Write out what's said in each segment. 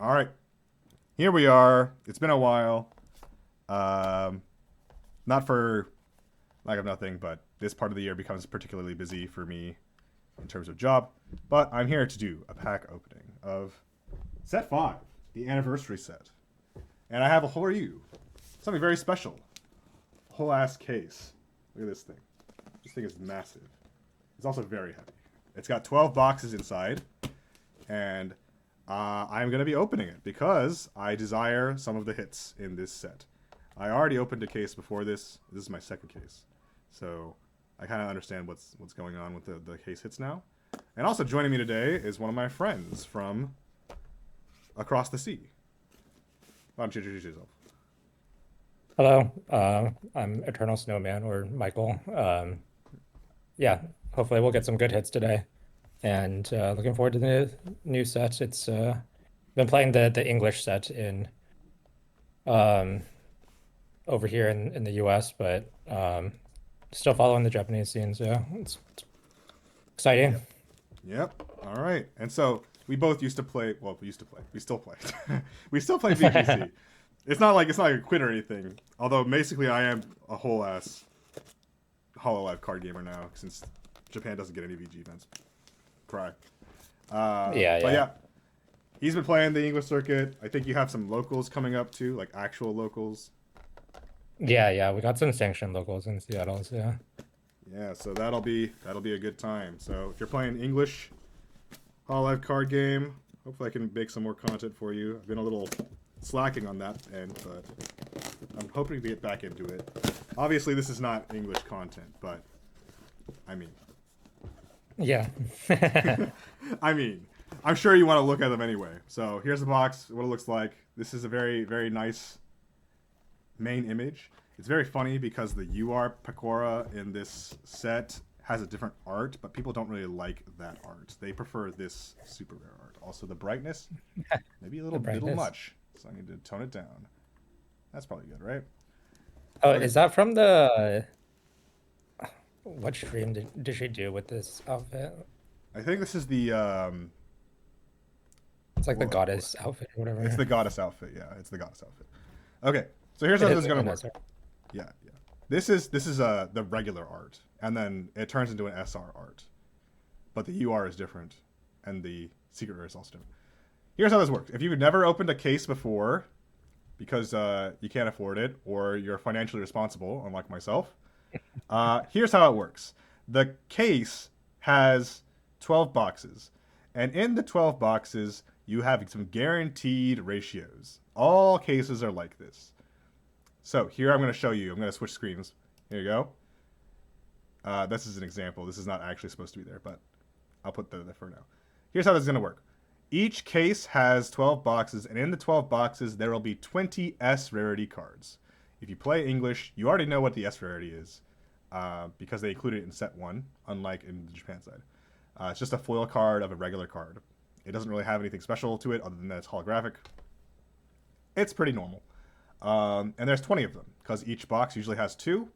All right, here we are. It's been a while. Um, Not for lack of nothing, but this part of the year becomes particularly busy for me in terms of job. But I'm here to do a pack opening of set five, the anniversary set, and I have a for you something very special. A whole ass case. Look at this thing. This thing is massive. It's also very heavy. It's got 12 boxes inside, and I'm going to be opening it because I desire some of the hits in this set. I already opened a case before this. This is my second case. So I kind of understand what's going on with the case hits now. And also joining me today is one of my friends from across the sea. Why don't you introduce yourself? Hello, I'm Eternal Snowman or Michael. Yeah, hopefully we'll get some good hits today, and looking forward to the new set. It's been playing the English set in um, over here in the U.S., but still following the Japanese scene. So it's exciting. Yep. Yep. All right. And so we both used to play. Well, we used to play. We still play. We still play VGC. It's not like a quit or anything. Although basically I am a whole ass Hololive card gamer now since Japan doesn't get any VG events. Cry. Yeah, But yeah, yeah, he's been playing the English circuit. I think you have some locals coming up too, like actual locals. yeah. We got some sanctioned locals in Seattle. So yeah. Yeah, so that'll be a good time. So if you're playing English Hololive card game, hopefully I can make some more content for you. I've been a little slacking on that end, but I'm hoping to get back into it. Obviously, this is not English content, but I mean, Yeah. I mean, I'm sure you want to look at them anyway. So here's the box, what it looks like. This is a very, very nice main image. It's very funny because the UR Pecora in this set has a different art, but people don't really like that art. They prefer this super rare art. Also, the brightness, maybe a The little brightness. much, so I need to tone it down. That's probably good, right? Oh, Okay, is that from the what stream did she do with this outfit? I think this is the It's like the what, goddess outfit or it's whatever. the goddess outfit. Yeah, it's the goddess outfit. Okay, so here's how It this is is gonna a work. nice art. Yeah, yeah. This is the regular art, and then it turns into an SR art. But the UR is different, and the secret rare is also different. Here's how this works. If you've never opened a case before, because you can't afford it, or you're financially responsible, unlike myself, here's how it works. The case has 12 boxes, and in the 12 boxes, you have some guaranteed ratios. All cases are like this. So here I'm going to show you. I'm going to switch screens. Here you go. This is an example. This is not actually supposed to be there, but I'll put that there for now. Here's how this is going to work. Each case has 12 boxes, and in the 12 boxes, there will be 20 S rarity cards. If you play English, you already know what the S rarity is because they included it in set one, unlike in the Japan side. It's just a foil card of a regular card. It doesn't really have anything special to it other than that it's holographic. It's pretty normal. And there's 20 of them because each box usually has two,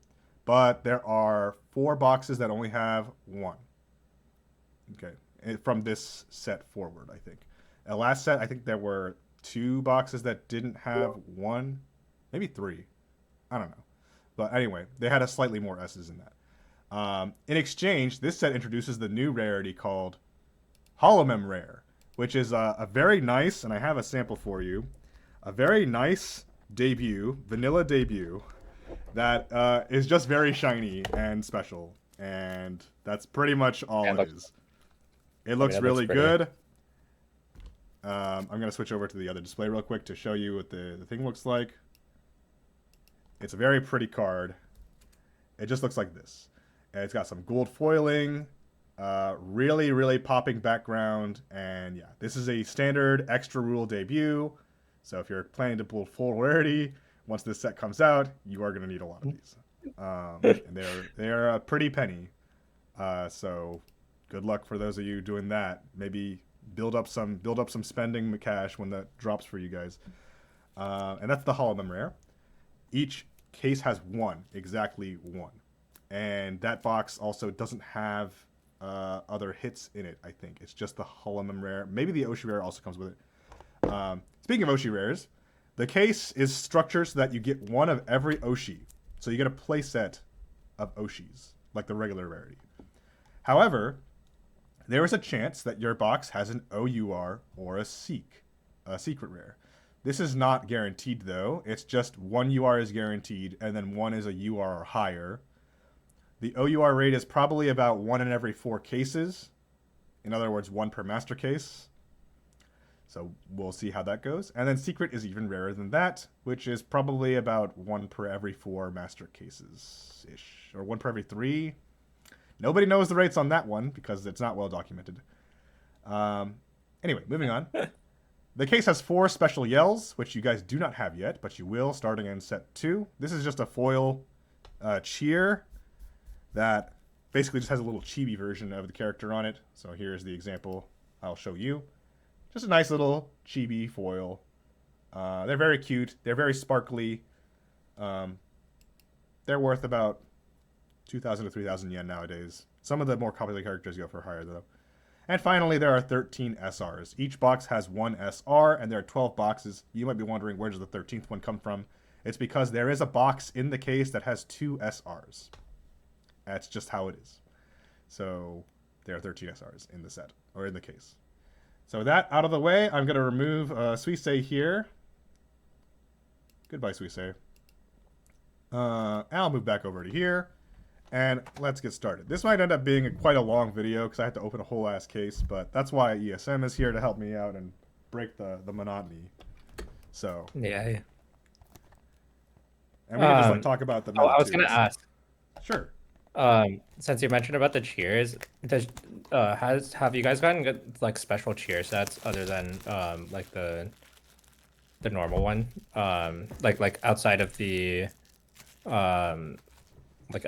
but there are four boxes that only have one. Okay, from this set forward, I think. Last set, I think there were two boxes that didn't have one, maybe three. I don't know. But anyway, they had a slightly more S's in that. In exchange, this set introduces the new rarity called Holomem Rare, which is a very nice, and I have a sample for you, a very nice debut, vanilla debut, that is just very shiny and special. And that's pretty much all Yeah, it is. It I mean, looks that looks really pretty. good. I'm going to switch over to the other display real quick to show you what the thing looks like. It's a very pretty card. It just looks like this. And it's got some gold foiling, really, really popping background. And yeah, this is a standard extra rule debut. So if you're planning to pull full rarity, once this set comes out, you are going to need a lot of these. And they're a pretty penny. So good luck for those of you doing that. Maybe build up some spending cash when that drops for you guys. And that's the Hollow Rare. Each case has one, exactly one, and that box also doesn't have other hits in it. I think it's just the Hollow Rare. Maybe the Ocean Rare also comes with it. Speaking of Oshi rares, the case is structured so that you get one of every Oshi. So you get a playset of Oshis, like the regular rarity. However, there is a chance that your box has an OUR or a secret rare. This is not guaranteed though. It's just one UR is guaranteed, and then one is a UR or higher. The OUR rate is probably about one in every 4 cases. In other words, one per master case. So we'll see how that goes. And then secret is even rarer than that, which is probably about one per every 4 master cases ish, or one per every 3. Nobody knows the rates on that one because it's not well documented. Anyway, moving on. The case has 4 special yells, which you guys do not have yet, but you will starting in set 2. This is just a foil cheer that basically just has a little chibi version of the character on it. So here's the example I'll show you. Just a nice little chibi foil. They're very cute. They're very sparkly. They're worth about 2,000 to 3,000 yen nowadays. Some of the more popular characters go for higher, though. And finally, there are 13 SRs. Each box has 1 SR, and there are 12 boxes. You might be wondering, where does the 13th one come from? It's because there is a box in the case that has 2 SRs. That's just how it is. So there are 13 SRs in the set, or in the case. So with that out of the way, I'm going to remove Suisei here. Goodbye, Suisei. I'll move back over to here. And let's get started. This might end up being quite a long video because I had to open a whole ass case, but that's why ESM is here to help me out and break the monotony. So Yeah. and we can just like talk about the meta I was too. gonna ask. Sure. Since you mentioned about the cheers, have you guys gotten good, like special cheer sets other than like the normal one? Like outside of the like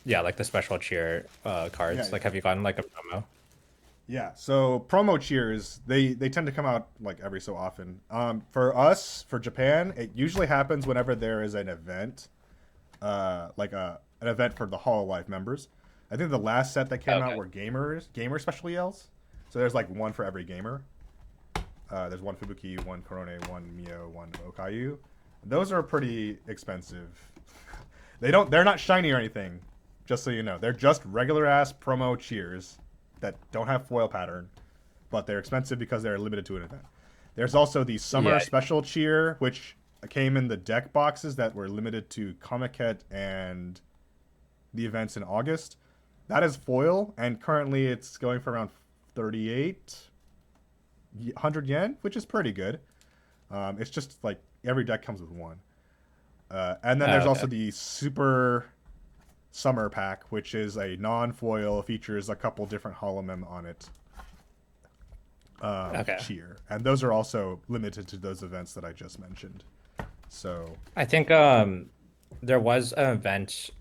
yeah, like the special cheer cards. Yeah, Like, have you gotten like a promo? Yeah, so promo cheers, they tend to come out like every so often. For us, for Japan, it usually happens whenever there is an event, like an event for the Hololive members. I think the last set that came out were gamer special yells. So there's like one for every gamer. There's one Fubuki, one Korone, one Mio, one Okayu. Those are pretty expensive. They're not shiny or anything, just so you know. They're just regular ass promo cheers that don't have foil pattern, but they're expensive because they're limited to an event. There's also the summer special cheer, which came in the deck boxes that were limited to Comiket and the events in August. That is foil, and currently it's going for around 3,800 yen, which is pretty good. It's just like every deck comes with one. And then there's also the Super Summer Pack, which is a non-foil, features a couple different holomem on it. Cheer. And those are also limited to those events that I just mentioned. So I think there was an event.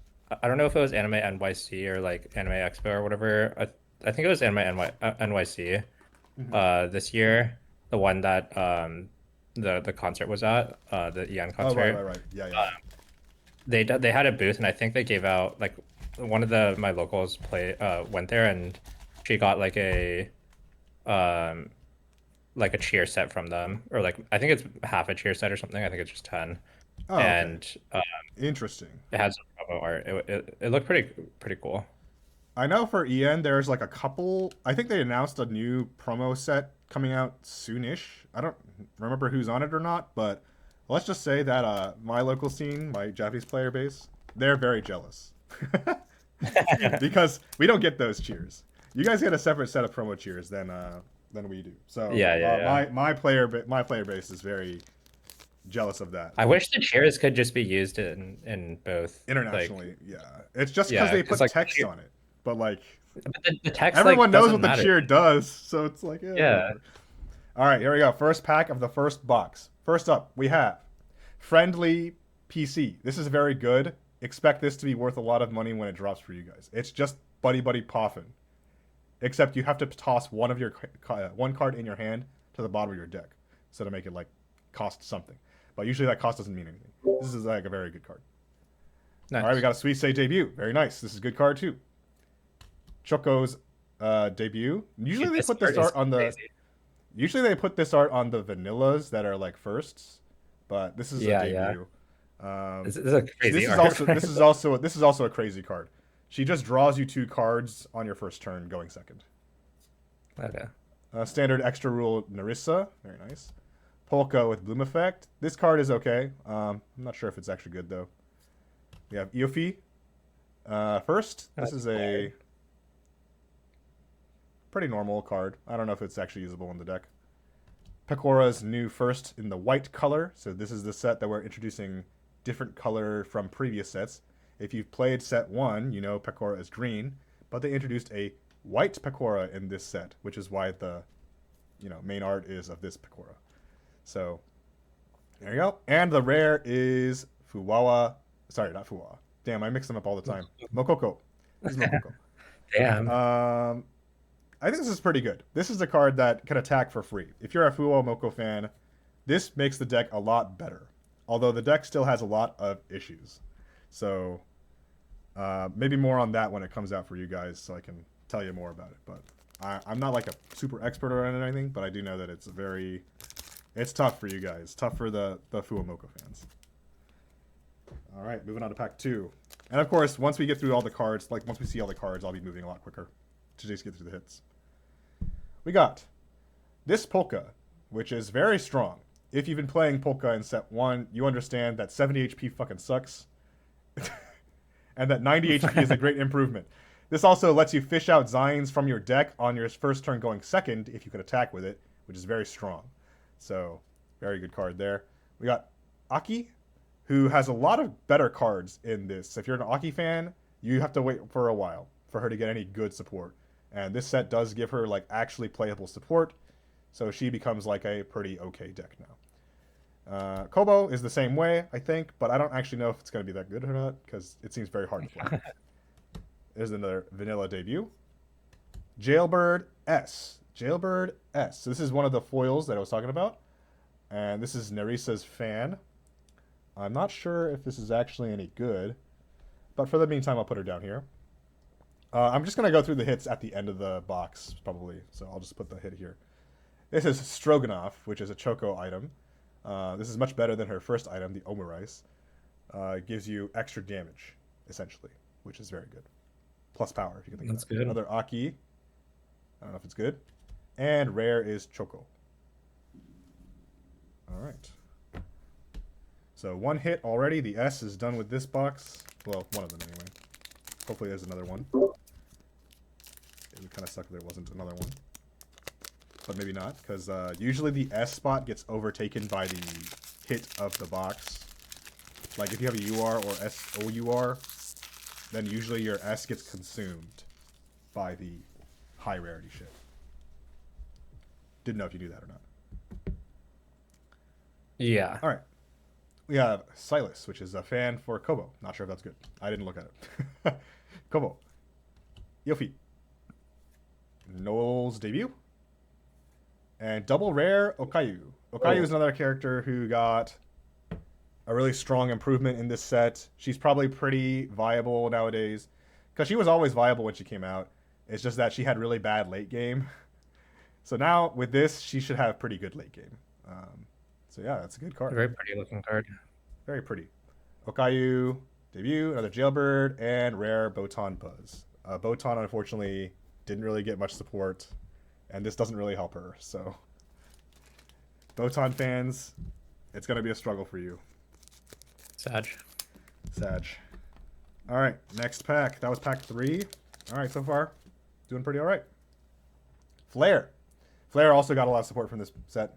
I don't know if it was Anime NYC or like Anime Expo or whatever. I think it was Anime NYC this year. The one that the concert was at, the EN concert. Oh, right. Yeah. They had a booth, and I think they gave out like one of my locals went there, and she got like a cheer set from them, or like I think it's half a cheer set or something. I think it's just 10. Oh, and interesting. It has promo art. It looked pretty cool. I know for EN there's like a couple. I think they announced a new promo set coming out soonish. I don't remember who's on it or not, but let's just say that my local scene, my Japanese player base, they're very jealous because we don't get those cheers. You guys get a separate set of promo cheers than we do. So my player base is very jealous of that. I wish the cheers could just be used in both internationally. It's just because they put like, text on it, but like the text, everyone like, knows what the matter. cheer does, so it's like All right, here we go. First pack of the first box. First up, we have Friendly PC. This is very good. Expect this to be worth a lot of money when it drops for you guys. It's just Buddy Poffin, except you have to toss one card in your hand to the bottom of your deck, so to make it like cost something. But usually that cost doesn't mean anything. This is like a very good card. Nice. All right, we got a Suisei debut. Very nice. This is a good card too. Choco's debut. Usually they put this art on the. Usually they put this art on the vanillas that are like firsts, but this is a Yeah, yeah. debut. Um, This is a crazy this is art, also right? a crazy card. She just draws you 2 cards on your first turn, going second. Okay. Standard extra rule Narissa, very nice. Polka with Bloom Effect. This card is okay. I'm not sure if it's actually good though. We have Iofi. First, this That's is fair. a pretty normal card. I don't know if it's actually usable in the deck. Pecora's new first in the white color. So this is the set that we're introducing different color from previous sets. If you've played set 1, you know Pecora is green, but they introduced a white Pecora in this set, which is why the main art is of this Pecora. So there you go. And the rare is Fuwawa. Sorry, not Fuwawa. Damn, I mix them up all the time. Mokoko. This is Mokoko. Damn. Um, I think this is pretty good. This is a card that can attack for free. If you're a Fuo Moko fan, this makes the deck a lot better. Although the deck still has a lot of issues. So maybe more on that when it comes out for you guys so I can tell you more about it. But I'm not like a super expert or anything, but I do know that it's tough for you guys. Tough for the Fuo Moko fans. All right, moving on to pack 2. And of course, once we get through all the cards, like once we see all the cards, I'll be moving a lot quicker to just get through the hits. We got this Polka, which is very strong. If you've been playing Polka in set 1, you understand that 70 HP fucking sucks. And that 90 HP is a great improvement. This also lets you fish out Zines from your deck on your first turn going second if you can attack with it, which is very strong. So, very good card there. We got Aki, who has a lot of better cards in this. If you're an Aki fan, you have to wait for a while for her to get any good support. And this set does give her like actually playable support, so she becomes like a pretty okay deck now. Kobo is the same way, I think, but I don't actually know if it's going to be that good or not because it seems very hard to play. There's another vanilla debut. Jailbird S. Jailbird S. So this is one of the foils that I was talking about, and this is Narissa's fan. I'm not sure if this is actually any good, but for the meantime, I'll put her down here. I'm just going to go through the hits at the end of the box, probably, so I'll just put the hit here. This is Stroganoff, which is a Choco item. This is much better than her first item, the Omurice. It gives you extra damage, essentially, which is very good. Plus power, if you can think That's of that. good. Another Aki. I don't know if it's good. And rare is Choco. All right. So one hit already. The S is done with this box. Well, one of them anyway. Hopefully there's another one. It would kind of suck if there wasn't another one. But maybe not, because usually the S spot gets overtaken by the hit of the box. Like if you have a UR or SOUR, then usually your S gets consumed by the high rarity shit. Didn't know if you knew that or not. Yeah. All right. We have Silas, which is a fan for Kobo. Not sure if that's good. I didn't look at it. Kobo. Yofi. Noel's debut. And double rare Okayu. Okayu is another character who got a really strong improvement in this set. She's probably pretty viable nowadays. Because she was always viable when she came out. It's just that she had really bad late game. So now with this, she should have pretty good late game. So yeah, that's a good card. Very pretty looking card. Very pretty. Okayu, debut, another Jailbird, and rare Botan Buzz. Botan, unfortunately, didn't really get much support, and this doesn't really help her. So, Botan fans, it's going to be a struggle for you. Sag. Sag. All right, next pack. That was pack 3. All right, so far, doing pretty all right. Flare. Flare also got a lot of support from this set.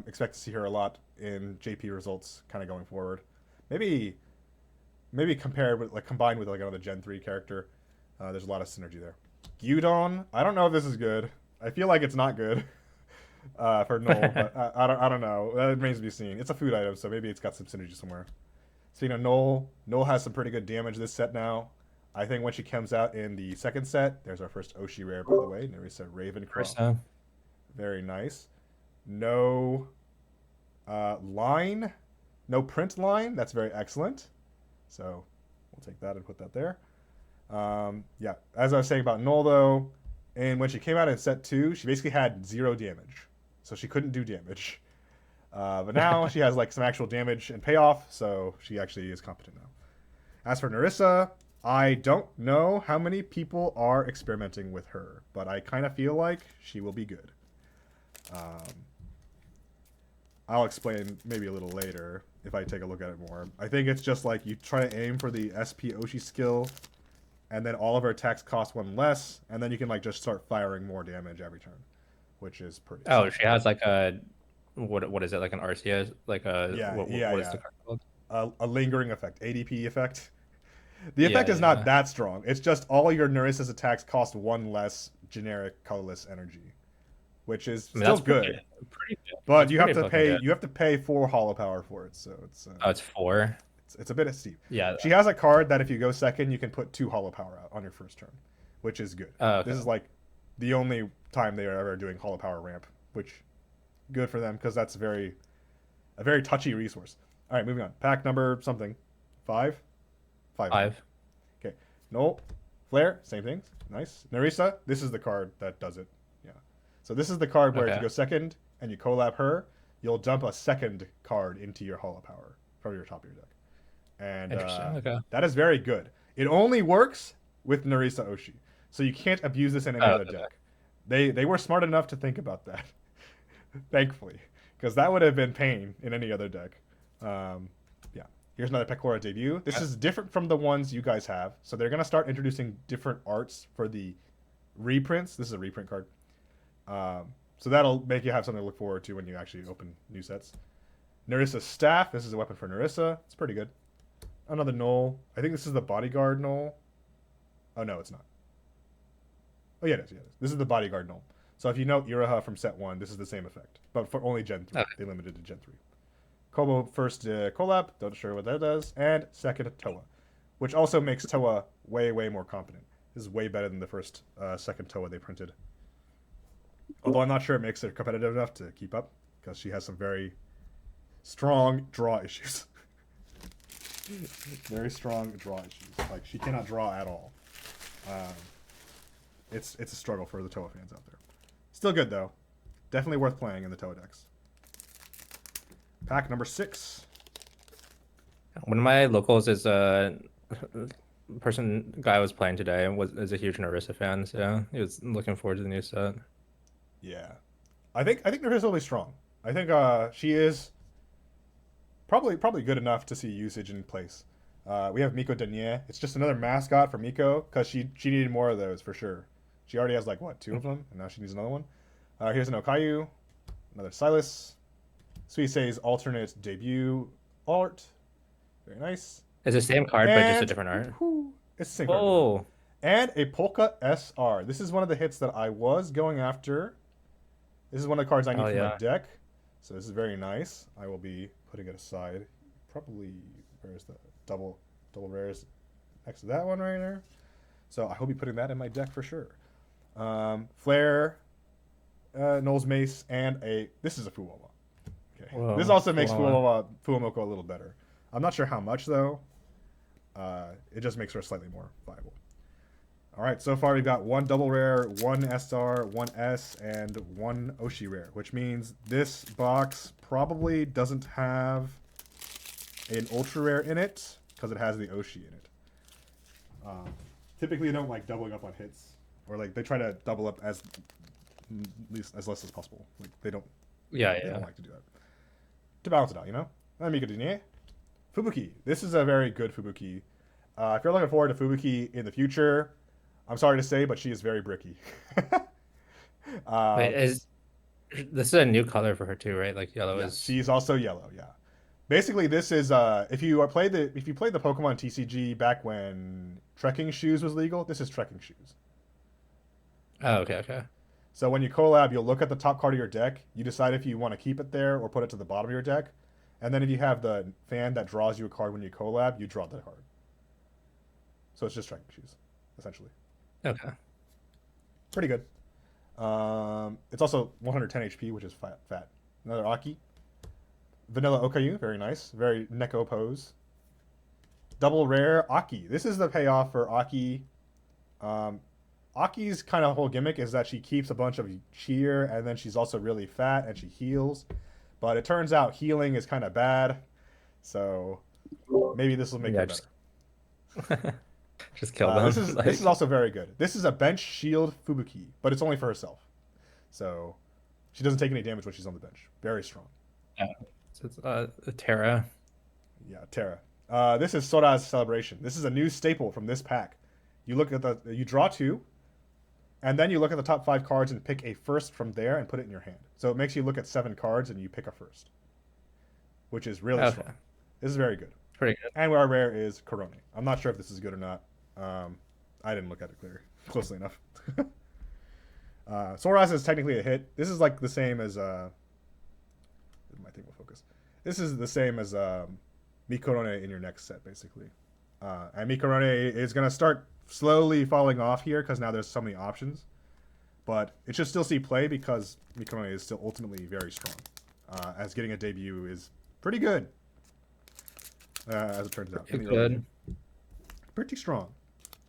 Expect to see her a lot in JP results kind of going forward. Maybe compared with combined with another Gen 3 character. There's a lot of synergy there. Gyudon, I don't know if this is good. I feel like it's not good for Noel, but I don't know. That remains to be seen. It's a food item, so maybe it's got some synergy somewhere. Speaking of Noel has some pretty good damage this set now. I think when she comes out in the second set, there's our first Oshi rare, by the way. Nerissa Ravencroft. Very nice. No line, no print line. That's very excellent. So we'll take that and put that there. Yeah, as I was saying about Noel though, and when she came out in set 2, she basically had 0 damage. so she couldn't do damage. But now she has like some actual damage and payoff, so she actually is competent now. As for Narissa, I don't know how many people are experimenting with her, but I kind of feel like she will be good. Um, I'll explain maybe a little later if I take a look at it more. I think it's just like you try to aim for the SP Oshi skill, and then all of her attacks cost one less, and then you can like just start firing more damage every turn, which is pretty Oh, solid. she has like a what is it, like an RCA, like a Yeah, yeah, what is yeah. the card called? A lingering effect, ADP effect. The Yeah, effect is not yeah. that strong. It's just all your Narissa's attacks cost one less generic colorless energy, which is I mean, still that's good. pretty good. But That's pretty fucking good. you have to pay 4 hollow power for it, so Oh, it's 4. it's a bit steep. Yeah. She has a card that if you go second, you can put 2 hollow power out on your first turn, which is good. Oh, This okay. is like the only time they are ever doing hollow power ramp, which good for them because that's a very touchy resource. All right, moving on. Pack number something, 5, 5. 5. Okay, Noel, Flare, same thing. Nice. Narissa, this is the card that does it. Yeah. So this is the card where if you Okay. go second and you collab her, you'll dump a second card into your hollow power from your top of your deck, and Interesting. Okay. that is very good. It only works with Narissa Oshi, so you can't abuse this in any Oh, other okay. deck. They were smart enough to think about that, thankfully, because that would have been pain in any other deck. Yeah. Here's another Pecora debut. This is different from the ones you guys have, so they're gonna start introducing different arts for the reprints. This is a reprint card. So that'll make you have something to look forward to when you actually open new sets. Narissa's staff. This is a weapon for Narissa. It's pretty good. Another Knoll. I think this is the bodyguard Knoll. Oh no, it's not. Oh yeah, it is. Yeah, it is. This is the bodyguard Knoll. So if you know Iraha from set 1, this is the same effect, but for only Gen 3. Okay. They limited to Gen 3. Kobo first collab. Don't sure what that does, and second Toa, which also makes Toa way more competent. This is way better than the first second Toa they printed. Although I'm not sure it makes her competitive enough to keep up because she has some very strong draw issues. Very strong draw issues. Like she cannot draw at all. Um, it's a struggle for the Toa fans out there. Still good though. Definitely worth playing in the Toa decks. Pack number 6. One of my locals is a person guy I was playing today is a huge Narissa fan, so he was looking forward to the new set. Yeah, I think Narissa will be strong. I think she is probably good enough to see usage in place. We have Miko Denier. It's just another mascot for Miko because she needed more of those for sure. She already has like what 2 of them, and now she needs another one. Here's an Okayu, another Silas. Suisei's alternate debut art. Very nice. It's the same card, but just a And different art. it's the same card. Oh, And a Polka SR. This is one of the hits that I was going after. This is one of the cards I need oh for yeah. my deck. So this is very nice. I will be putting it aside. Probably where's the double rares next to that one right there. So I will be putting that in my deck for sure. Flare, Noel's Mace, and this is a Fuwama. Okay. Whoa, This also makes Fuwama. Fuwamoko a little better. I'm not sure how much though. It just makes her slightly more viable. All right, so far we've got 1 double rare, 1 SR, 1 S, and 1 Oshi rare, which means this box probably doesn't have an ultra rare in it because it has the Oshi in it. Typically, they don't like doubling up on hits, or like they try to double up as less as possible. Like they don't Yeah, they don't yeah. like to do that to balance it out, you know. Miko Dinier. Fubuki. This is a very good Fubuki. If you're looking forward to Fubuki in the future, I'm sorry to say, but she is very bricky. Wait, is this is a new color for her too, right? Like yellow Yeah, is. she's also yellow. Yeah, basically this is if you played the Pokemon TCG back when trekking shoes was legal, this is trekking shoes. Oh, okay, okay. So when you collab, you'll look at the top card of your deck. You decide if you want to keep it there or put it to the bottom of your deck, and then if you have the fan that draws you a card when you collab, you draw that card. So it's just trekking shoes, essentially. Okay. Pretty good. It's also 110 HP, which is fat. Another Aki. Vanilla Okayu, very nice. Very Neko pose. Double rare Aki. This is the payoff for Aki. Aki's kind of whole gimmick is that she keeps a bunch of cheer, and then she's also really fat and she heals. But it turns out healing is kind of bad, so maybe this will make Yeah, her better. just kill them. This is also very good. This is a bench shield Fubuki, but it's only for herself, so she doesn't take any damage when she's on the bench. Very strong. Yeah. So it's Terra. Yeah, Terra. This is Sora's Celebration. This is a new staple from this pack. You draw two, and then you look at the top 5 cards and pick a first from there and put it in your hand. So it makes you look at 7 cards and you pick a first, which is really strong. This is very good. Pretty good. And our rare is Corone. I'm not sure if this is good or not. I didn't look at it closely enough. Soras is technically a hit. This is like the same as my thing will focus. This is the same as Mikorone in your next set, basically. And Mikorone is going to start slowly falling off here because now there's so many options. But it should still see play because Mikorone is still ultimately very strong. As getting a debut is pretty good. As it turns out. Pretty good. Pretty strong,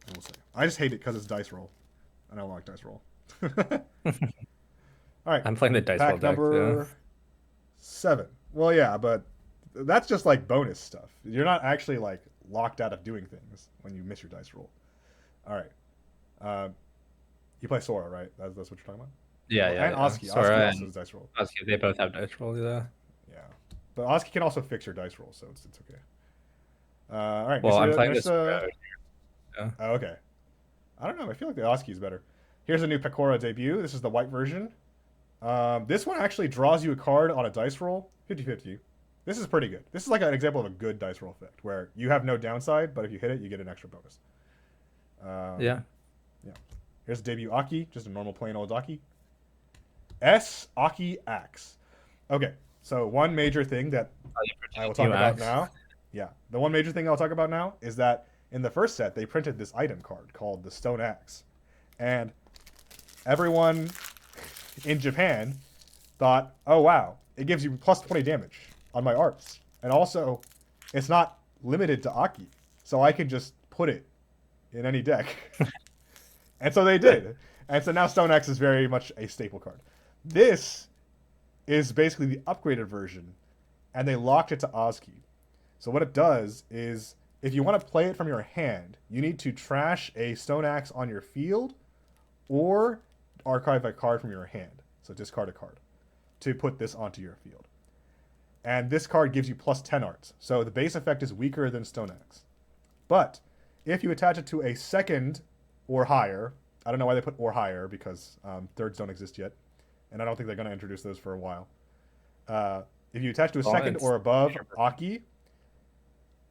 I will say. I just hate it because it's dice roll. And I don't like dice roll. All right. I'm playing the dice roll Pack deck. number 7. Well, yeah, but that's just like bonus stuff. You're not actually like locked out of doing things when you miss your dice roll. All right. You play Sora, right? That's what you're talking about? Yeah, And Oski. Sora Oski and also has dice roll. Oski, they both have dice roll, yeah. Yeah. But Oski can also fix your dice roll, so it's okay. All right. Well, I'm playing this. Yeah. Oh, okay. I don't know. I feel like the Oski is better. Here's a new Pecora debut. This is the white version. This one actually draws you a card on a dice roll, 50-50. This is pretty good. This is like an example of a good dice roll effect, where you have no downside, but if you hit it, you get an extra bonus. Yeah. Here's debut Aki, just a normal plain old Aki. Aki Axe. Okay, so one major thing that I will talk about now. Yeah, the one major thing I'll talk about now is that in the first set, they printed this item card called the Stone Axe. And everyone in Japan thought, oh wow, it gives you plus 20 damage on my arts. And also, it's not limited to Aki, so I can just put it in any deck. And so they did. And so now Stone Axe is very much a staple card. This is basically the upgraded version, and they locked it to Oski. So what it does is, if you want to play it from your hand, you need to trash a Stone Axe on your field, or archive a card from your hand. So discard a card to put this onto your field. And this card gives you plus 10 arts. So the base effect is weaker than Stone Axe. But if you attach it to a second or higher, I don't know why they put or higher, because thirds don't exist yet. And I don't think they're going to introduce those for a while. If you attach to a second or above Aki,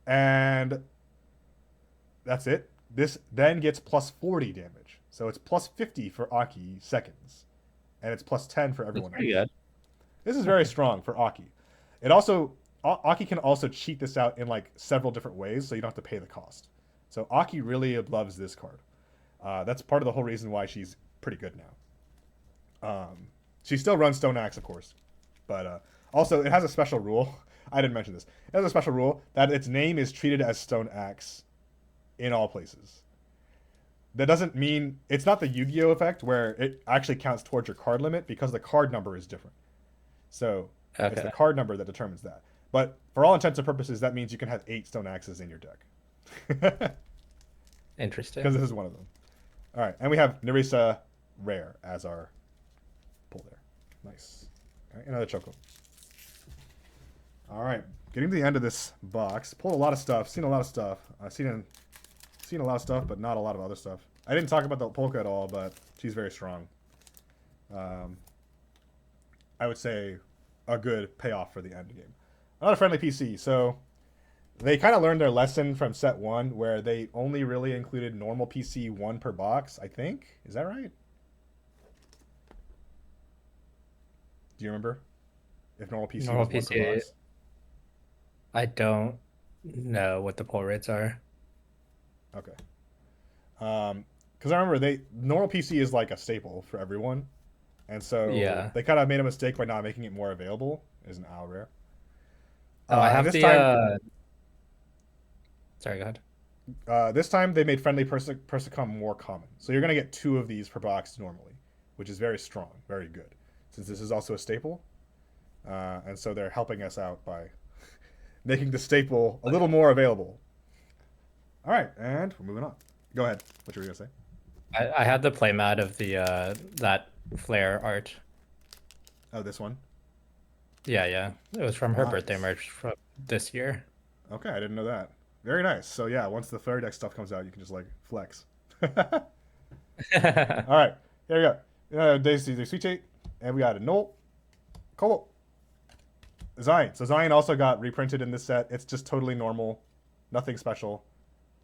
and that's it, this then gets plus 40 damage. So it's plus 50 for Aki seconds. And it's plus 10 for everyone else. Good. This is very strong for Aki. It also, Aki can also cheat this out in like several different ways, so you don't have to pay the cost. So Aki really loves this card. That's part of the whole reason why she's pretty good now. She still runs Stone Axe, of course. But also, it has a special rule. I didn't mention this. It has a special rule that its name is treated as Stone Axe in all places. That doesn't mean... It's not the Yu-Gi-Oh! Effect where it actually counts towards your card limit, because the card number is different. So it's the card number that determines that. But for all intents and purposes, that means you can have 8 Stone Axes in your deck. Interesting. Because this is one of them. All right, and we have Nerissa Rare as our pull there. Nice. All right, another Choco. All right, getting to the end of this box. Pulled a lot of stuff. Seen a lot of stuff. I've seen a lot of stuff, but not a lot of other stuff. I didn't talk about the Polka at all, but she's very strong. I would say a good payoff for the end game. Not a friendly PC, so they kind of learned their lesson from set 1, where they only really included normal PC 1 per box, I think. Is that right? Do you remember? If normal PC was 1 per box? I don't know what the pull rates are. Okay. Because I remember normal PC is like a staple for everyone. And so they kind of made a mistake by not making it more available. Is an owl rare. Oh, I have this the... time... Sorry, go ahead. This time they made friendly Persicom more common. So you're going to get 2 of these per box normally, which is very strong, very good. Since this is also a staple. And so they're helping us out by making the staple a little more available. All right, and we're moving on. Go ahead. What you were going to say? I had the playmat of the that flare art. Oh, this one? Yeah, yeah. It was from her birthday Nice. merch from this year. Okay, I didn't know that. Very nice. So yeah, once the Flare Deck stuff comes out, you can just like flex. All right, here we go. Daisy, the Sweet Tate, and we got a Null, Cobalt, Zion. So Zion also got reprinted in this set. It's just totally normal, nothing special.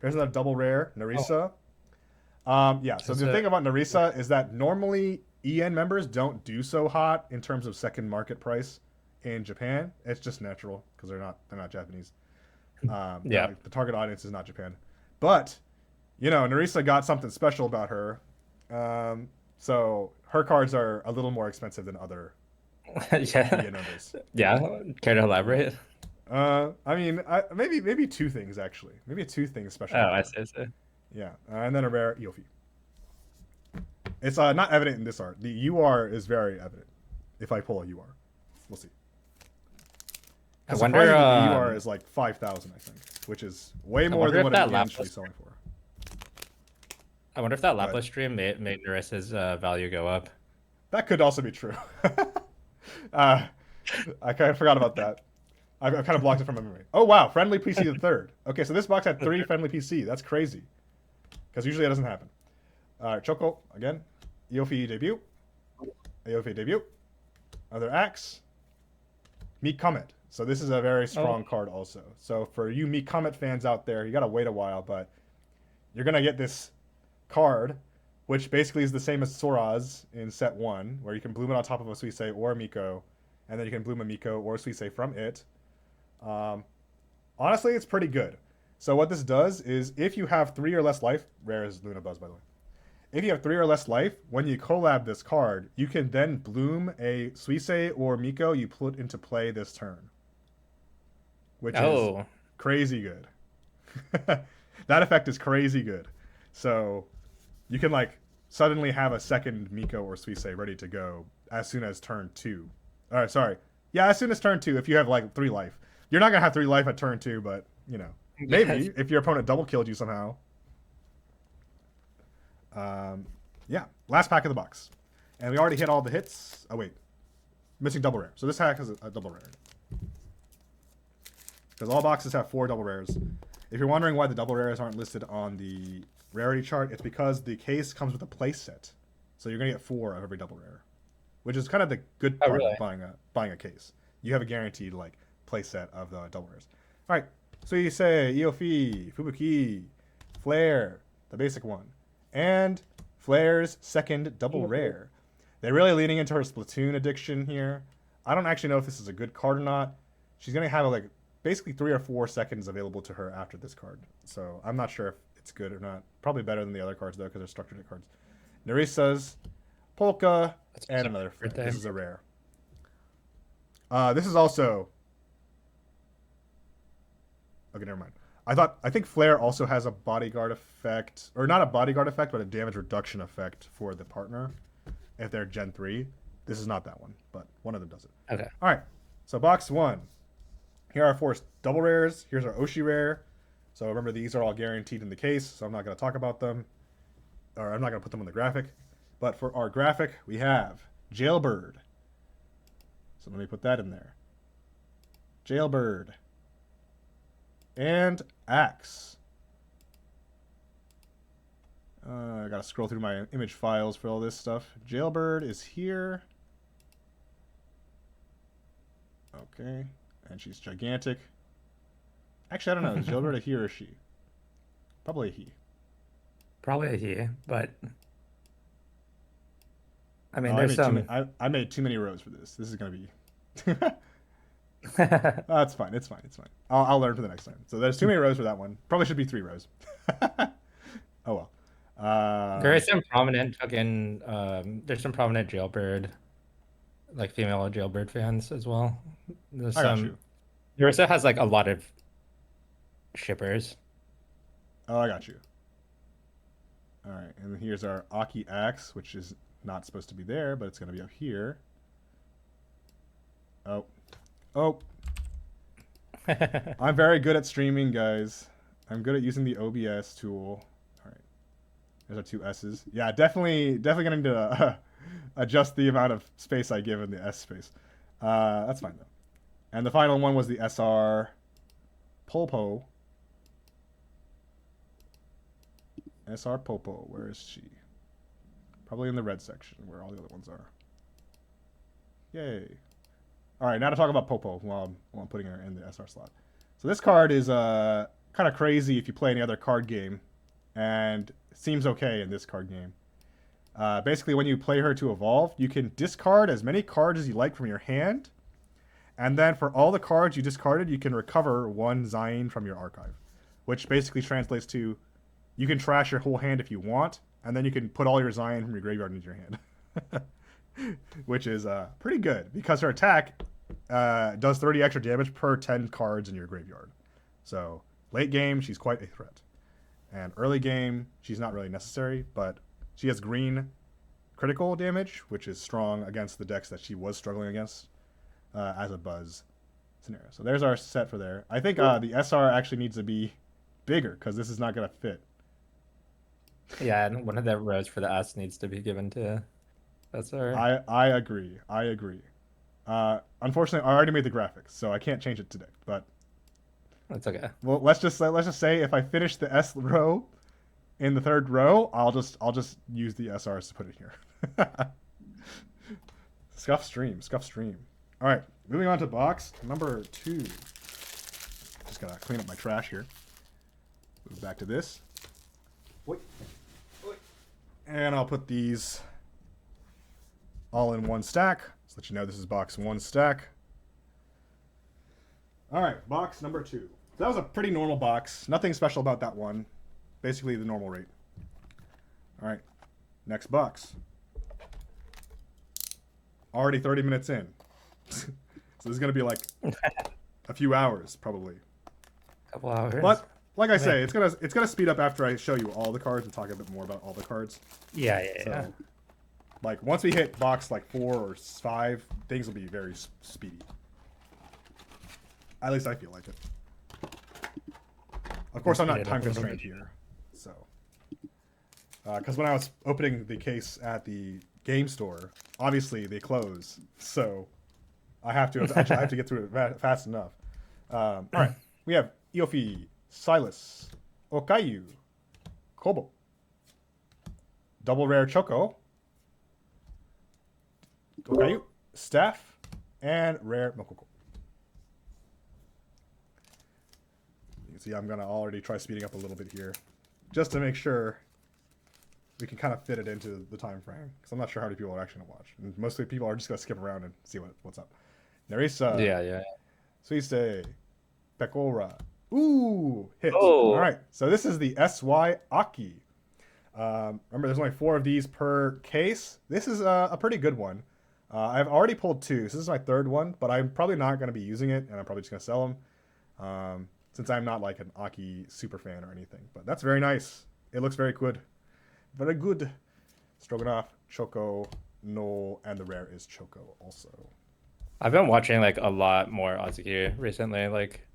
Here's another double rare, Oh, Narisa. Yeah. So is the it? thing about Narisa is that normally EN members don't do so hot in terms of second market price in Japan. It's just natural because they're not Japanese. Yeah. Like, the target audience is not Japan, but Narisa got something special about her. So her cards are a little more expensive than other Yeah. EN members. Yeah. Care to elaborate? I mean, maybe 2 things actually. Maybe 2 things special Oh, about I her. see. I see. Yeah, and then a rare Eofi. It's not evident in this art. The UR is very evident. If I pull a UR, we'll see. I Because wonder surprisingly, the UR is like 5,000, I think, which is way I more wonder than if what that an EN should be Lapras selling for. I wonder if that But Lapras stream made Narissa's value go up. that could also be true. I kind of forgot about that. I've kind of blocked it from my memory. Oh wow, friendly PC the third. Okay, so this box had 3 friendly PC. That's crazy. Because usually that doesn't happen. All right, Choco again. Eofi debut. Eofi debut. Other axe. Meet Comet. So this is a very Oh, strong card also. So for you Meet Comet fans out there, you gotta wait a while, but you're gonna get this card, which basically is the same as Soraz in set 1, where you can bloom it on top of a Suisei or a Miko, and then you can bloom a Miko or a Suisei from it. Um, Honestly, it's pretty good. So what this does is if you have 3 or less life, rare is Luna Buzz by the way. If you have 3 or less life, when you collab this card, you can then bloom a Suisei or Miko you put into play this turn, which is oh, crazy good. That effect is crazy good. So you can like suddenly have a second Miko or Suisei ready to go as soon as turn 2. All right, sorry. Yeah, as soon as turn 2 if you have like 3 life. You're not going to have 3 life at turn 2, but, yes. maybe if your opponent double killed you somehow. Um, yeah, last pack of the box. And we already hit all the hits. Oh, wait. Missing double rare. So this hack is a double rare. Because all boxes have 4 double rares. If you're wondering why the double rares aren't listed on the rarity chart, it's because the case comes with a place set. So you're going to get 4 of every double rare, which is kind of the good Oh, part really? of buying a case. You have a guaranteed like place set of the double rares. All right. So you say Eofi, Fubuki, Flare, the basic one, and Flare's second double rare. They're really leaning into her Splatoon addiction here. I don't actually know if this is a good card or not. She's gonna have like basically 3 or 4 seconds available to her after this card, so I'm not sure if it's good or not. Probably better than the other cards though, because they're structured hit cards. Narisa's Polka That's and just another Flare. birthday. This is a rare. This is also okay. Never mind. I think Flare also has a bodyguard effect, or not a bodyguard effect, but a damage reduction effect for the partner if they're Gen 3. This is not that one, but one of them does it. Okay. All right. So box 1. Here are our 4 double rares. Here's our Oshi rare. So remember, these are all guaranteed in the case, so I'm not going to talk about them, or I'm not going to put them on the graphic. But for our graphic, we have Jailbird. So let me put that in there. Jailbird. And Axe. I gotta scroll through my image files for all this stuff. Jailbird is here. Okay. And she's gigantic. Actually, I don't know. Is Jailbird a he or a she? Probably a he. Probably a he, but I mean, Oh, I there's made too many. some. I made too many rows for this. This is gonna be. That's fine. It's fine. It's fine. I'll learn for the next time. So there's too many rows for that one. Probably should be 3 rows. Oh well. There is some prominent fucking there's some prominent jailbird, like female jailbird fans as well. There's I got some you. Ursa has like a lot of shippers. Oh, I got you. All right, and here's our Aki axe, which is not supposed to be there, but it's gonna be up here. Oh, oh, I'm very good at streaming, guys. I'm good at using the OBS tool. All right, there's our two S's. Yeah, definitely gonna need to adjust the amount of space I give in the S space. That's fine though. And the final one was the SR Polpo. SR Popo, where is she? Probably in the red section where all the other ones are. Yay. All right, now to talk about Popo while I'm putting her in the SR slot. So this card is kind of crazy if you play any other card game, and it seems okay in this card game. Basically, when you play her to evolve, you can discard as many cards as you like from your hand, and then for all the cards you discarded, you can recover one Zain from your archive, which basically translates to you can trash your whole hand if you want, and then you can put all your Zain from your graveyard into your hand. Which is pretty good because her attack does 30 extra damage per 10 cards in your graveyard. So late game, she's quite a threat. And early game, she's not really necessary, but she has green critical damage, which is strong against the decks that she was struggling against as a Buzz scenario. So there's our set for there. I think the SR actually needs to be bigger because this is not going to fit. Yeah, and one of the rows for the S needs to be given to SR. I agree. I agree. Unfortunately, I already made the graphics, so I can't change it today. But That's okay. well, let's just say if I finish the S row in the third row, I'll just use the SRs to put it here. Scuff stream. All right, moving on to box number 2. Just gotta clean up my trash here. Move back to this. Wait. And I'll put these all in one stack. So let you know this is box 1 stack. All right, box number 2. So that was a pretty normal box. Nothing special about that one. Basically the normal rate. All right, next box. Already 30 minutes in. So this is going to be like a few hours, probably. Couple hours. But like I say, it's gonna speed up after I show you all the cards and talk a bit more about all the cards. Yeah. So, like once we hit box like 4 or 5, things will be very speedy. At least I feel like it. Of course, I'm not time constrained here, so because when I was opening the case at the game store, obviously they close, so I have to get through it fast enough. All right, we have Iofi, Silas, Okayu, Kobo, double rare Choco, Okayu, Staff, and rare Mokoko. You can see I'm gonna already try speeding up a little bit here, just to make sure we can kind of fit it into the time frame, because I'm not sure how many people are actually gonna watch. And mostly people are just gonna skip around and see what's up. Nerissa, Yeah. Suiste, Pekora. Ooh, hit. Oh. All right, so this is the SY Aki. Remember, there's only 4 of these per case. This is a pretty good one. I've already pulled 2, so this is my 3rd one, but I'm probably not going to be using it, and I'm probably just going to sell them, since I'm not like an Aki super fan or anything. But that's very nice. It looks very good. Very good. Stroganoff, Choco, No, and the rare is Choco also. I've been watching like a lot more Azuki recently. Like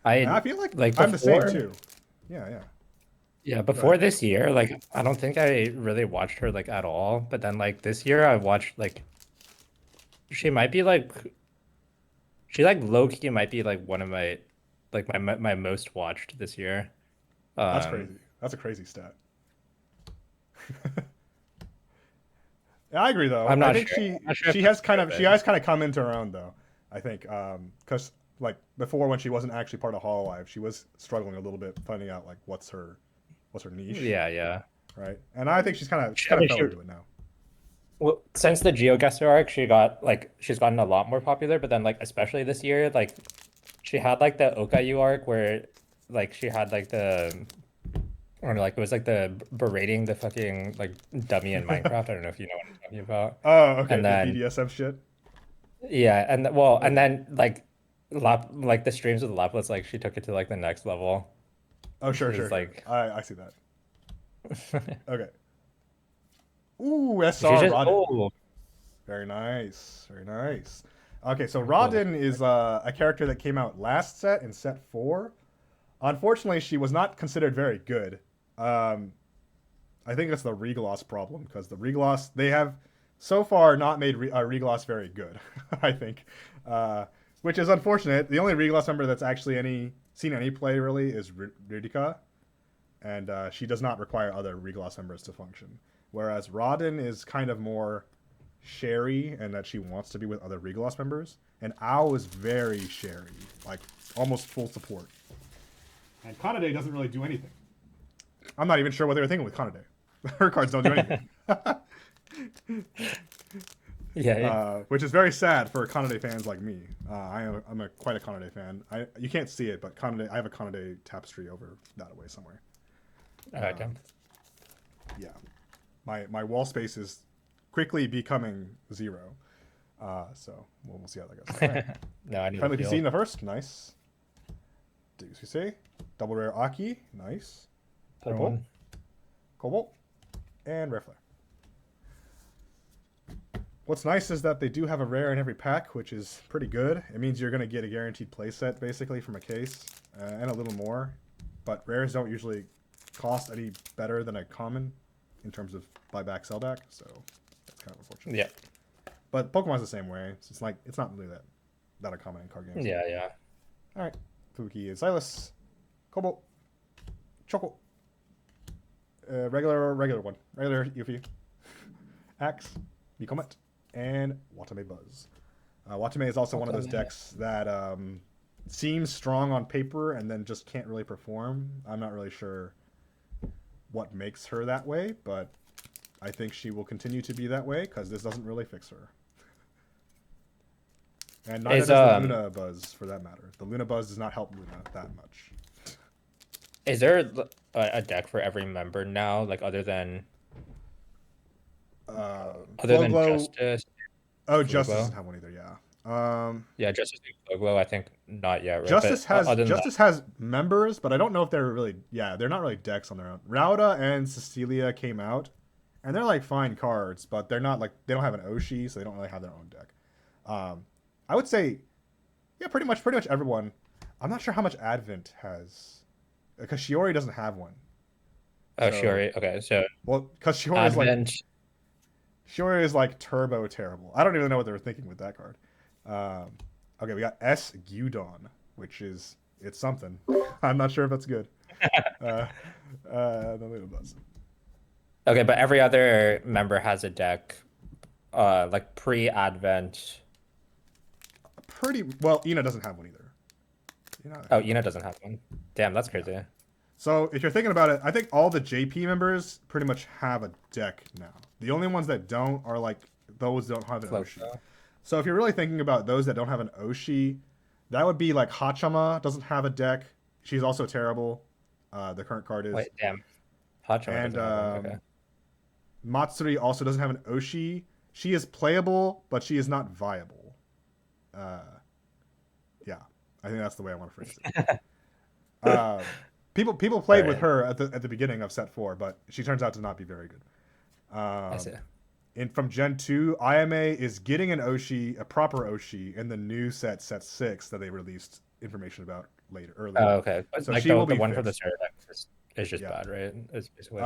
I feel like before, I'm the same too. Yeah. Yeah, before this year, like I don't think I really watched her like at all. But then like this year I watched like she might be like low key might be like one of my like my most watched this year. That's crazy. That's a crazy stat. Yeah, I agree though. I'm not I think sure. she has kind of come into her own though. I think because like before when she wasn't actually part of Hololive, she was struggling a little bit finding out like what's her niche. Yeah. Right. And I think she's kind of fell into it now. Well, since the GeoGuessr arc, she's gotten a lot more popular. But then like especially this year, like she had like the Okayu arc where like she had like or like it was like the berating the fucking like dummy in Minecraft. I don't know if you know what I'm talking about. Oh, okay. And then the BDSM shit. yeah, and then like the streams with Lapless, like she took it to like the next level. Oh, sure, Is sure, sure. like I see that. Okay. Ooh, she SR just Rodin. oh Very nice. Very nice. Okay, so cool. Rodin is a character that came out last set in set 4. Unfortunately, she was not considered very good. Um, I think that's the Regloss problem because the Regloss they have so far not made Regloss very good. I think, uh, which is unfortunate. The only Regloss member that's actually seen any play really is Ridika, and she does not require other Regloss members to function. Whereas Rodin is kind of more sherry and that she wants to be with other Regloss members, and Ao is very sherry, like almost full support. And Kanade doesn't really do anything. I'm not even sure what they were thinking with Kanade. Her cards don't do anything. Yeah, Which is very sad for Kanade fans like me. I'm quite a Kanade fan. You can't see it, but Kanade, I have a Kanade tapestry over that away somewhere. okay. Yeah, my wall space is quickly becoming 0. So we'll see how that goes. All right. No, I need to Friendly PC in feel. the first, nice. Deuce you say, double rare Aki, nice. Cobalt, Everyone. Cobalt, and Rare Flare. What's nice is that they do have a rare in every pack, which is pretty good. It means you're going to get a guaranteed playset, basically, from a case, and a little more. But rares don't usually cost any better than a common in terms of buyback, sellback, so that's kind of unfortunate. Yeah, But Pokemon's the same way. It's like it's not really that a common in card games. yeah. All right, Fuki and Silas, Cobalt, Choco, regular one, regular Yuffie, Axe, Mikomet, and Watame Buzz. Watame is also one of those decks that seems strong on paper and then just can't really perform. I'm not really sure what makes her that way, but I think she will continue to be that way because this doesn't really fix her. And neither does the Luna Buzz, for that matter. The Luna Buzz does not help Luna that much. Is there a deck for every member now, like other than Flow Glow. Justice? Oh, Flow Justice Glow? doesn't have one either. Yeah. Yeah, Justice and Flow Glow. I think not yet, right? Justice But other than that, has members, but I don't know if they're really. Yeah, they're not really decks on their own. Rauda and Cecilia came out, and they're like fine cards, but they're not like they don't have an Oshi, so they don't really have their own deck. I would say, yeah, pretty much everyone. I'm not sure how much Advent has, because Shiori doesn't have one. oh, So, Shiori. Okay, so well, because Shiori is like Advent. Shiori is like turbo terrible. I don't even know what they were thinking with that card. Okay, we got S Gyudon, which is it's something. I'm not sure if that's good. The Luna Buzz. Okay, but every other member has a deck, like pre-Advent. Pretty well. Ina doesn't have one either. Oh, Ina doesn't have one. Damn, that's crazy. Yeah. So if you're thinking about it, I think all the JP members pretty much have a deck now. The only ones that don't are like those that don't have an Oshi. So if you're really thinking about those that don't have an Oshi, that would be like Hachama doesn't have a deck. She's also terrible. The current card is. Wait, damn. Hachama And doesn't have one. Okay. Matsuri also doesn't have an Oshi. She is playable, but she is not viable. Yeah, I think that's the way I want to phrase it. People played with her at the beginning of set 4, but she turns out to not be very good. I see. From Gen 2, IMA is getting an Oshi, a proper Oshi, in the new set 6 that they released information about earlier. Oh, okay. So like she will the be one fixed. for the starter deck is just Yeah. bad, right? It's basically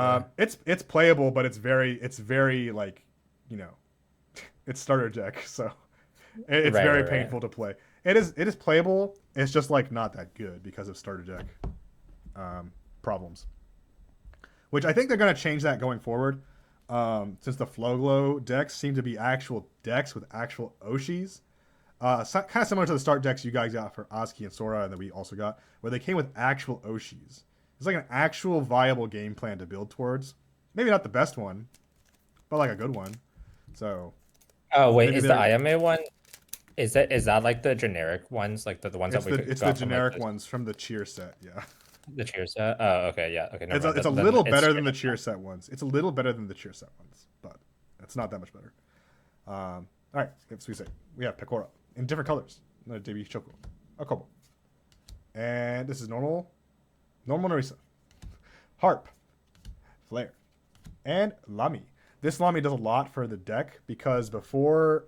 It's playable, but it's very like, it's starter deck, so it's Right, very right. painful to play. It is playable. It's just like not that good because of starter deck problems. Which I think they're gonna change that going forward. Since the Flow Glow decks seem to be actual decks with actual Oshis. Kind of similar to the start decks you guys got for Oski and Sora and that we also got, where they came with actual Oshis. It's like an actual viable game plan to build towards. Maybe not the best one, but like a good one. So. Oh wait, is the IMA one? Is that like the generic ones, like the ones that we It's the generic ones from the cheer set, yeah. The cheer set. Oh, okay, yeah, okay. It's a little better than the cheer set ones. It's a little better than the cheer set ones, but it's not that much better. All right, so we say we have Pecora in different colors. Another Debi Choco, a Kobo, and this is normal. Normal Narisa. Harp. Flare. And Lami. This Lami does a lot for the deck because before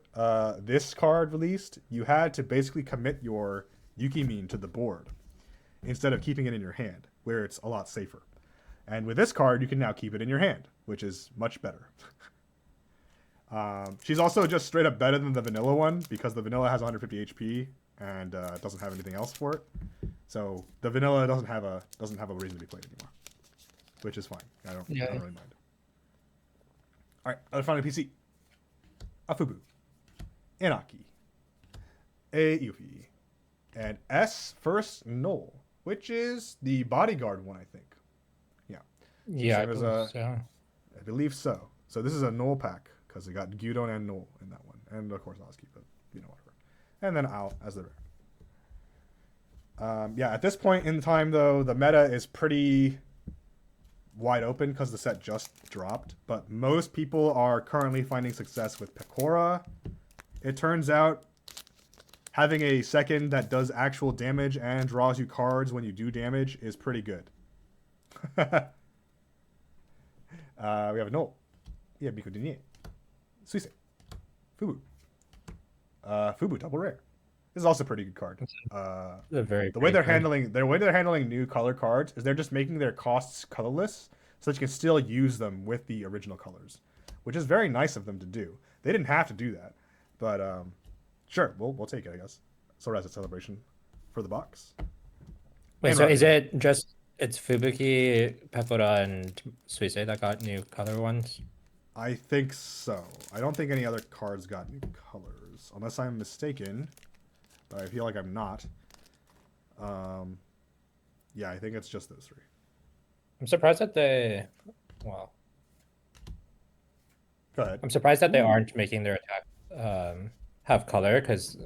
this card released, you had to basically commit your Yuki-Mean to the board instead of keeping it in your hand, where it's a lot safer. And with this card, you can now keep it in your hand, which is much better. She's also just straight up better than the vanilla one because the vanilla has 150 HP and doesn't have anything else for it. So the vanilla doesn't have a reason to be played anymore, which is fine. I don't really mind. All right, other final PC. Afubu, Inaki, A Yuffie, and S first Null, which is the bodyguard one, I think. Yeah. Yeah, I Same as believe so. I believe so. So this is a Null pack because it got Gyudon and Null in that one, and of course Oski, but whatever. And then Owl as the rare. Yeah, at this point in time though, the meta is pretty wide open because the set just dropped, but most people are currently finding success with Pekora. It turns out having a second that does actual damage and draws you cards when you do damage is pretty good. We have a Null. Yeah, Biko Dinier. Suisei. Fubu. Fubu double rare. This is also a pretty good card. The way they're handling new color cards is they're just making their costs colorless so that you can still use them with the original colors, which is very nice of them to do. They didn't have to do that, but sure, we'll take it, I guess. So as a celebration for the box. Wait, And so Rocket is it just it's Fubuki, Pekora, and Suisei that got new color ones? I think so. I don't think any other cards got new colors, unless I'm mistaken. But I feel like I'm not. Yeah, I think it's just those three. I'm surprised that they, well, Go ahead. I'm surprised that they aren't making their attack have color because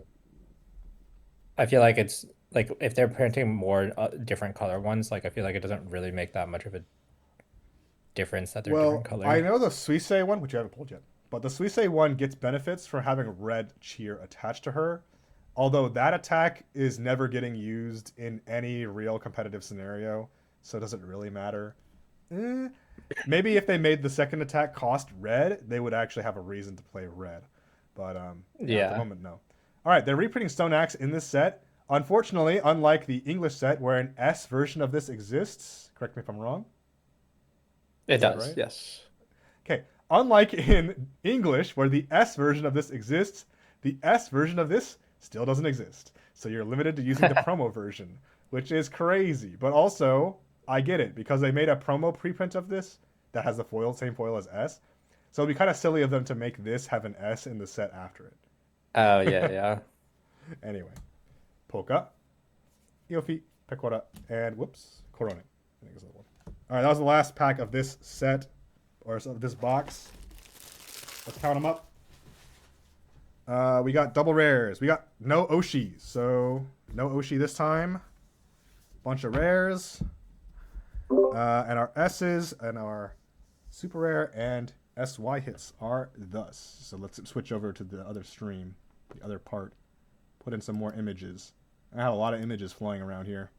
I feel like it's like if they're printing more different color ones, like I feel like it doesn't really make that much of a difference that they're different color. I know the Suisei one, which you haven't pulled yet, but the Suisei one gets benefits for having red cheer attached to her. Although that attack is never getting used in any real competitive scenario, so it doesn't really matter. Maybe if they made the second attack cost red, they would actually have a reason to play red. But yeah, at the moment, no. All right, they're reprinting Stone Axe in this set. Unfortunately, unlike the English set where an S version of this exists, correct me if I'm wrong. It does, right? yes. Okay, unlike in English where the S version of this exists, the S version of this still doesn't exist. So you're limited to using the promo version, which is crazy. But also, I get it because they made a promo preprint of this that has the foil, same foil as S. So it'd be kind of silly of them to make this have an S in the set after it. Oh, yeah. Anyway, Polka, Iofi, Pekora, and whoops, Korone. I think is the one. All right, that was the last pack of this set, or of this box. Let's count them up. We got double rares. We got no Oshis, so no Oshi this time. Bunch of rares. And our S's and our super rare and SY hits are thus. So let's switch over to the other stream, the other part. Put in some more images. I have a lot of images flying around here.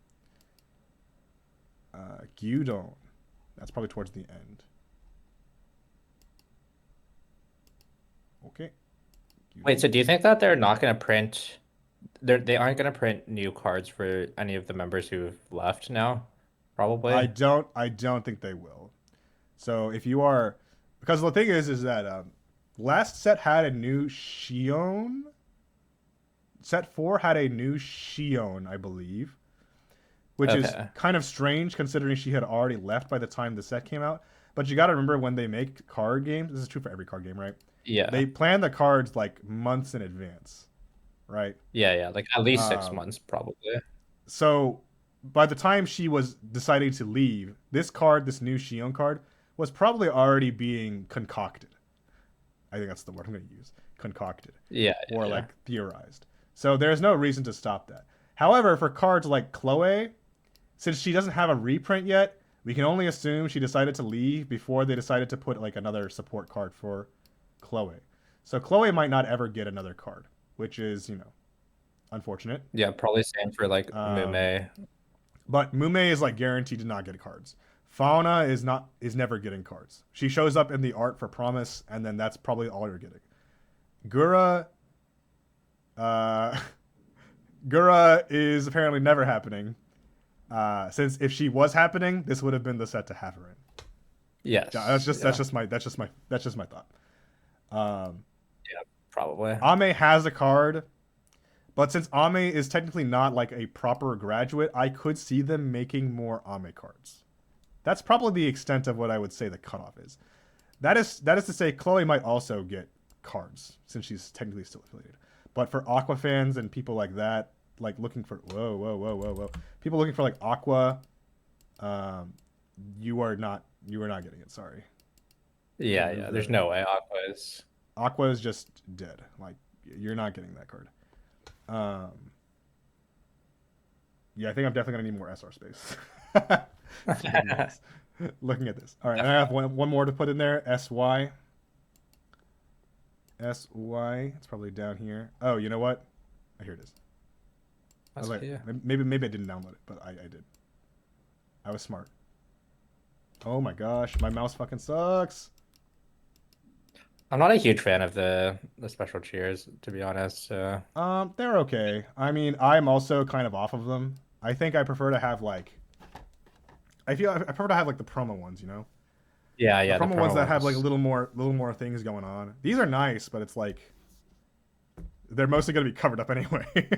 Gyudon. That's probably towards the end. Okay. Wait, so do you think that they're not going to print? They aren't going to print new cards for any of the members who've left now? Probably. I don't think they will. So if you are, because the thing is that last set had a new Shion. Set 4 had a new Shion, I believe, which is kind of strange considering she had already left by the time the set came out. But you got to remember when they make card games, this is true for every card game, right? Yeah. They plan the cards like months in advance, right? Yeah, like at least 6 months probably. So by the time she was deciding to leave, this card, this new Shion card, was probably already being concocted. I think that's the word I'm going to use. Concocted. Or like theorized. So there's no reason to stop that. However, for cards like Chloe, since she doesn't have a reprint yet, we can only assume she decided to leave before they decided to put like another support card for Chloe. So Chloe might not ever get another card, which is, unfortunate. Yeah, probably same for like Mume. But Mume is like guaranteed to not get cards. Fauna is never getting cards. She shows up in the art for promise, and then that's probably all you're getting. Gura, uh, Gura is apparently never happening. Since if she was happening, this would have been the set to have her in. Yeah, Yes. Yeah. that's just my thought. Um, Yeah. Probably. Ame has a card, but since Ame is technically not like a proper graduate, I could see them making more Ame cards. That's probably the extent of what I would say the cutoff is. That is to say, Chloe might also get cards since she's technically still affiliated. But for Aqua fans and people like that, like looking for whoa, people looking for like Aqua, um, you are not getting it. Sorry, Yeah. Yeah. There's no way Aqua is. Aqua is just dead. Like you're not getting that card. Um, yeah, I think I'm definitely gonna need more SR space. looking at this. Looking at this. All right, and I have one more to put in there. SY. SY. It's probably down here. Oh, you know what? Oh, here it is. I was like, Yeah. maybe I didn't download it, but I did. I was smart. Oh my gosh, my mouse fucking sucks. I'm not a huge fan of the special cheers, to be honest. They're okay. I mean, I'm also kind of off of them. I think I prefer to have like I prefer to have like the promo ones, you know? Yeah. The Yeah. The promo ones promo that have like a ones. little more things going on. These are nice, but it's like they're mostly going to be covered up anyway.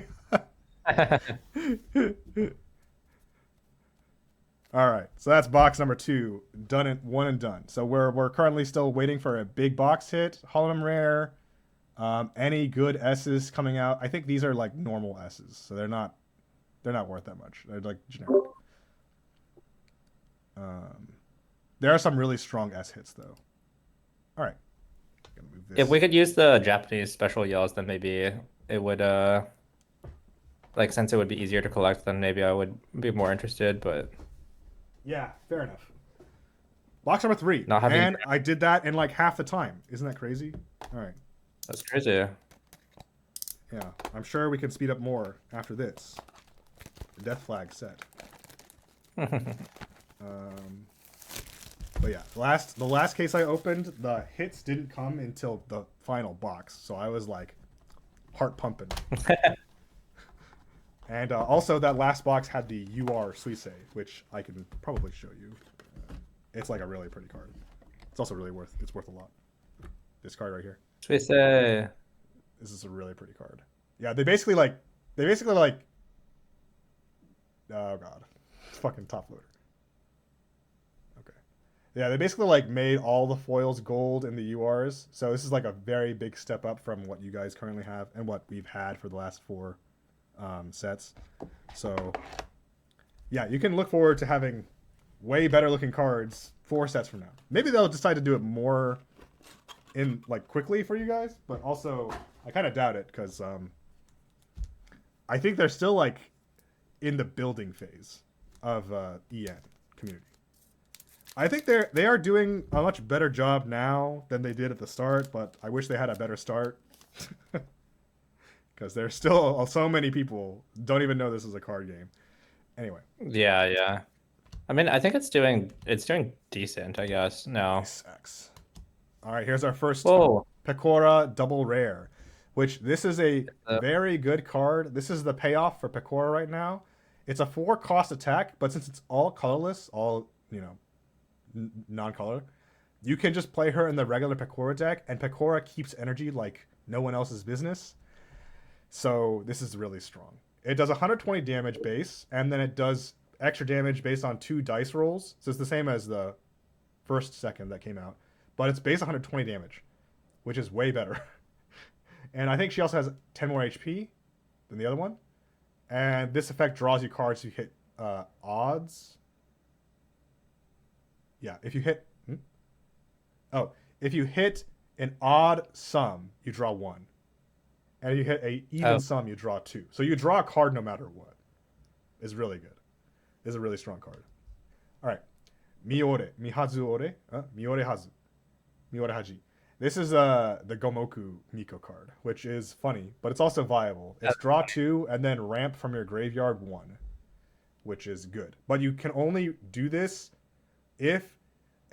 All right, so that's box number two, done and one and done. So we're currently still waiting for a big box hit, Hollow Rare. Any good S's coming out? I think these are like normal S's, so they're not worth that much. They're like generic. Um, there are some really strong S hits though. All right, gonna move If this. we could use the Japanese special yells, then maybe it would like since it would be easier to collect, then maybe I would be more interested, but Yeah, fair enough. Box number three, not having and I did that in like half the time. Isn't that crazy? All right. that's crazy. Yeah, I'm sure we can speed up more after this. The death flag set. Um, but yeah, the last case I opened, the hits didn't come until the final box, so I was like heart pumping. And also that last box had the UR Suisse, which I can probably show you. It's like a really pretty card. It's also really worth a lot. This card right here. Suisse. Yeah. This is a really pretty card. Yeah, they basically like oh god. Fucking top loader. Okay. Yeah, they basically like made all the foils gold in the URs. So this is like a very big step up from what you guys currently have and what we've had for the last four sets. So yeah, you can look forward to having way better looking cards 4 sets from now. Maybe they'll decide to do it more in like quickly for you guys, but also I kind of doubt it because I think they're still like in the building phase of EN community. I think they are doing a much better job now than they did at the start, but I wish they had a better start because there's still so many people don't even know this is a card game. Anyway, Yeah, yeah. I mean, I think it's doing decent, I guess. No. nice X. All right, here's our first Oh, Pecora double rare, which this is a uh, very good card. This is the payoff for Pecora right now. It's a 4 cost attack, but since it's all colorless, all non-color, you can just play her in the regular Pecora deck, and Pecora keeps energy like no one else's business. So this is really strong. It does 120 damage base, and then it does extra damage based on 2 dice rolls. So it's the same as the first second that came out, but it's base 120 damage, which is way better. And I think she also has 10 more HP than the other one. And this effect draws you cards you hit odds. Yeah, if you hit. Oh, if you hit an odd sum, you draw 1. And if you hit a even oh, sum, you draw 2. So you draw a card no matter what. It's really good. It's a really strong card. All right. Miore. Mihazu ore. Miore hazu. Miore haji. This is the Gomoku Miko card, which is funny, but it's also viable. It's draw 2 and then ramp from your graveyard 1. which is good. But you can only do this if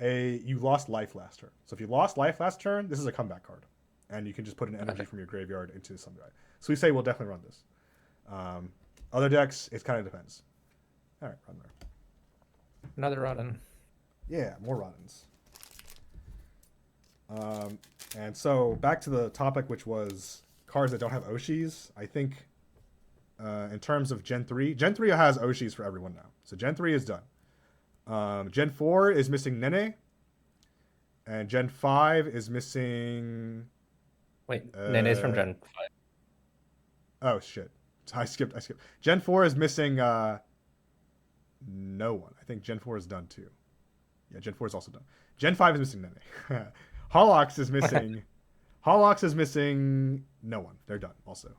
you lost life last turn. So if you lost life last turn, this is a comeback card, and you can just put an energy from your graveyard into some guy. So we say we'll definitely run this. Other decks, it kind of depends. All right, run there. Another Rodden. Yeah, more Roddens. And so back to the topic, which was cards that don't have Oshis. I think in terms of Gen 3, Gen 3 has Oshis for everyone now. So Gen 3 is done. Gen 4 is missing Nene. And Gen 5 is missing... Wait, Nene's from Gen 5. Oh, shit. I skipped. Gen 4 is missing no one. I think Gen 4 is done too. Yeah, Gen 4 is also done. Gen 5 is missing Nene. Holox is missing. Holox is missing no one. They're done also.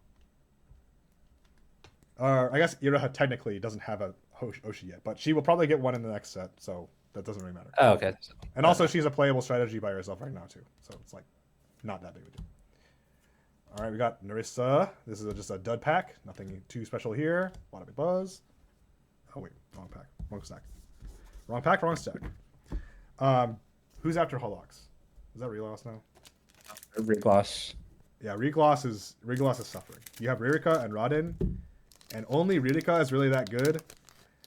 I guess Iraha technically doesn't have a Oshi yet, but she will probably get one in the next set, so that doesn't really matter. Oh, okay. And also, she's a playable strategy by herself right now too, so it's like not that big of a deal. All right, we got Narissa. This is just a dud pack. Nothing too special here. A lot of big buzz. Oh wait, wrong pack, wrong stack. Wrong pack, wrong stack. Who's after Holox? Is that Regloss now? Regloss. Yeah, Regloss is suffering. You have Ririka and Rodin, and only Ririka is really that good.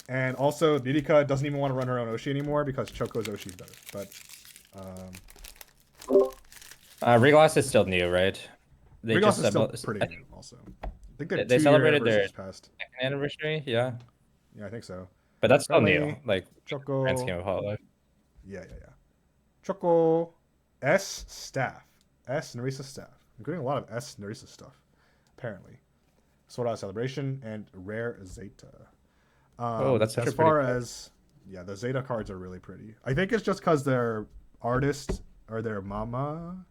And also, Ririka doesn't even want to run her own Oshi anymore because Choco's Oshi is better. But Regloss is still new, right? They Regloss just is still pretty new, also. I think they celebrated their past. second anniversary, yeah. Yeah, I think so. But that's still Friendly, new, like Choco. grand scheme of Hololive. Yeah. Choco, S staff, S Narissa staff. I'm getting a lot of S Narissa stuff, apparently. Sword Art Celebration and Rare Zeta. Oh, that's such as a pretty far card. as the Zeta cards are really pretty. I think it's just because they're artist or their mama.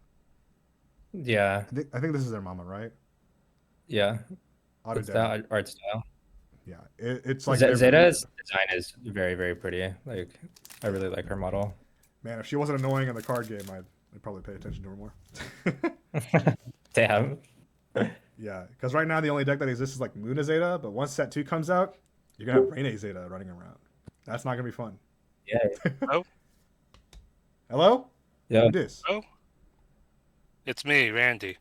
Yeah, I think this is their mama, right? yeah. Auto It's Demo. that art style. Yeah, it's like they're pretty Zeta's good. design is very, very pretty. Like, I really like her model. Man, if she wasn't annoying in the card game, I'd probably pay attention to her more. Damn. Yeah, because right now the only deck that exists is like Luna Zeta, but once set 2 comes out, you're gonna have Rene Zeta running around. That's not gonna be fun. Yeah. Oh, Hello? Yeah. Who dis? oh, it's me, Randy.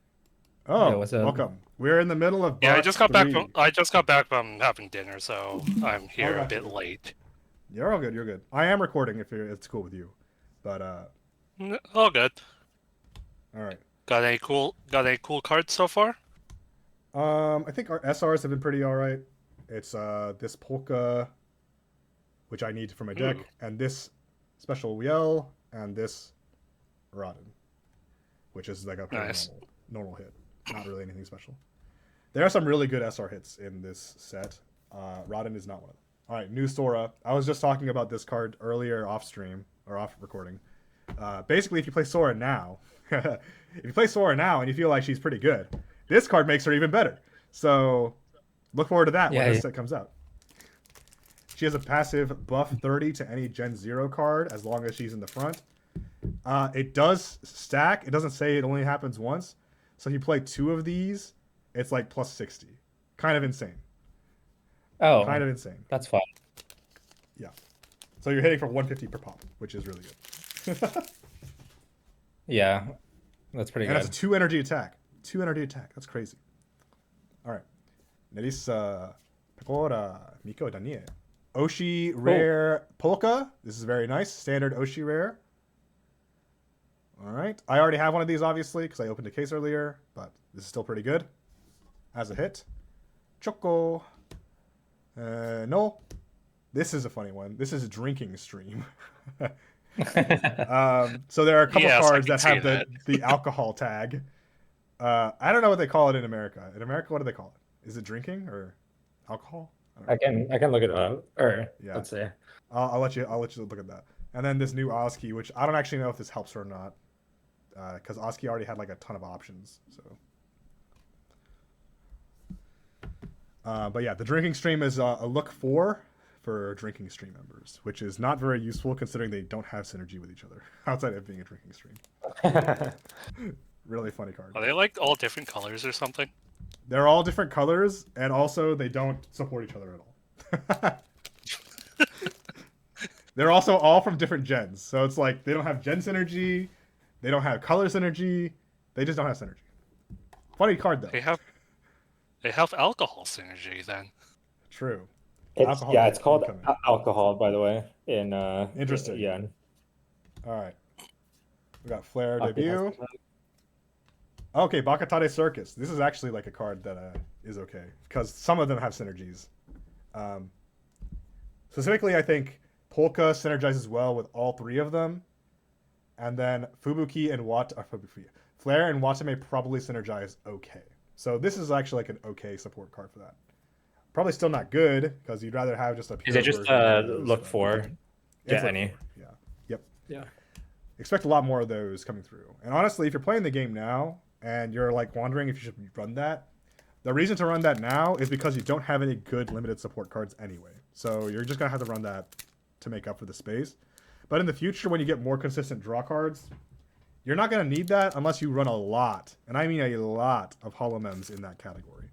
Oh, Yeah, what's up? welcome. We're in the middle of Yeah, I box just got back 3. from having dinner, so I'm here a gotcha. bit late. You're all good. You're good. I am recording if it's cool with you, but All good. all right. Got any cool cards so far? I think our SRs have been pretty all right. It's this Polka, which I need for my deck, and this special Wiel, and this Rodden, which is like a pretty Nice. normal hit. Not really anything special. There are some really good SR hits in this set. Rodden is not one of them. All right, new Sora. I was just talking about this card earlier off stream or off recording. Basically, if you play Sora now, and you feel like she's pretty good, this card makes her even better. So look forward to that when this set comes out. She has a passive buff 30 to any Gen 0 card as long as she's in the front. It does stack. It doesn't say it only happens once. So if you play 2 of these, it's like plus 60. Kind of insane. Oh, Kind of insane. that's fun. Yeah. So you're hitting for 150 per pop, which is really good. Yeah, that's pretty And good. that's a 2 energy attack. 2 energy attack. That's crazy. All right. Nerissa, Pecora, Miko, Danie. Oshi Rare Polka. This is very nice. Standard Oshi Rare. All right. I already have one of these, obviously, because I opened a case earlier, but this is still pretty good. As a hit. Choco. No. This is a funny one. This is Drinking Stream. So there are a couple Yes, I cards can that have see that. the alcohol tag. I don't know what they call it in America. In America, what do they call it? Is it drinking or alcohol? I don't know. I can look it up. Or Yeah. let's see. I'll let you look at that. And then this new Oski, which I don't actually know if this helps her or not, because Oski already had like a ton of options. So, but yeah, the Drinking Stream is a look for Drinking Stream members, which is not very useful considering they don't have synergy with each other outside of being a Drinking Stream. Really funny card. Are they like all different colors or something? They're all different colors, and also they don't support each other at all. They're also all from different gens. So it's like they don't have gen synergy, they don't have color synergy, they just don't have synergy. Funny card though. They have alcohol synergy then. True. It's Alcohol yeah, it's called incoming. alcohol, by the way. In Interesting. yeah. All right. We got Flare Hockey has debut. some- Okay, Bakatade Circus. This is actually like a card that is okay because some of them have synergies. Um, Specifically, I think Polka synergizes well with all three of them, and then Fubuki and Flare and Watame probably synergize okay. So this is actually like an okay support card for that. Probably still not good because you'd rather have just a Is pure it just version of those, look but for it's get look any? for, yeah. Yep. Yeah. Expect a lot more of those coming through. And honestly, if you're playing the game now and you're like wondering if you should run that, the reason to run that now is because you don't have any good limited support cards anyway. So you're just gonna have to run that to make up for the space. But in the future, when you get more consistent draw cards, you're not gonna need that unless you run a lot, and I mean a lot of holomems in that category.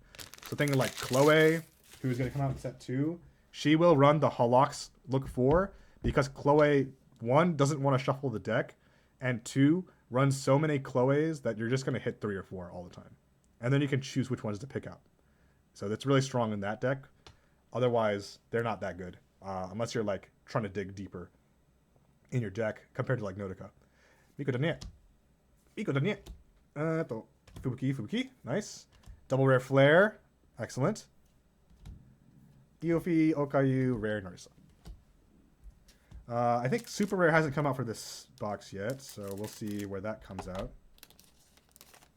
So thinking like Chloe, who's gonna come out in set 2, she will run the Holox look 4 because Chloe 1 doesn't want to shuffle the deck, and 2 runs so many Chloes that you're just gonna hit 3 or 4 all the time. And then you can choose which ones to pick out. So that's really strong in that deck. Otherwise, they're not that good. Unless you're like trying to dig deeper in your deck compared to like Notica. Miko da nie. Miko da nie. Fubuki. Nice. Double rare Flare. Excellent. Iofi, Okayu, rare Narisa. I think super rare hasn't come out for this box yet, so we'll see where that comes out.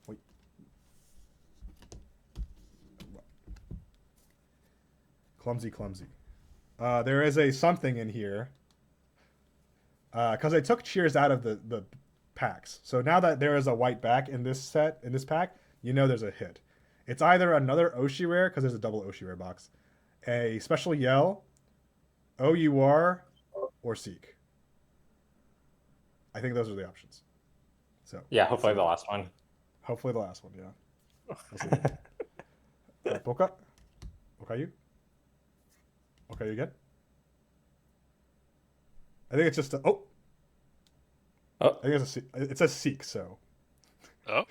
Wait. Clumsy. There is a something in here. Because I took Cheers out of the packs. So now that there is a white back in this pack, you know there's a hit. It's either another Oshi rare, because there's a double Oshi rare box, a special Yell, OUR, or Seek. I think those are the options. So Yeah, hopefully the last one. Hopefully the last one, yeah. Polka? Okayu? Okayu again? I think it's just a... Oh! I think it says Seek, so... Oh,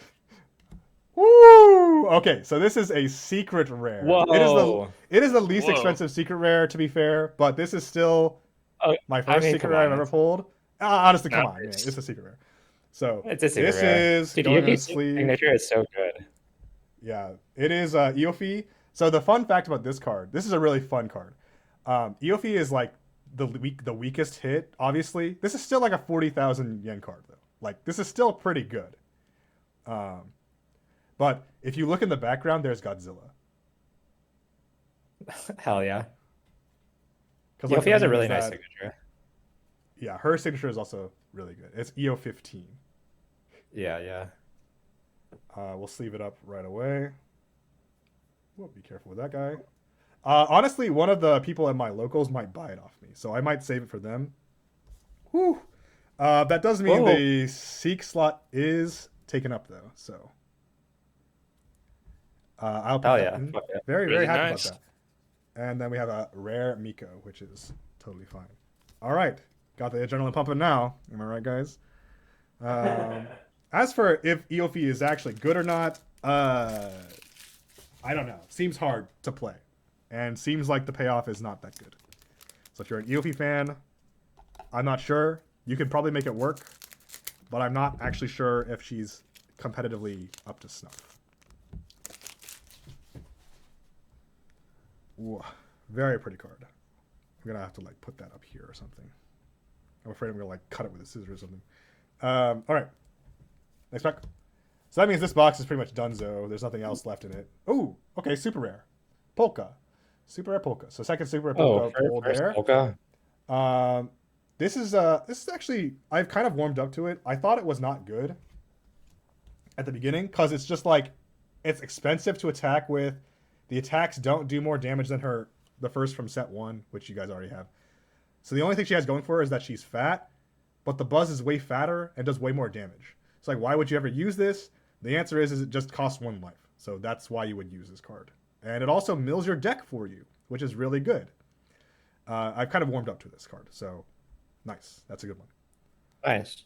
Woo! Okay, so this is a secret rare. Whoa! It is the least Whoa. expensive secret rare, to be fair, but this is still my first secret come rare I've on, ever pulled. Honestly, come No, on, yeah, it's- it's a secret rare. So It's a secret this rare. is Dude, going on Yuki's the sleeve. signature is so good. Yeah, it is Iofi. So the fun fact about this card, this is a really fun card. Iofi is like the weakest hit, obviously. This is still like a 40,000 yen card, though. Like, this is still pretty good. But if you look in the background, there's Godzilla. Hell yeah. Because Yuki has a really nice signature. Yeah, her signature is also really good. It's EO15. Yeah. We'll sleeve it up right away. Whoa, be careful with that guy. Honestly, one of the people at my locals might buy it off me, so I might save it for them. Whew. That does mean Whoa. the Seek slot is taken up, though, so... I'll put Hell that yeah. in. Fuck yeah. Very Really happy nice. about that. And then we have a rare Miko, which is totally fine. All right. Got the adrenaline pumping now. Am I right, guys? As for if Eofi is actually good or not, I don't know. Seems hard to play. And seems like the payoff is not that good. So if you're an Eofi fan, I'm not sure. You can probably make it work. But I'm not actually sure if she's competitively up to snuff. Ooh, very pretty card. I'm gonna have to like put that up here or something. I'm afraid I'm gonna like cut it with a scissor or something. All right, next pack. So that means this box is pretty much donezo. There's nothing else left in it. Oh, okay, super rare, polka, super rare polka. So second super rare polka pulled there. Polka. This is actually, I've kind of warmed up to it. I thought it was not good at the beginning because it's just like it's expensive to attack with. The attacks don't do more damage than the first from set 1, which you guys already have. So the only thing she has going for her is that she's fat, but the buzz is way fatter and does way more damage. It's like, why would you ever use this? The answer is it just costs 1 life. So that's why you would use this card. And it also mills your deck for you, which is really good. I've kind of warmed up to this card. So Nice. That's a good one. Nice.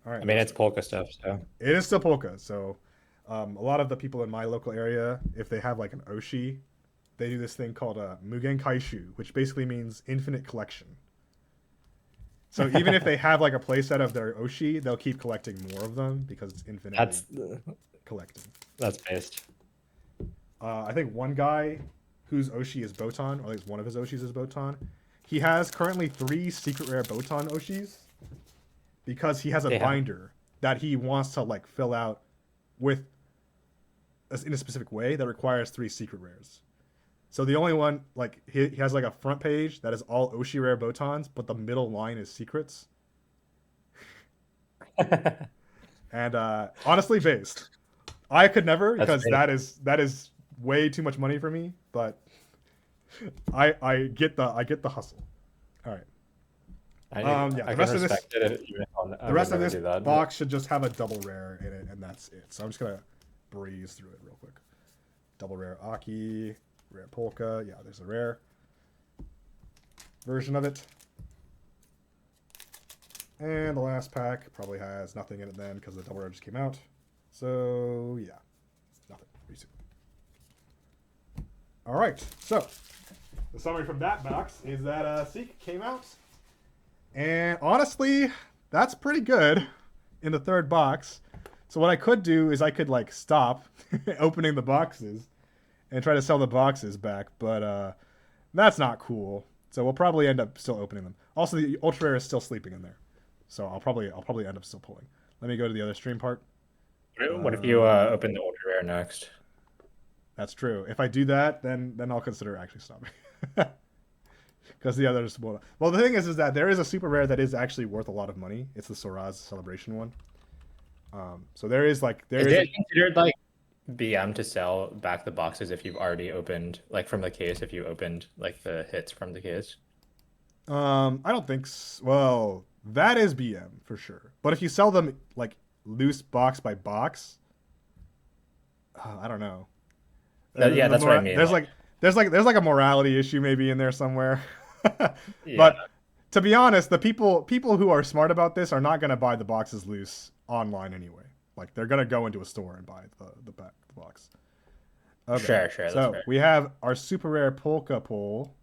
All right. I mean, it's polka stuff, so. It is still polka. So a lot of the people in my local area, if they have like an Oshi, they do this thing called a Mugen Kaishu, which basically means infinite collection. So even if they have like a playset of their Oshi, they'll keep collecting more of them because it's infinitely collecting. That's based. I think one guy whose Oshi is Botan, or at least one of his Oshis is Botan, he has currently 3 secret rare Botan Oshis because he has a binder that he wants to like fill out with in a specific way that requires 3 secret rares. So the only one, like, he has like a front page that is all Oshi rare Botans, but the middle line is secrets. And honestly, based. I could never because that is way too much money for me. But I get the hustle. All right. The rest of this box should just have a double rare in it, and that's it. So I'm just gonna breeze through it real quick. Double rare Aki. Rare polka, yeah, there's a rare version of it. And the last pack probably has nothing in it then because the double rare just came out. So, yeah, nothing. Pretty soon. All right, so the summary from that box is that Seek came out. And honestly, that's pretty good in the third box. So what I could do is I could, like, stop opening the boxes and try to sell the boxes back, but that's not cool. So we'll probably end up still opening them. Also, the ultra rare is still sleeping in there, so I'll probably end up still pulling. Let me go to the other stream part. What if you open the ultra rare next? That's true. If I do that, then I'll consider actually stopping, because the others will. Well, the thing is that there is a super rare that is actually worth a lot of money. It's the Soraz Celebration one. So there is like is it considered like BM to sell back the boxes if you've already opened, like from the case, if you opened like the hits from the case? I don't think so. Well, that is BM for sure. But if you sell them like loose box by box, I don't know. Yeah, that's what I mean. There's like a morality issue maybe in there somewhere. Yeah. But to be honest, the people who are smart about this are not going to buy the boxes loose online anyway. Like they're gonna go into a store and buy the box. Okay. Sure. So we have our super rare polka pull,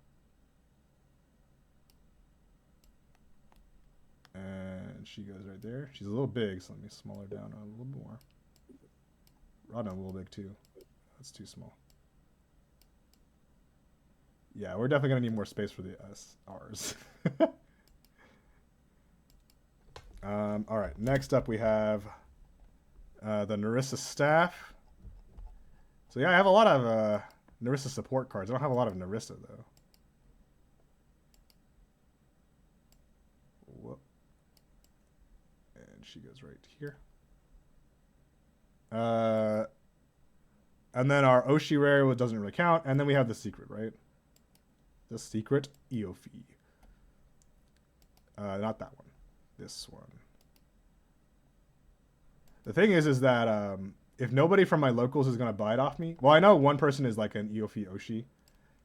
and she goes right there. She's a little big, so let me small her down a little more. Oh no, a little big too. That's too small. Yeah, we're definitely gonna need more space for the SRs. All right. Next up, we have the Narissa staff. So yeah, I have a lot of Narissa support cards. I don't have a lot of Narissa though. Whoop. And she goes right here. And then our Oshi rare doesn't really count. And then we have the secret, right? The secret Eophi. Not that one. This one. The thing is that if nobody from my locals is going to buy it off me... Well, I know one person is like an Eophi Oshi.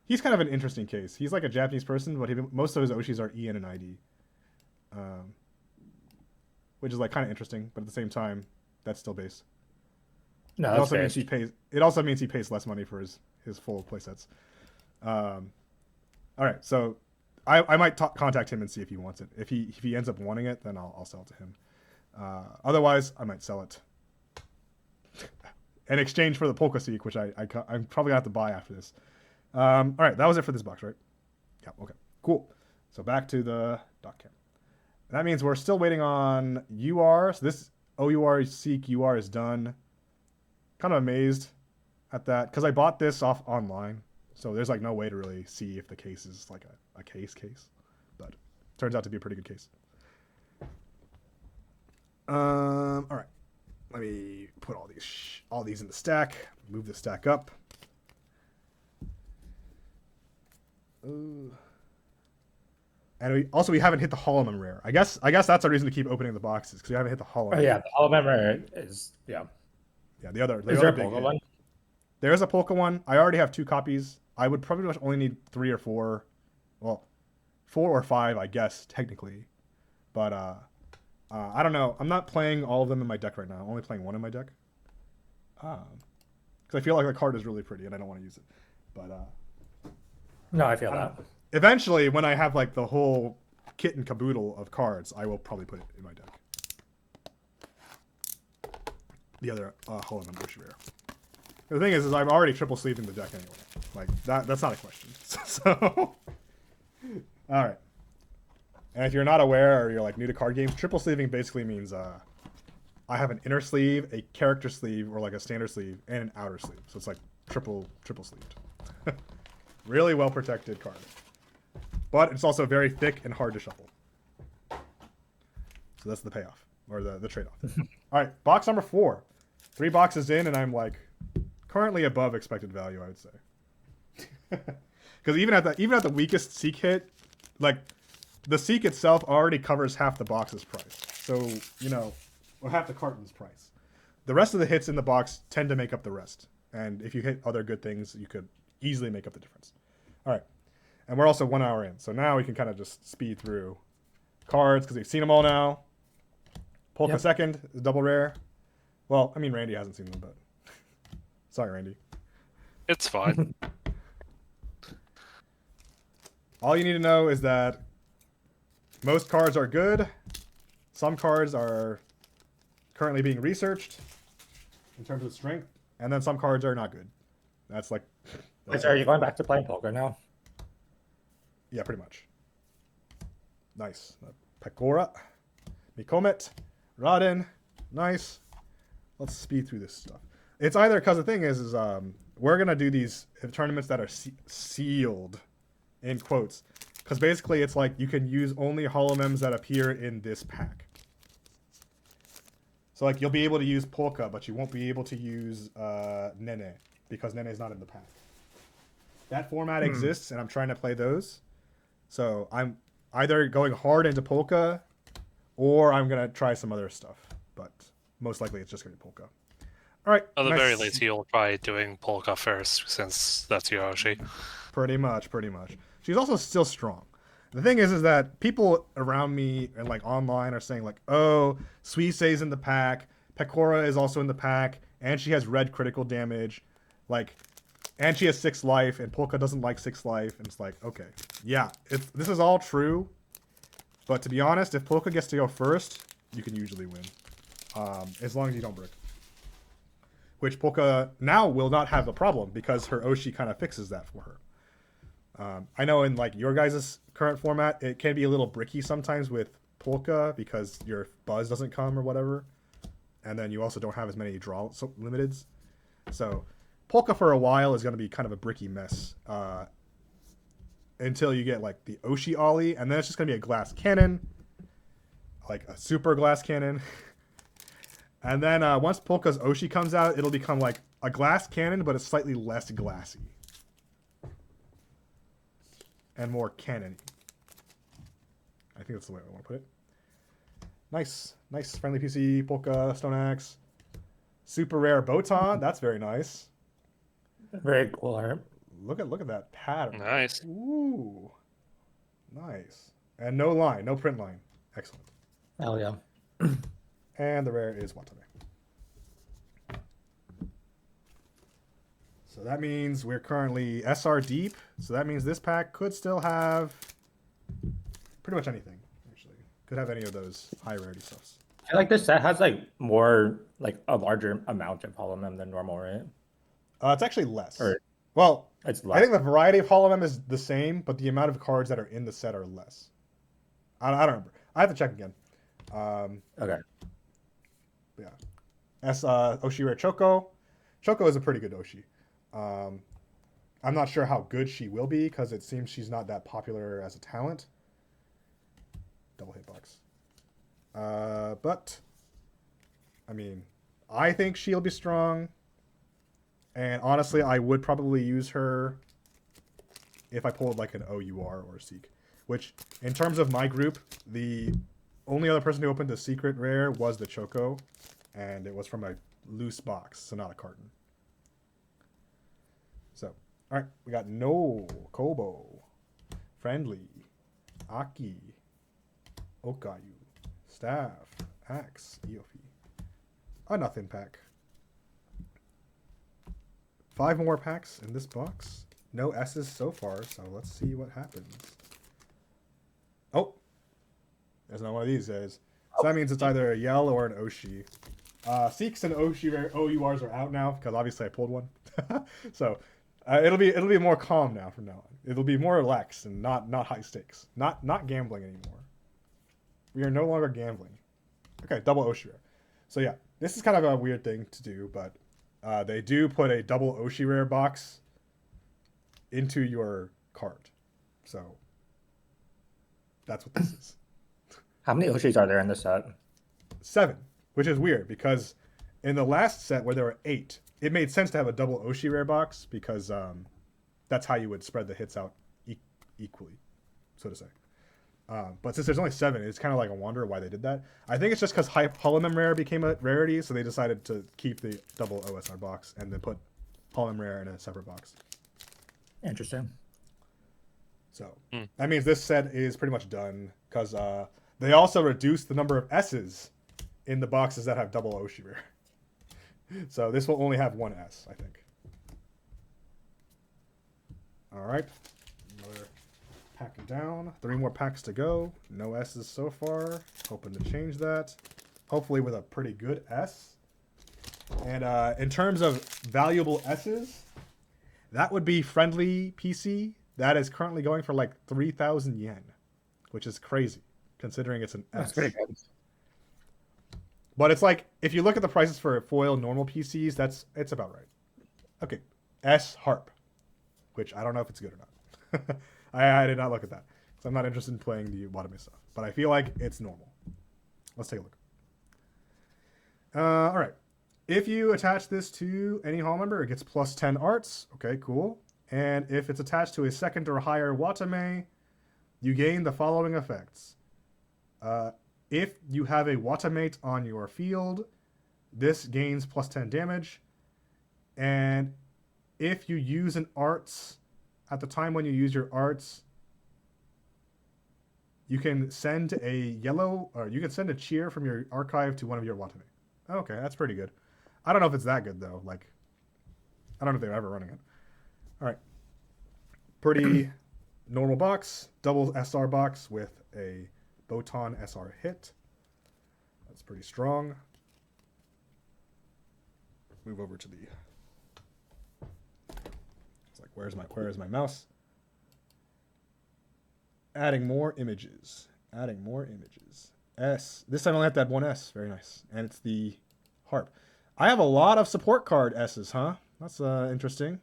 He's kind of an interesting case. He's like a Japanese person, but most of his Oshis are EN and ID. Which is like kind of interesting, but at the same time, that's still base. No, it also means he pays less money for his full playsets. All right, so I might contact him and see if he wants it. If he ends up wanting it, then I'll sell it to him. Otherwise, I might sell it in exchange for the Polka Seek, which I'm probably gonna have to buy after this. All right, that was it for this box, right? Yeah. Okay. Cool. So back to the doc cam. That means we're still waiting on UR. So this OUR Seek UR is done. Kind of amazed at that because I bought this off online, so there's like no way to really see if the case is like a case, but it turns out to be a pretty good case. All right, let me put all these in the stack. Move the stack up. And we haven't hit the Hollow Rare. I guess that's a reason to keep opening the boxes because we haven't hit the Hollow. Oh yeah, the Hollow Rare is yeah. Yeah, the other. Is there a Polka one? There is a Polka one. I already have 2 copies. I would probably only need 3 or 4. Well, 4 or 5, I guess, technically. But I don't know. I'm not playing all of them in my deck right now. I'm only playing one in my deck. Because I feel like the card is really pretty and I don't want to use it. But No, I feel I don't that. know. Eventually, when I have like the whole kit and caboodle of cards, I will probably put it in my deck. The other Hollow Man Bush Rare. The thing is I'm already triple sleeving the deck anyway. Like that's not a question. So, all right. And if you're not aware or you're like new to card games, triple sleeving basically means I have an inner sleeve, a character sleeve, or like a standard sleeve, and an outer sleeve. So it's like triple sleeved. Really well protected card. But it's also very thick and hard to shuffle. So that's the payoff, or the trade-off. All right, box number 4. 3 boxes in, and I'm like currently above expected value, I would say. Because even at the weakest Seek hit, like the Seek itself already covers half the box's price. So, or half the carton's price. The rest of the hits in the box tend to make up the rest. And if you hit other good things, you could easily make up the difference. All right. And we're also 1 hour in. So now we can kind of just speed through cards because we've seen them all now. Polka second is double rare. Well, I mean, Randy hasn't seen them, but sorry, Randy. It's fine. All you need to know is that most cards are good. Some cards are currently being researched in terms of strength, and then some cards are not good. That's like. Wait, so are you going back to playing poker now? Yeah, pretty much. Nice. Pekora, Mikomet, Rodin. Nice. Let's speed through this stuff. It's either because the thing is we're gonna do these tournaments that are sealed, in quotes, because basically it's like you can use only holomems that appear in this pack. So like you'll be able to use Polka, but you won't be able to use Nene because Nene is not in the pack. That format exists, and I'm trying to play those. So I'm either going hard into Polka, or I'm gonna try some other stuff. But most likely it's just gonna be Polka. All right. At the very least, you'll try doing Polka first, since that's Yoshi. Pretty much. She's also still strong. The thing is that people around me and like online are saying like, oh, Suisei's in the pack, Pekora is also in the pack, and she has red critical damage, like, and she has 6 life, and Polka doesn't like 6 life, and it's like, okay, yeah, this is all true, but to be honest, if Polka gets to go first, you can usually win, as long as you don't brick. Which Polka now will not have a problem because her Oshi kind of fixes that for her. I know in like your guys' current format, it can be a little bricky sometimes with Polka because your buzz doesn't come or whatever, and then you also don't have as many draw limiteds. So Polka for a while is going to be kind of a bricky mess until you get like the Oshi Ollie, and then it's just going to be a glass cannon, like a super glass cannon. And then once Polka's Oshi comes out, it'll become like a glass cannon, but it's slightly less glassy. And more cannon-y. I think that's the way I want to put it. Nice. Nice. Friendly PC, Polka, Stone Axe. Super rare Botan. That's very nice. Very cool art. Look at that pattern. Nice. Ooh. Nice. And no line. No print line. Excellent. Hell yeah. And the rare is Watanabe. So that means we're currently SR deep. So that means this pack could still have pretty much anything, actually. Could have any of those high rarity stuffs. I feel like this set has like more, like a larger amount of holomem than normal, right? It's actually less. Or well, it's I less. think the variety of holomem is the same, but the amount of cards that are in the set are less. I don't remember. I have to check again. Okay. Yeah. Oshi Rare Choco. Choco is a pretty good Oshi. I'm not sure how good she will be because it seems she's not that popular as a talent. Double hitbox. But I mean, I think she'll be strong. And honestly, I would probably use her if I pulled like an OUR or a Seek. Which, in terms of my group, the only other person who opened a secret rare was the Choco. And it was from a loose box, so not a carton. So, all right, we got no Kobo. Friendly. Aki, Okayu, Staff, Axe, Eofi. A nothing pack. 5 more packs in this box. No S's so far, so let's see what happens. Oh, there's not one of these guys. So that means it's either a Yell or an Oshi. Seeks and Oshi OURs are out now because obviously I pulled one. So it'll be more calm now from now on. It'll be more relaxed and not high stakes. Not gambling anymore. We are no longer gambling. Okay, double Oshi rare. So yeah, this is kind of a weird thing to do, but they do put a double Oshi rare box into your card. So that's what this is. How many Oshis are there in this set? 7, which is weird because in the last set where there were 8, it made sense to have a double Oshi rare box because that's how you would spread the hits out equally, so to say. But since there's only 7, it's kind of like a wonder why they did that. I think it's just because Holomem Rare became a rarity, so they decided to keep the double OSR box and then put Holomem Rare in a separate box. Interesting. So that means this set is pretty much done because they also reduced the number of S's in the boxes that have double Oshi Rare. So this will only have 1 S, I think. All right. Another pack down. 3 more packs to go. No S's so far. Hoping to change that. Hopefully with a pretty good S. And in terms of valuable S's, that would be Friendly PC. That is currently going for like 3,000 yen, which is crazy considering it's an S. That's pretty good. But it's like, if you look at the prices for foil normal PCs, it's about right. Okay, S Harp, which I don't know if it's good or not. I did not look at that, because I'm not interested in playing the Watame stuff. But I feel like it's normal. Let's take a look. All right. If you attach this to any hall member, it gets plus 10 arts. Okay, cool. And if it's attached to a 2nd or higher Watame, you gain the following effects. If you have a Watamate on your field, this gains plus 10 damage. And if you use an arts, at the time when you use your arts, you can send a cheer from your archive to one of your Watame. Okay, that's pretty good. I don't know if it's that good though. Like, I don't know if they're ever running it. All right. Pretty normal box, double SR box with a Botan SR hit. That's pretty strong. Move over to the. It's like, where's my mouse? Adding more images. Adding more images. S. This time I only have to add 1 S. Very nice. And it's the harp. I have a lot of support card S's, huh? That's interesting.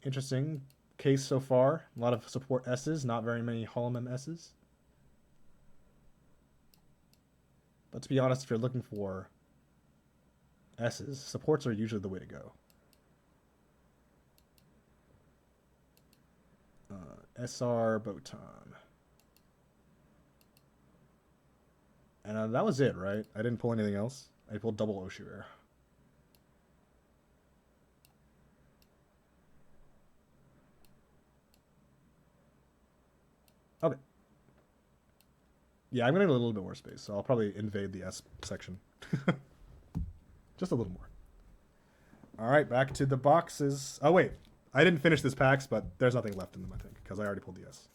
Interesting case so far. A lot of support S's, not very many Holomem S's. But to be honest, if you're looking for S's, supports are usually the way to go. SR Botan. And that was it, right? I didn't pull anything else. I pulled double Oshi Rare. Okay. Yeah, I'm going to need a little bit more space, so I'll probably invade the S section. Just a little more. All right, back to the boxes. Oh, wait. I didn't finish this packs, but there's nothing left in them, I think, because I already pulled the S.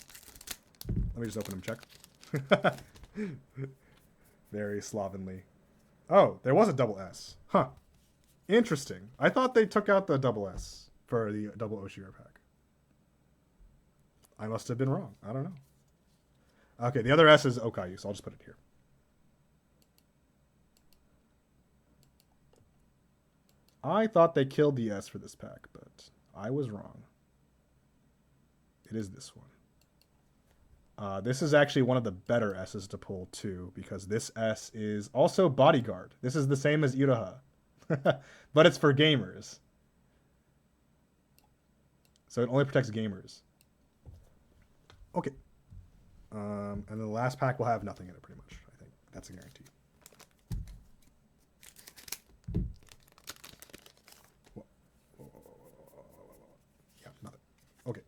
Let me just open them, check. Very slovenly. Oh, there was a double S. Huh. Interesting. I thought they took out the double S for the double Oshira pack. I must have been wrong. I don't know. Okay, the other S is Okayu, so I'll just put it here. I thought they killed the S for this pack, but I was wrong. It is this one. This is actually one of the better S's to pull, too, because this S is also Bodyguard. This is the same as Iraha, but it's for gamers. So it only protects gamers. Okay. And then the last pack will have nothing in it, pretty much. I think that's a guarantee. Yeah, nothing. Okay.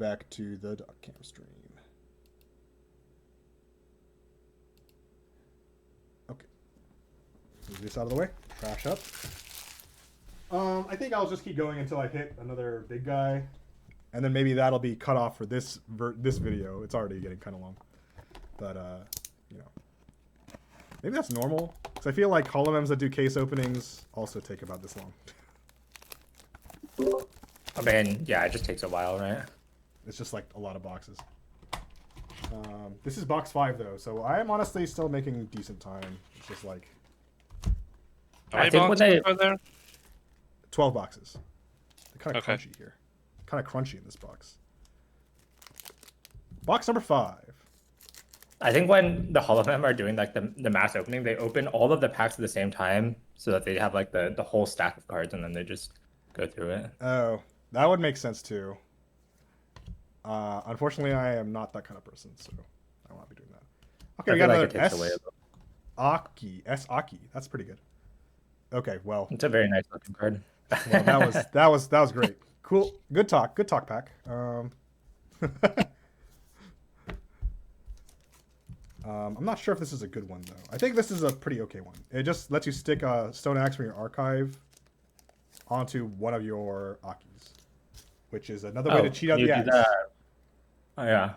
back to the duck cam stream. Okay. Move this out of the way. Crash up. I think I'll just keep going until I hit another big guy, and then maybe that'll be cut off for this video. It's already getting kind of long, but you know, maybe that's normal because I feel like holomems that do case openings also take about this long. I mean, yeah, it just takes a while, right? It's just like a lot of boxes. This is box 5 though, so I am honestly still making decent time. It's just like How I many think when boxes they- are there? 12 boxes. They're kind of Okay. crunchy here. Kind of crunchy in this box. Box number 5. I think when the Holomem are doing like the mass opening, they open all of the packs at the same time so that they have like the whole stack of cards and then they just go through it. Oh, that would make sense too. Unfortunately, I am not that kind of person, so I won't be doing that. Okay, I we feel got like it another takes away. Aki. S-Aki. That's pretty good. Okay, well, It's a very nice looking card. well that was great. Cool. Good talk pack. I'm not sure if this is a good one though. I think this is a pretty okay one. It just lets you stick a stone axe from your archive onto one of your Akis, which is another way to cheat out you the do axe. that. Oh yeah.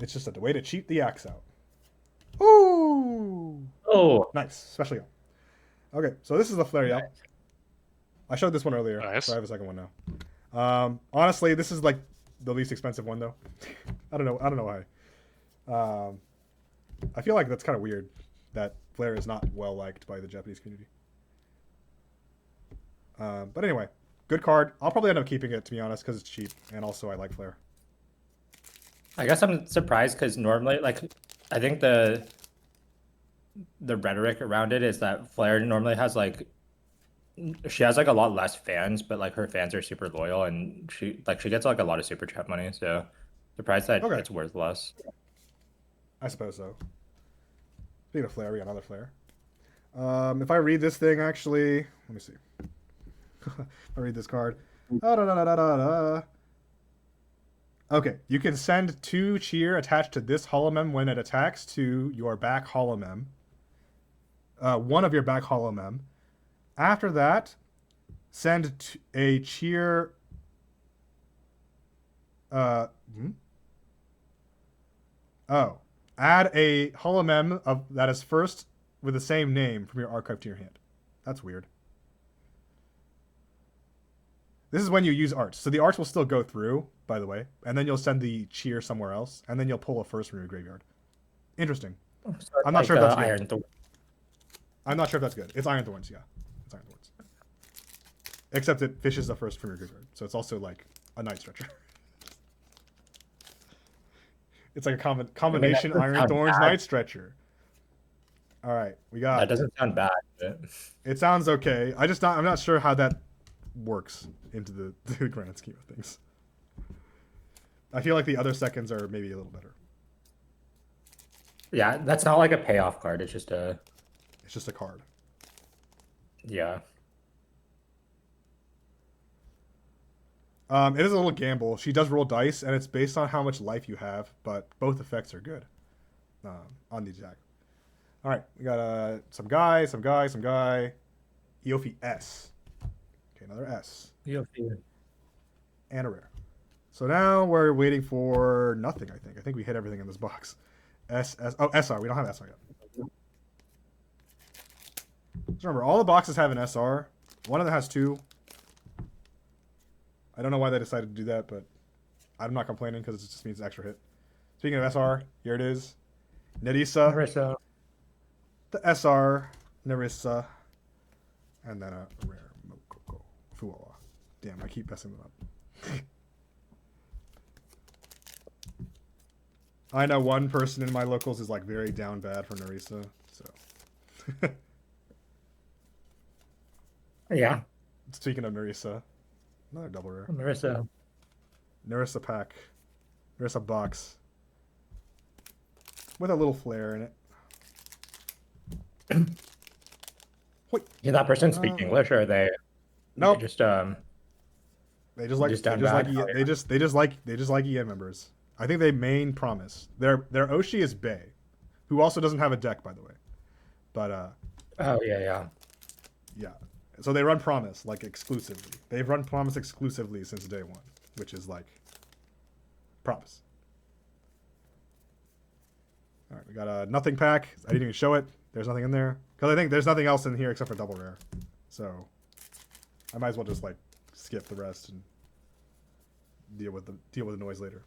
It's just a way to cheat the axe out. Ooh, Oh, nice, especially. Okay, so this is the flare yell. I showed this one earlier, Nice. so I have a second one now. Honestly, this is like the least expensive one though. I don't know why. I feel like that's kind of weird that flare is not well liked by the Japanese community. But anyway, good card. I'll probably end up keeping it to be honest because it's cheap and also I like flare. I guess I'm surprised because normally, like, I think the rhetoric around it is that Flair normally has like she has like a lot less fans, but like her fans are super loyal and she gets like a lot of super chat money. So surprised that Okay. it's worth less. I suppose so. Speaking of flare, we got another flare. If I read this thing, actually, let me see. I read this card. Okay, you can send 2 cheer attached to this holomem when it attacks to your back holomem. One of your back holomem. After that, send a cheer. Oh, add a holomem of that is first with the same name from your archive to your hand. That's weird. This is when you use arts. So the arts will still go through, by the way, and then you'll send the cheer somewhere else, and then you'll pull a first from your graveyard. Interesting. So it's I'm not like, sure if that's good. Iron Thorn. I'm not sure if that's good. It's Iron Thorns, yeah. It's Iron Thorns. Except it fishes the first from your graveyard, so it's also like a Night Stretcher. It's like a combination doesn't Iron sound Thorns bad. Night Stretcher. All right, we got. That doesn't sound bad. But... It sounds okay. I'm not sure how that works into the grand scheme of things. I feel like the other seconds are maybe a little better. Yeah, that's not like a payoff card. It's just It's just a card. yeah. It is a little gamble. She does roll dice, and it's based on how much life you have, but both effects are good on the attack. All right, we got some guy. Eophi S. Okay, another S. And a rare. So now we're waiting for nothing, I think. I think we hit everything in this box. Oh, SR. We don't have SR yet. Just remember, all the boxes have an SR. One of them has 2. I don't know why they decided to do that, but I'm not complaining because it just means extra hit. Speaking of SR, here it is. Nerissa. Marissa. The SR. Nerissa. And then a rare Mokoko. Fuoa. Damn, I keep messing them up. I know one person in my locals is like very down bad for Nerissa, so. Yeah, Speaking of Nerissa, another double rare. Marissa. Nerissa pack. Nerissa box. With a little flare in it. Wait. Can that person speak English or are they Nope. just They just like Just they down just like back? E- Oh, yeah. they just like EN members. I think they main Promise. Their Oshi is Bay, who also doesn't have a deck, by the way. But Oh, yeah. yeah. So they run Promise like exclusively. They've run Promise exclusively since day one, which is like Promise. All right, we got a nothing pack. I didn't even show it. There's nothing in there because I think there's nothing else in here except for double rare. So I might as well just like skip the rest and deal with the noise later.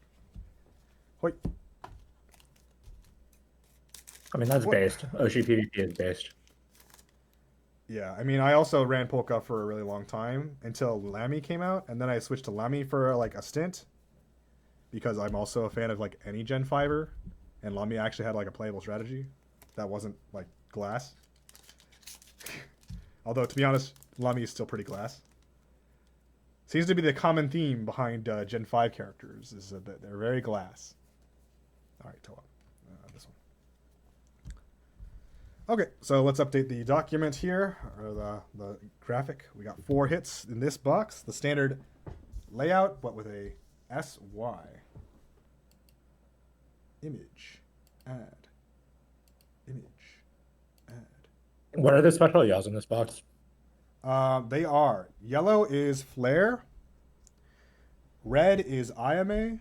Hoi. I mean, that's What? based. Oshi PvP is based. Yeah, I mean, I also ran Polka for a really long time until Lamy came out, and then I switched to Lamy for like a stint because I'm also a fan of like any Gen 5er, and Lamy actually had like a playable strategy that wasn't like glass. Although, to be honest, Lamy is still pretty glass. Seems to be the common theme behind Gen 5 characters is that they're very glass. All right, Toa. This one. Okay, so let's update the document here, or the graphic. We got 4 hits in this box. The standard layout, but with a SY. Image. Add. Image. Add. What are the special yells in this box? They are. Yellow is Flare. Red is Ayame.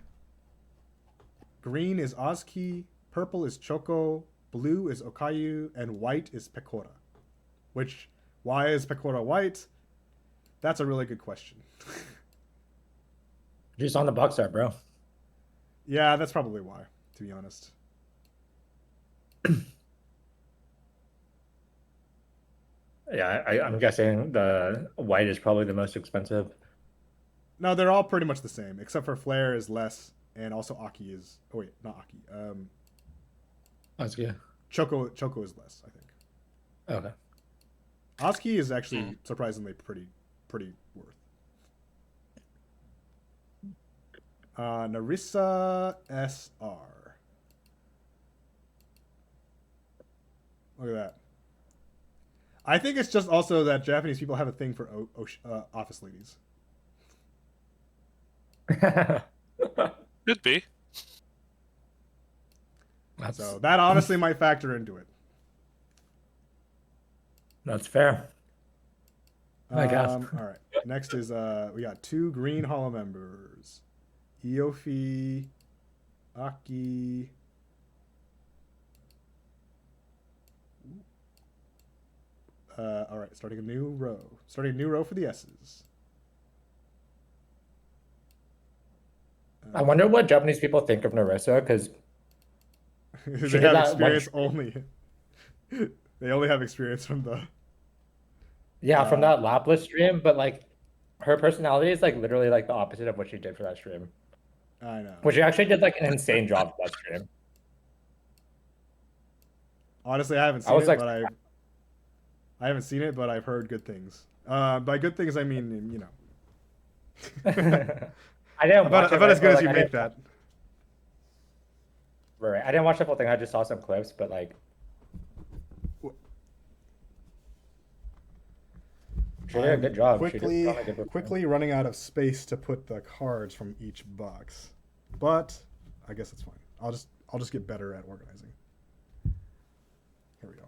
Green is Ozki. Purple is Choco. Blue is Okayu. And white is Pekora. Which, why is Pekora white? That's a really good question. Just on the box art, bro. Yeah, that's probably why, to be honest. Yeah, I'm guessing the white is probably the most expensive. No, they're all pretty much the same, except for Flare is less, and also Aki is. Oh wait, not Aki. That's good. Choco is less, I think. Okay. Oski is actually surprisingly pretty worth. Narissa SR. Look at that. I think it's just also that Japanese people have a thing for office ladies. Could be. So that honestly might factor into it. That's fair. I guess. All right. Next is we got 2 green hollow members. Iofi, Aki. All right, starting a new row. Starting a new row for the S's. I wonder what Japanese people think of Narissa, because they did have that experience one- only. They only have experience from the. yeah, from that Laplace stream, but like her personality is like literally like the opposite of what she did for that stream. I know. Which she actually did like an insane job for that stream. Honestly, I haven't I seen was it, like- but I haven't seen it, but I've heard good things. By good things, I mean, you know. I didn't watch it, about as right? good as Like, you I make didn't- that. Right. I didn't watch the full thing. I just saw some clips, but like she did a good job. She did a good performance. Quickly running out of space to put the cards from each box, but I guess it's fine. I'll just get better at organizing. Here we go.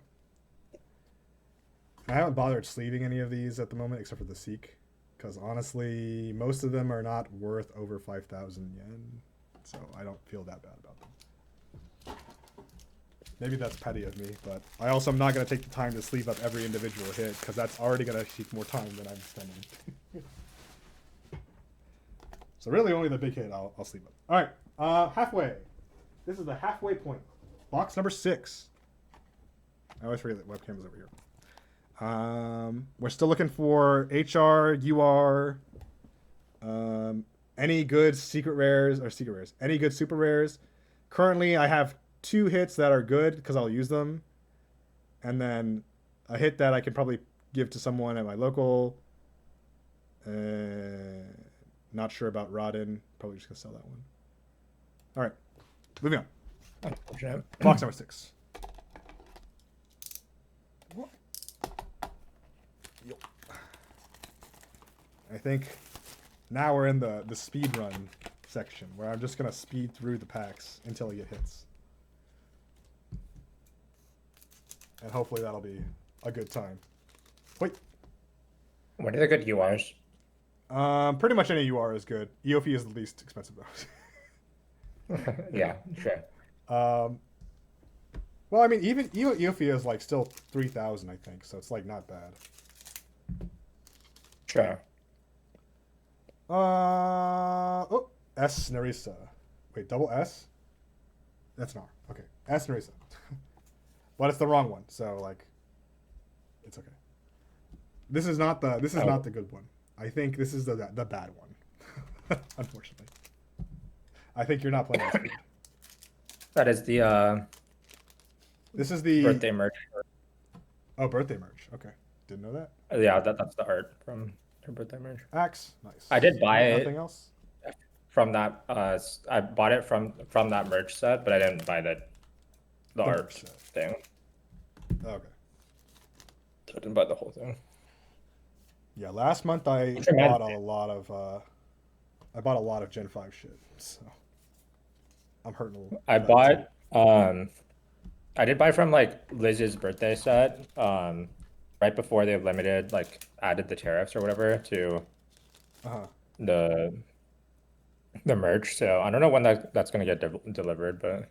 I haven't bothered sleeving any of these at the moment, except for the Seek, because honestly, most of them are not worth over 5,000 yen, so I don't feel that bad about them. Maybe that's petty of me, but I also am not going to take the time to sleeve up every individual hit, because that's already going to take more time than I'm spending. So really only the big hit I'll sleeve up. All right, halfway. This is the halfway point. Box number 6. I always forget that webcam is over here. We're still looking for HR, UR, any good any good super rares. Currently, I have 2 hits that are good because I'll use them, and then a hit that I can probably give to someone at my local. Not sure about Rodden. Probably just gonna sell that one. All right, moving on. Unfortunate. Box number 6. I think Now we're in the speed run section where I'm just gonna speed through the packs until I get hits. And hopefully that'll be a good time. Wait. What are the good URs? Pretty much any UR is good. EOFI is the least expensive though. Yeah, sure. Well, I mean, even EOFI is like still 3,000, I think, so it's like not bad. Sure. Oh, S Narisa. Wait, double S? That's an R. Okay, S Narisa. But it's the wrong one, so like, it's okay. This is not the not the good one. I think this is the bad one. Unfortunately, I think you're not playing this good. That is the This is the birthday merch. Oh, birthday merch. Okay, didn't know that. Yeah, that's the art from her birthday merch. Axe, nice. I did buy it. Nothing else. From that, I bought it from that merch set, but I didn't buy the The art merch set. thing. Okay. So I didn't buy the whole thing. Yeah, last month I Which reminds bought me. a lot of Gen 5 shit. So I'm hurting a little. I bad, bought I did buy from like Liz's birthday set, right before they limited like added the tariffs or whatever to too. Uh-huh. the merch. So I don't know when that's gonna get delivered, but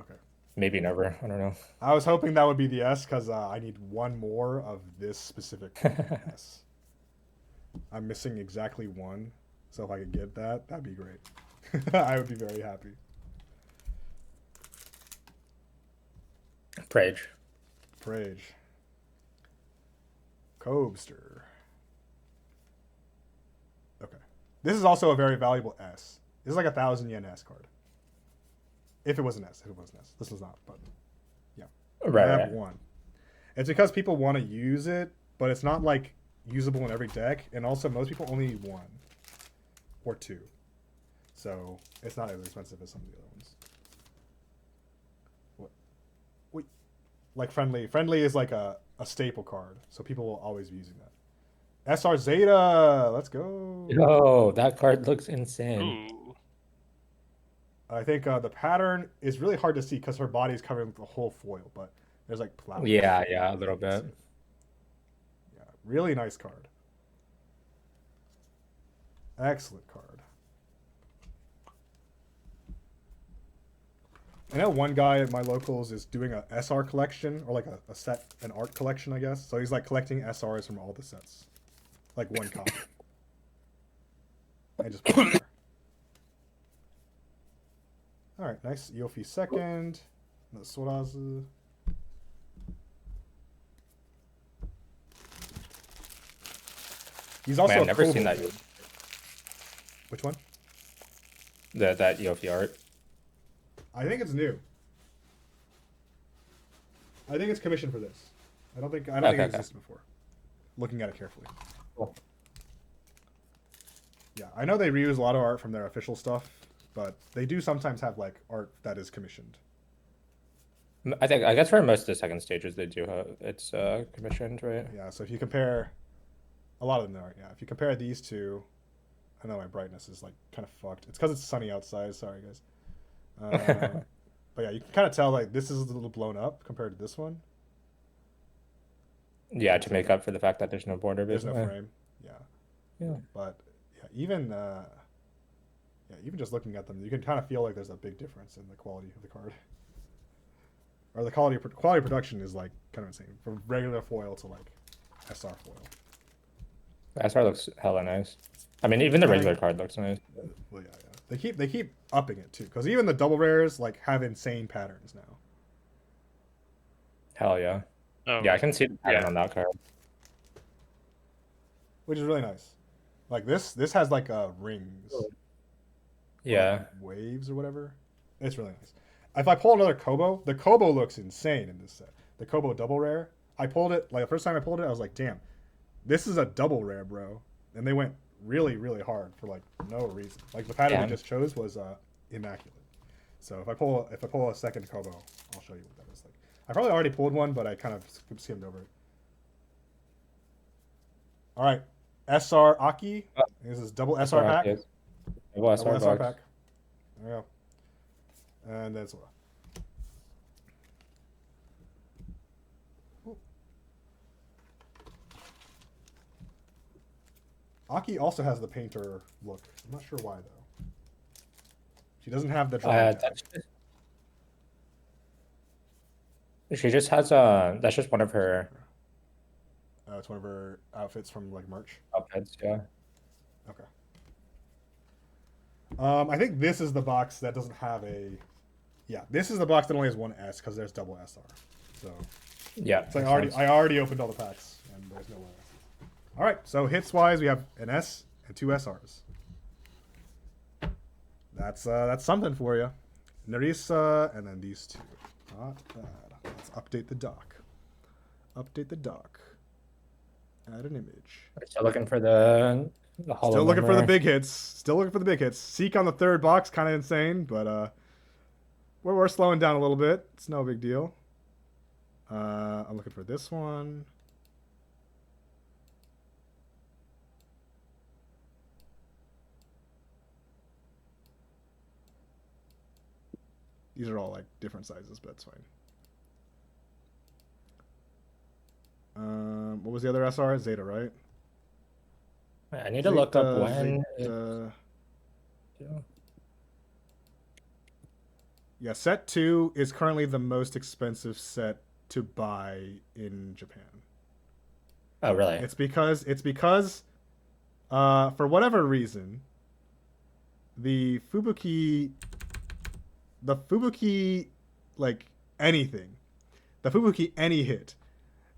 Okay. maybe never. I don't know. I was hoping that would be the S because I need one more of this specific S. I'm missing exactly one, so if I could get that, that'd be great. I would be very happy. Prage. Prage. Cobster. Okay. This is also a very valuable S. This is like 1,000 yen S card. If it was an S. If it was an S. This was not, but yeah. Right, I have right. one. It's because people want to use it, but it's not like usable in every deck, and also most people only need one or two. So it's not as expensive as some of the other ones. What? Wait. Like friendly. Friendly is like a staple card, so people will always be using that. SR Zeta, let's go. Yo, that card looks insane. Ooh. I think the pattern is really hard to see because her body is covered with the whole foil, but there's like flowers. Yeah, a little bit. Yeah, really nice card. Excellent card. I know one guy at my locals is doing a SR collection, or like a set, an art collection, I guess. So he's like collecting SRs from all the sets. Like one copy. I just put it there. Alright, nice. Yofi second. No Sorazu. He's also Man, a I've never seen Kobold. that Which one? that Yofi art. I think it's new. I think it's commissioned for this. I don't think it Okay. existed before. Looking at it carefully. Cool. Yeah, I know they reuse a lot of art from their official stuff, but they do sometimes have like art that is commissioned. I guess for most of the second stages they do have it's commissioned, right? Yeah, so if you compare a lot of them are, yeah. If you compare these two, I know my brightness is like kind of fucked. It's because it's sunny outside. Sorry, guys. But yeah, you can kind of tell like this is a little blown up compared to this one. Yeah, to make up for the fact that there's no border, There's no basically. frame. Yeah, Yeah. but yeah, even just looking at them, you can kind of feel like there's a big difference in the quality of the card. Or the quality of production is like kind of insane from regular foil to like SR foil. SR looks hella nice. I mean, even the regular card looks nice. Well, yeah. They keep upping it too, because even the double rares like have insane patterns now. Hell yeah. Oh, Yeah, I can see the pattern yeah. on that card. Which is really nice. Like this has like rings. Or, Yeah. like, waves or whatever. It's really nice. If I pull another Kobo, the Kobo looks insane in this set. The Kobo double rare. I pulled it like the first time I pulled it, I was like, damn, this is a double rare, bro. And they went really, really hard for like no reason. Like the pattern I just chose was immaculate. So if I pull a second Kobo, I'll show you what that is like. I probably already pulled one, but I kind of skimmed over it. All right, SR Aki. This is double SR pack. Double Double SR SR box. pack. There we go. And that's all. Aki also has the painter look. I'm not sure why though. She doesn't have the drawing tag. She just has that's just one of her It's one of her outfits from like merch. outfits, yeah. Okay. I think this is the box that doesn't have a. Yeah, this is the box that only has one S because there's double SR. So. Yeah. So I already opened all the packs and there's no one S. All right. So hits wise, we have an S and two SRs. That's something for you. Nerissa and then these two. Not bad. Let's update the dock. Update the dock. Add an image. Still looking for the hollow Still looking for the memory. big hits. Still looking for the big hits. Seek on the third box, kind of insane, but we're slowing down a little bit. It's no big deal. I'm looking for this one. These are all like different sizes, but it's fine. What was the other SR? Zeta, right? I need to look up when. Yeah, set 2 is currently the most expensive set to buy in Japan. Oh, really? It's because for whatever reason the Fubuki like anything. The Fubuki any hit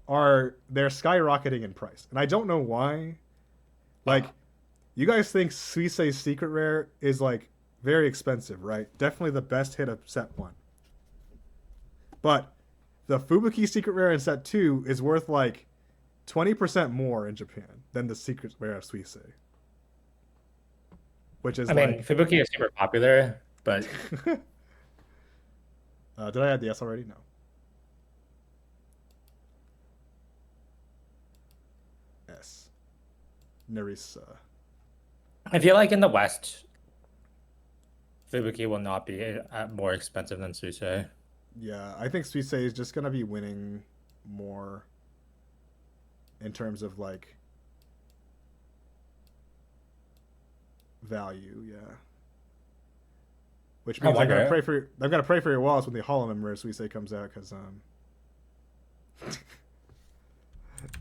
they're skyrocketing in price. And I don't know why. Like, you guys think Suisei's Secret Rare is like very expensive, right? Definitely the best hit of set 1. But the Fubuki Secret Rare in set 2 is worth like 20% more in Japan than the Secret Rare of Suisei. Which is I mean, Fubuki is super popular, but did I add the S already? No. S. Nerissa. I feel like in the West, Fubuki will not be more expensive than Suisei. Yeah, I think Suisei is just gonna be winning more in terms of like value, yeah. Which means I'm gonna pray for your walls when the Hollow Member Suisei comes out, because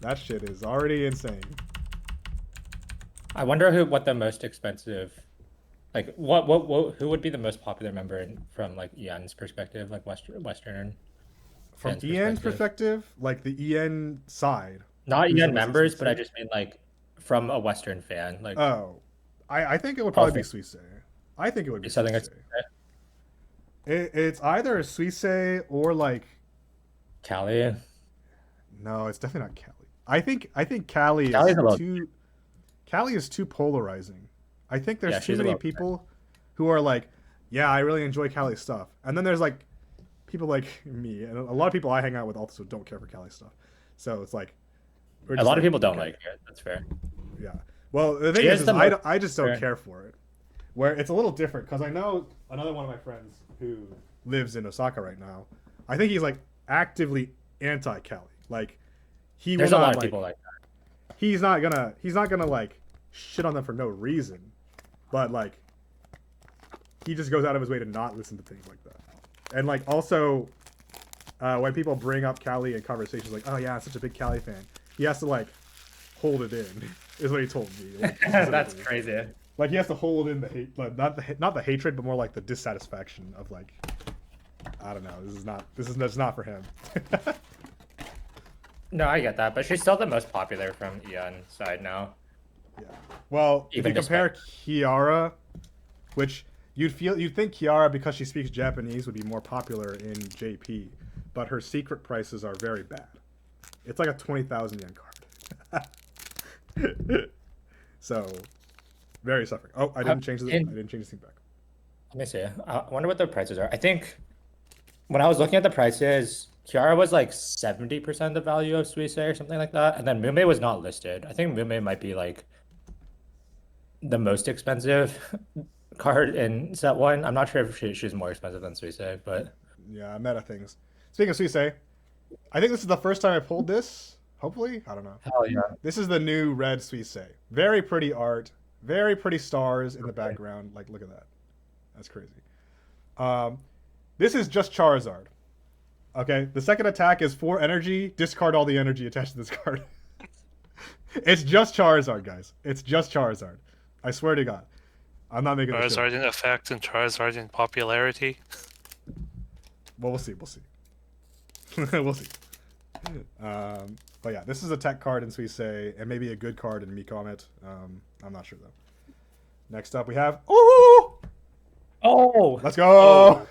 that shit is already insane. I wonder what the most expensive, like what who would be the most popular member from like Ian's perspective, like Western. From Ian's perspective, like the Ian side. Not Ian members, but I just mean like from a Western fan. Like, oh, I think it would probably be Suisei. I think it would be Suisei. It's either Suisei or like Cali. No, it's definitely not Cali. I think Cali is too polarizing. I think there's too many people who are like, yeah, I really enjoy Cali stuff, and then there's like people like me and a lot of people I hang out with also don't care for Cali stuff. So it's like a lot of people don't like it. That's fair. Yeah. Well, the thing is I just don't care for it. Where it's a little different, because I know another one of my friends who lives in Osaka right now. I think he's like actively anti-Cali. Like there's a lot of people like that. He's not gonna like shit on them for no reason, but like he just goes out of his way to not listen to things like that. And like also when people bring up Cali in conversations, like, oh yeah, I'm such a big Cali fan, he has to like hold it in. Is what he told me. Like, that's crazy. Like he has to hold in the hate, like, not the hatred, but more like the dissatisfaction of like, I don't know. This is not for him. No, I get that, but she's still the most popular from Ian's side now. Yeah. Well, if you compare Kiara, which you'd think Kiara, because she speaks Japanese, would be more popular in JP, but her secret prices are very bad. It's like a 20,000 yen card. So, very suffering. Oh, I didn't change the thing back. Let me see. I wonder what the prices are. I think when I was looking at the prices, Kiara was like 70% the value of Suisse or something like that. And then Mume was not listed. I think Mume might be like the most expensive card in set one. I'm not sure if she's more expensive than Suisse, but Yeah, meta things. Speaking of Suisse, I think this is the first time I pulled this. Hopefully, I don't know. hell yeah. This is the new red Suisse. Very pretty art. Very pretty stars in the background. Like, look at that. That's crazy. This is just Charizard. Okay, the second attack is 4 energy. Discard all the energy attached to this card. It's just Charizard, guys. It's just Charizard. I swear to God. I'm not making this joke. Charizard in effect and Charizard in popularity. Well, we'll see. We'll see. We'll see. But yeah, this is a tech card in Suisse, and maybe a good card in Mikomet. I'm not sure, though. Next up, we have... Oh! Oh! Let's go!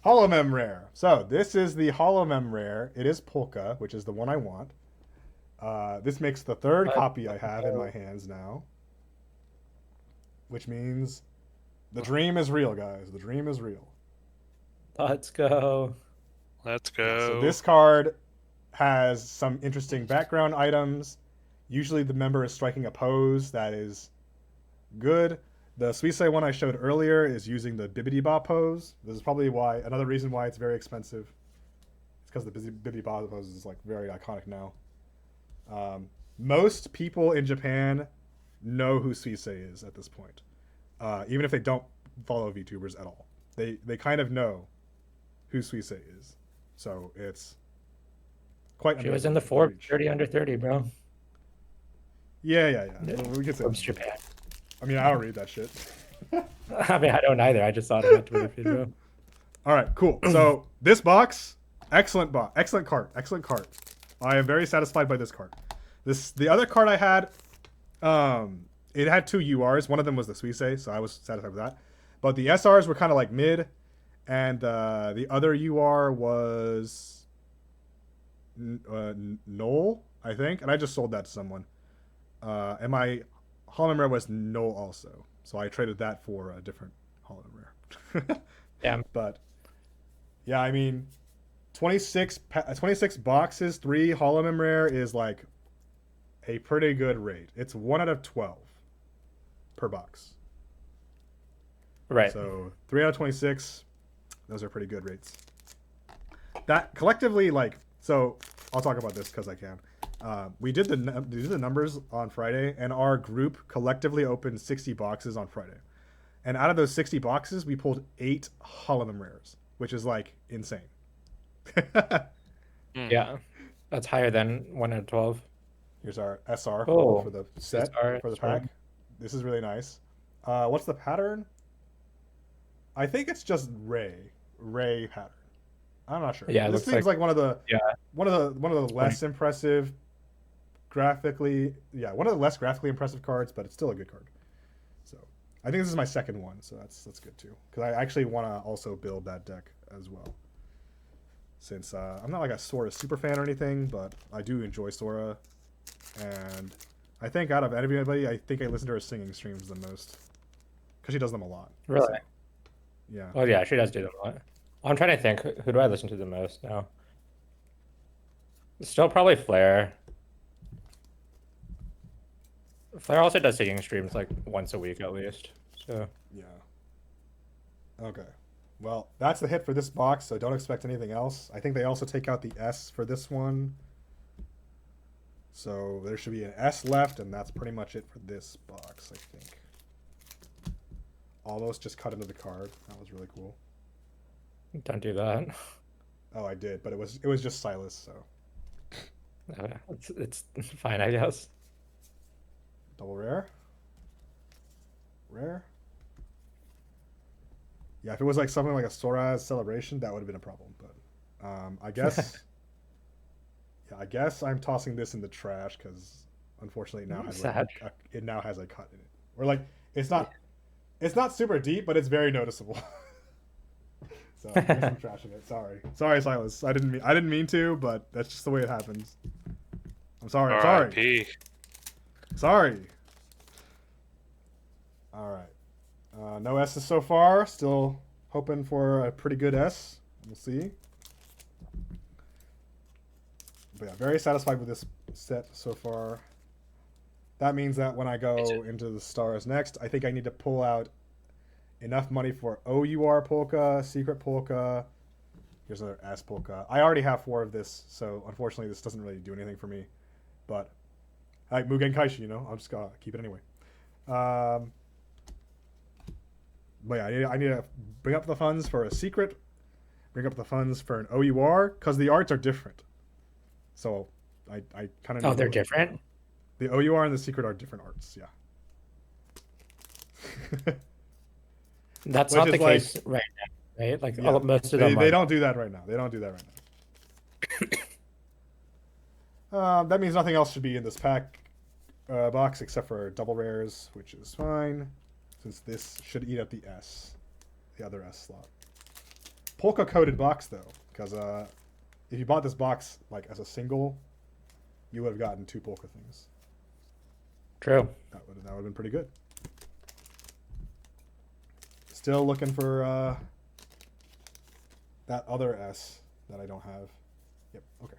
Holomem Rare. So, this is the Holomem Rare. It is Polka, which is the one I want. This makes the third copy I have in my hands now. Which means the dream is real, guys. The dream is real. Let's go. Let's go. So this card has some interesting background items. Usually the member is striking a pose that is good. The Suisse one I showed earlier is using the Bibbidi Ba pose. This is probably another reason why it's very expensive. It's because the Bibbidi Ba pose is like very iconic now. Most people in Japan know who Suisse is at this point, even if they don't follow VTubers at all. They kind of know who Suisse is, so it's quite. She was in the Forbes 30 under 30, bro. Yeah. We could say Forbes Japan. I mean, I don't read that shit. I mean, I don't either. I just saw it on my Twitter feed, bro. All right, cool. So this box, excellent card. I am very satisfied by this card. The other card I had, it had 2 URs. One of them was the Suisse, so I was satisfied with that. But the SRs were kind of like mid, and the other UR was Knoll, I think, and I just sold that to someone. And my Hollow Rare was Knoll also, so I traded that for a different Hollow Rare. Yeah. But yeah, I mean, 26 boxes, 3 Hollow Rare is like a pretty good rate. It's 1 out of 12 per box. Right. So 3 out of 26, those are pretty good rates. That collectively, like, so I'll talk about this because I can. We did the numbers on Friday, and our group collectively opened 60 boxes on Friday. And out of those 60 boxes, we pulled 8 Hollow Rares, which is like insane. Yeah, that's higher than 1 out of 12. Here's our SR Oh, for the set, SR, for the sorry. pack. This is really nice. What's the pattern? I think it's just Ray pattern. I'm not sure. Yeah, it this looks seems like one of the Yeah. one of the less impressive graphically. Yeah, one of the less graphically impressive cards, but it's still a good card. So I think this is my second one, so that's good too. Because I actually want to also build that deck as well. Since I'm not like a Sora super fan or anything, but I do enjoy Sora, and I think out of anybody, I think I listen to her singing streams the most because she does them a lot. Really? So, yeah. Oh yeah, she does do them a lot. I'm trying to think. Who do I listen to the most now? Still probably Flair. Flair also does singing streams like once a week at least. So Yeah. Okay. Well, that's the hit for this box, so don't expect anything else. I think they also take out the S for this one. So there should be an S left, and that's pretty much it for this box, I think. Almost just cut into the card. That was really cool. don't do that. Oh, I did, but it was just Silas, so. Okay, it's fine, I guess. Double rare? Rare? Yeah, if it was like something like a Soraz celebration, that would have been a problem, but I guess yeah, I guess I'm tossing this in the trash because unfortunately it now has Sad. it now has a cut in it. Or like it's not super deep, but it's very noticeable. So I guess I'm trashing it. Sorry, Silas. I didn't mean to, but that's just the way it happens. I'm sorry. R.I.P. Sorry. All right. No S's so far. Still hoping for a pretty good S. We'll see. But yeah, very satisfied with this set so far. That means that when I go into the stars next, I think I need to pull out enough money for OUR polka, secret polka. Here's another S polka. I already have 4 of this, so unfortunately this doesn't really do anything for me. But I like Mugen Kaishi, you know, I'm just gonna keep it anyway. But yeah, I need to bring up the funds for a secret, bring up the funds for an OUR, because the arts are different. So I kind of Oh, they're different? The OUR and the secret are different arts, yeah. That's Which not is the like- case right now, right? Like Yeah, most of they, them they are. don't do that right now. That means nothing else should be in this pack box except for double rares, which is fine, since this should eat up the other S slot. Polka coded box though, because if you bought this box like as a single, you would have gotten 2 polka things. True. That would have been pretty good. Still looking for that other S that I don't have. Yep, okay.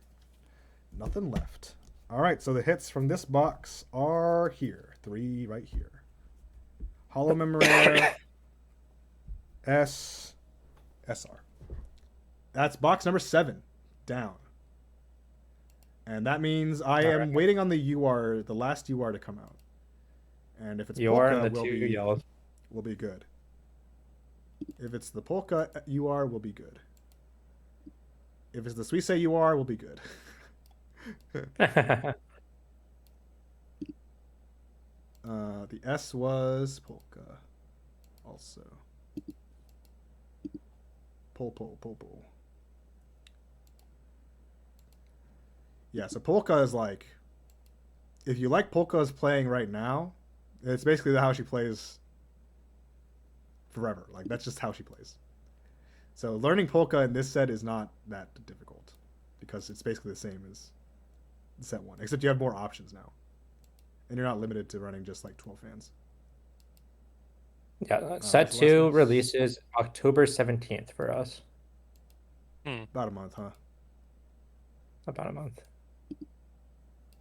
Nothing left. All right, so the hits from this box are here. 3 right here. Hollow Memory, S, SR. That's box number 7 down. And that means I am waiting on the UR, the last UR to come out. And if it's You are polka, in the 2 yellows. will be good. If it's the polka UR, will be good. If it's the Suisse UR, will be good. The S was polka. Also. Pol. Yeah, so polka is like, if you like polka's playing right now, it's basically how she plays forever. Like, that's just how she plays. So learning polka in this set is not that difficult, because it's basically the same as set 1, except you have more options now, and you're not limited to running just like 12 fans. Yeah, set so 2 last releases October 17th for us. About a month, huh? About a month.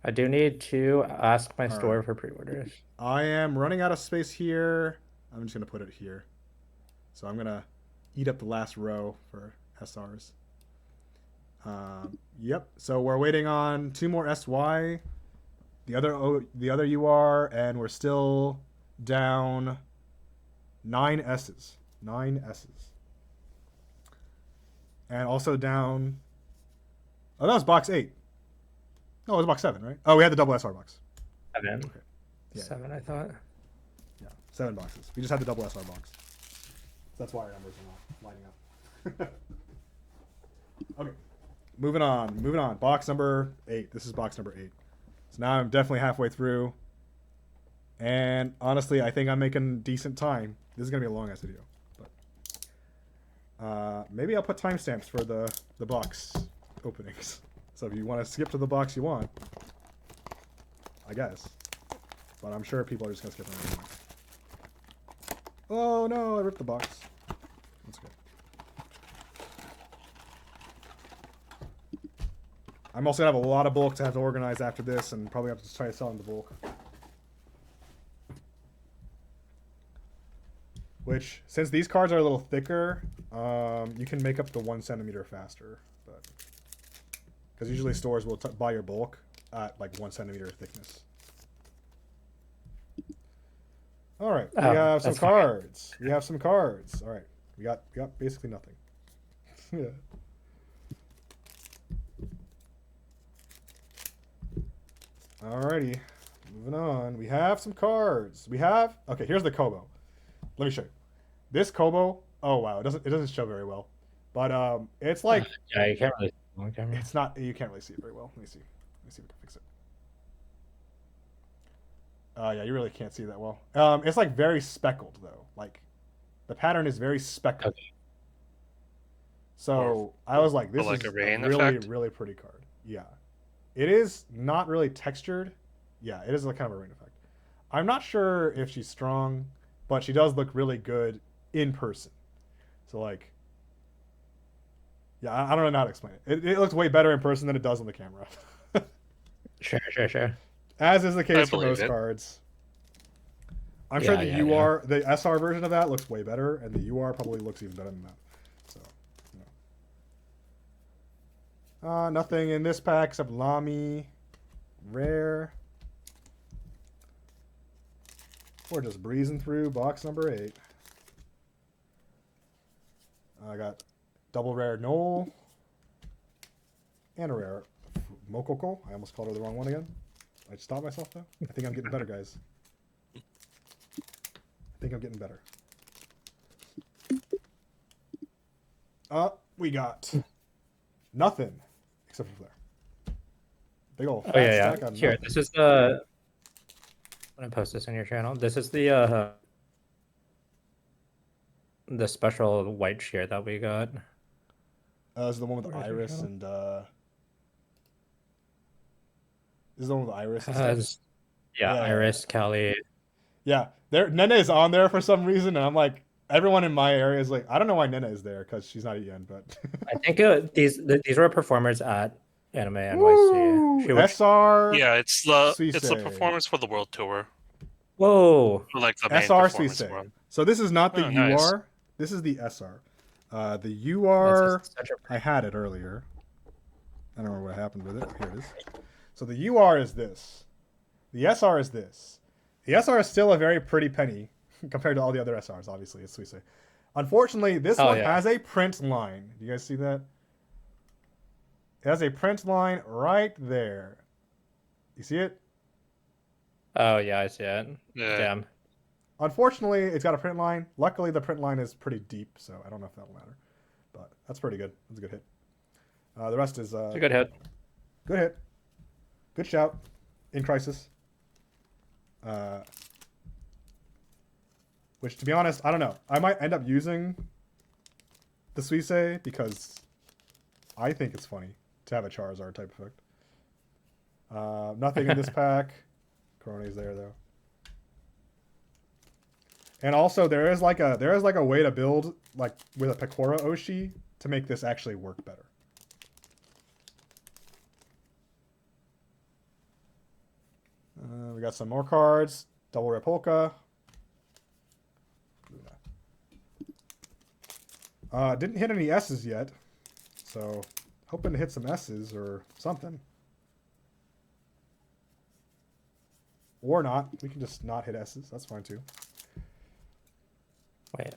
I do need to ask my All store right. for pre-orders. I am running out of space here. I'm just gonna put it here. So I'm gonna eat up the last row for SRs. Yep. So we're waiting on 2 more SY, the other UR, and we're still down 9 S's. 9 S's. And also down. Oh, that was box 8. No, it was box 7, right? Oh, we had the double SR box. 7. Okay. Yeah. 7, I thought. Yeah, 7 boxes. We just had the double SR box. That's why our numbers are not lining up. Okay. Moving on. Box number 8. This is box number 8. So now I'm definitely halfway through. And honestly, I think I'm making decent time. This is going to be a long ass video. But maybe I'll put timestamps for the box openings. So if you want to skip to the box you want, I guess. But I'm sure people are just going to skip them anyway. Oh no, I ripped the box. That's good. I'm also going to have a lot of bulk to have to organize after this, and probably have to try to sell them the bulk. Which, since these cards are a little thicker, you can make up the 1 centimeter faster. But because usually stores will buy your bulk at like 1 centimeter thickness. All right, we have some cards. We have some cards. All right, we got basically nothing. Yeah. Alrighty, moving on. We have some cards. Okay. Here's the Kobo. Let me show you. This Kobo. Oh wow, it doesn't show very well, but it's like Yeah, you can't really see it on camera. it's not. You can't really see it very well. Let me see if we can fix it. Yeah, you really can't see that well. It's like very speckled though. Like the pattern is very speckled. Okay. So I was like, this like is a rain a really, effect? really pretty card. Yeah. It is not really textured. Yeah, it is like kind of a rain effect. I'm not sure if she's strong, but she does look really good in person. So like, Yeah, I don't know how to explain it. It looks way better in person than it does on the camera. Sure. As is the I case for believe most it. cards. I'm sure the Yeah. UR, the SR version of that looks way better, and the UR probably looks even better than that. So, nothing in this pack except Lami, rare. We're just breezing through box number 8. I got double rare Knoll and a rare Mokoko. I almost called her the wrong one again. I stopped myself though. I think I'm getting better, guys. I think I'm getting better. We got nothing except for Flare. Big old fat Oh yeah. stack on Here, nothing. this is the. I'm gonna post this on your channel. This is the special white shear that we got. This is the one with the Where's your iris channel? and this is the one with the iris and stuff. Has yeah, Yeah. Iris, Callie. Yeah, Nene is on there for some reason, and I'm like, everyone in my area is like, I don't know why Nene is there because she's not EN, but I think these were performers at Anime NYC. Woo! She was. SR Yeah, it's the Suisei. performance for the world tour, Whoa. for, like the main SR performance Suisei. one. So this is not the Oh, UR. nice. This is the SR. The UR, That's such a I had it earlier. I don't know what happened with it. Here it is. So the UR is this. The SR is this. The SR is still a very pretty penny compared to all the other SRs, obviously. It's Suisei. Unfortunately, this one has a print line. Do you guys see that? It has a print line right there. You see it? Oh yeah, I see it. Yeah. Damn. Unfortunately, it's got a print line. Luckily, the print line is pretty deep, so I don't know if that'll matter. But that's pretty good. That's a good hit. The rest is It's a good hit. good hit. Good shout. In Crisis. Which, to be honest, I don't know. I might end up using the Suisei because I think it's funny to have a Charizard type effect. Nothing in this pack. Coroni's there though. And also there is like a way to build like with a Pecora Oshi to make this actually work better. We got some more cards. Double Rare Polka. Didn't hit any S's yet, so hoping to hit some S's or something. Or not. We can just not hit S's. That's fine too. Wait.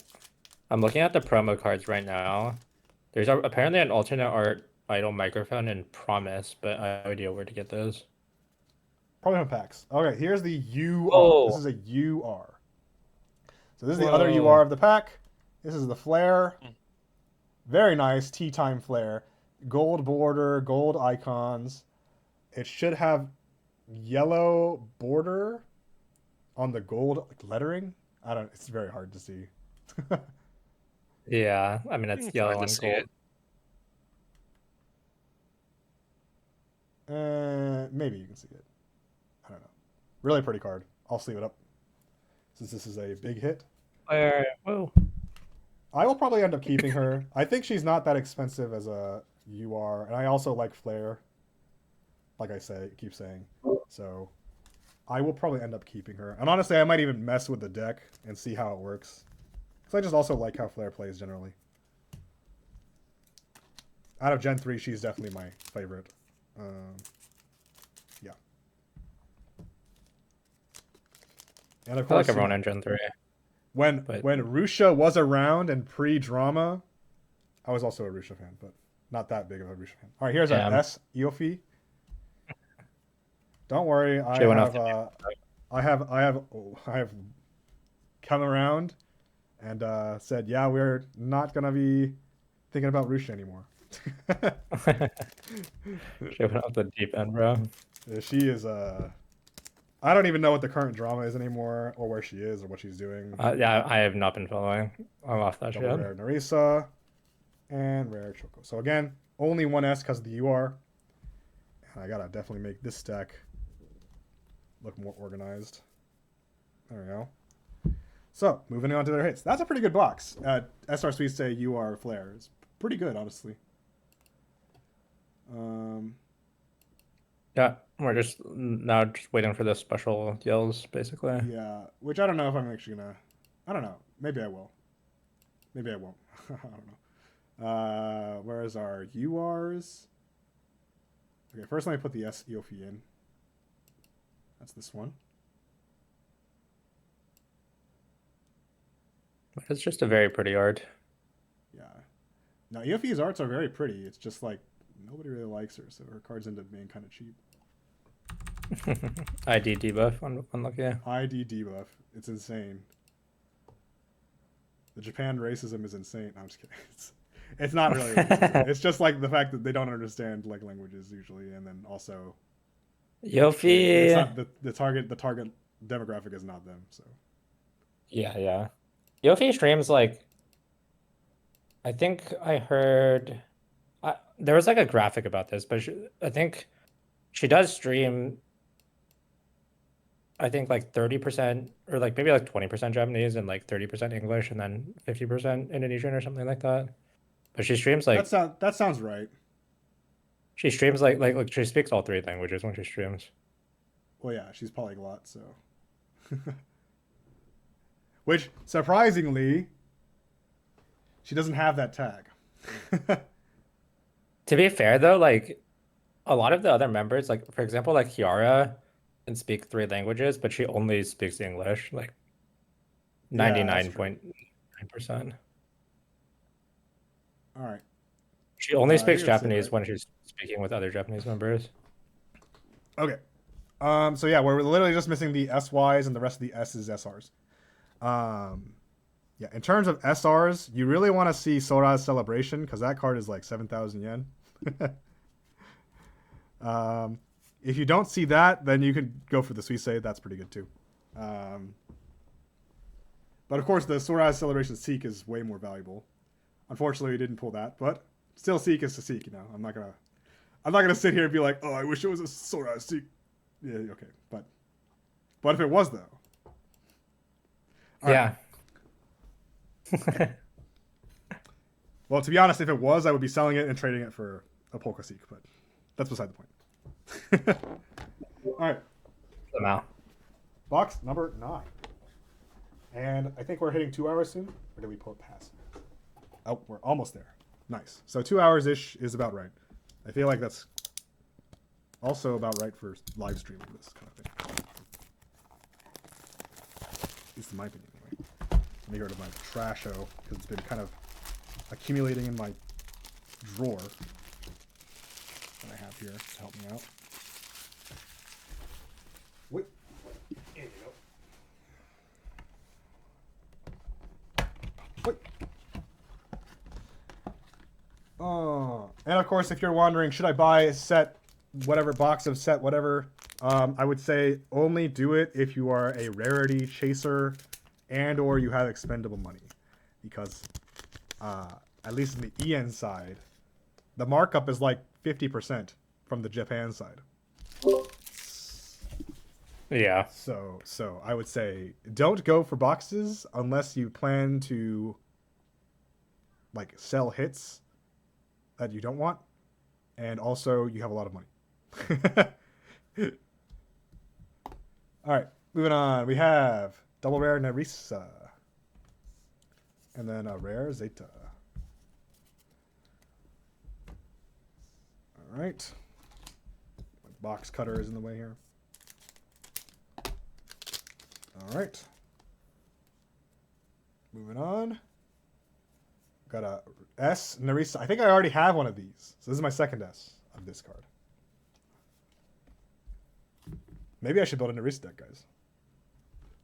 I'm looking at the promo cards right now. There's apparently an alternate art idol microphone and Promise, but I have no idea where to get those. Probably from packs. Okay, here's the UR. Oh. This is a UR. So this is the other UR of the pack. This is the flare. Very nice tea time flare. Gold border, gold icons. It should have yellow border on the gold lettering. I don't. It's very hard to see. Yeah, I mean it's yellow and gold. Maybe you can see it. I don't know. Really pretty card. I'll sleeve it up since this is a big hit. Whoa. I will probably end up keeping her. I think she's not that expensive as a UR, and I also like Flare. Like I keep saying. So I will probably end up keeping her. And honestly, I might even mess with the deck and see how it works. Because I just also like how Flare plays generally. Out of Gen 3, she's definitely my favorite. Yeah. And of I course, like everyone in Gen 3. When Rusha was around and pre-drama, I was also a Rusha fan, but not that big of a Rusha fan. All right, here's an S Eofi. Don't worry, I have come around and said, yeah, we're not gonna be thinking about Rusha anymore. She went off the deep end, bro. She is I don't even know what the current drama is anymore, or where she is, or what she's doing. Yeah, I have not been following. I'm off that Double shit. rare Narisa and rare Choco. So again, only one S because of the UR. And I gotta definitely make this stack look more organized. There we go. So moving on to their hits. That's a pretty good box. SR Suisse UR Flare is pretty good, honestly. Yeah, we're just now just waiting for the special yells, basically. Yeah, which I don't know if I'm actually gonna. I don't know. Maybe I will. Maybe I won't. I don't know. Where's our URs? Okay, first let me put the S EOFI in. That's this one. It's just a very pretty art. Yeah. Now EOFI's arts are very pretty. It's just like nobody really likes her, so her cards end up being kind of cheap. ID debuff, unlucky. ID debuff. It's insane. The Japan racism is insane. No, I'm just kidding. It's not really racism. It's just like the fact that they don't understand like languages usually, and then also it's Yofi. not the target demographic is not them. So Yeah. Yofi streams like I think I heard there was like a graphic about this, but I think she does stream I think like 30% or like maybe like 20% Japanese and like 30% English and then 50% Indonesian or something like that. But she streams like that sounds right. she streams like she speaks all three languages when she streams. Well, yeah, she's polyglot, so. Which surprisingly, she doesn't have that tag. To be fair though, like a lot of the other members, like for example, like Kiara can speak three languages, but she only speaks English, like Yeah, that's true. 99.9%. All right. She only I speaks think that's it, Japanese right? when she's speaking with other Japanese members. Okay. So yeah, we're literally just missing the SYs and the rest of the S's, SRs. Yeah, in terms of SRs, you really want to see Sora's Celebration because that card is like 7,000 yen. If you don't see that, then you can go for the Suisei. That's pretty good too. But of course, the Sora's Celebration Seek is way more valuable. Unfortunately, we didn't pull that, but still, Seek is to Seek. You know, I'm not gonna sit here and be like, oh, I wish it was a Sora's Seek. Yeah, okay, but if it was though, all right. Yeah. Well, to be honest, if it was, I would be selling it and trading it for a Polka Seek, but that's beside the point. All right, Somehow. box number 9, and I think we're hitting 2 hours soon. Or did we pull it past? Oh, we're almost there. Nice. So 2 hours ish is about right. I feel like that's also about right for live streaming this kind of thing. At least in my opinion, anyway. Let me get rid of my trasho because it's been kind of accumulating in my drawer that I have here to help me out. Wait. There you go. Wait. Oh, and of course, if you're wondering, should I buy a set, whatever box of set, whatever, I would say only do it if you are a rarity chaser and or you have expendable money, because at least in the EN side, the markup is like 50% from the Japan side. Yeah. So I would say don't go for boxes unless you plan to like sell hits that you don't want, and also you have a lot of money. All right, moving on. We have double rare Nerissa, and then a rare Zeta. All right, my box cutter is in the way here. All right, moving on. Got a S Nerissa. I think I already have one of these, so this is my second S of this card. Maybe I should build a Nerissa deck, guys.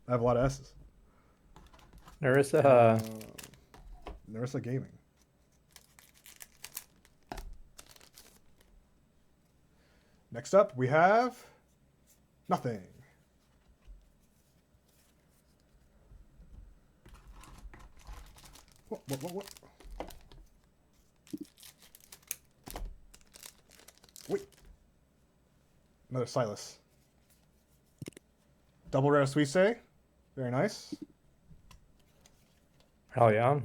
I have a lot of S's. Nerissa. Nerissa Gaming. Next up, we have nothing. What? Wait. Another Silas. Double rare Suisse. Very nice. Hell yeah.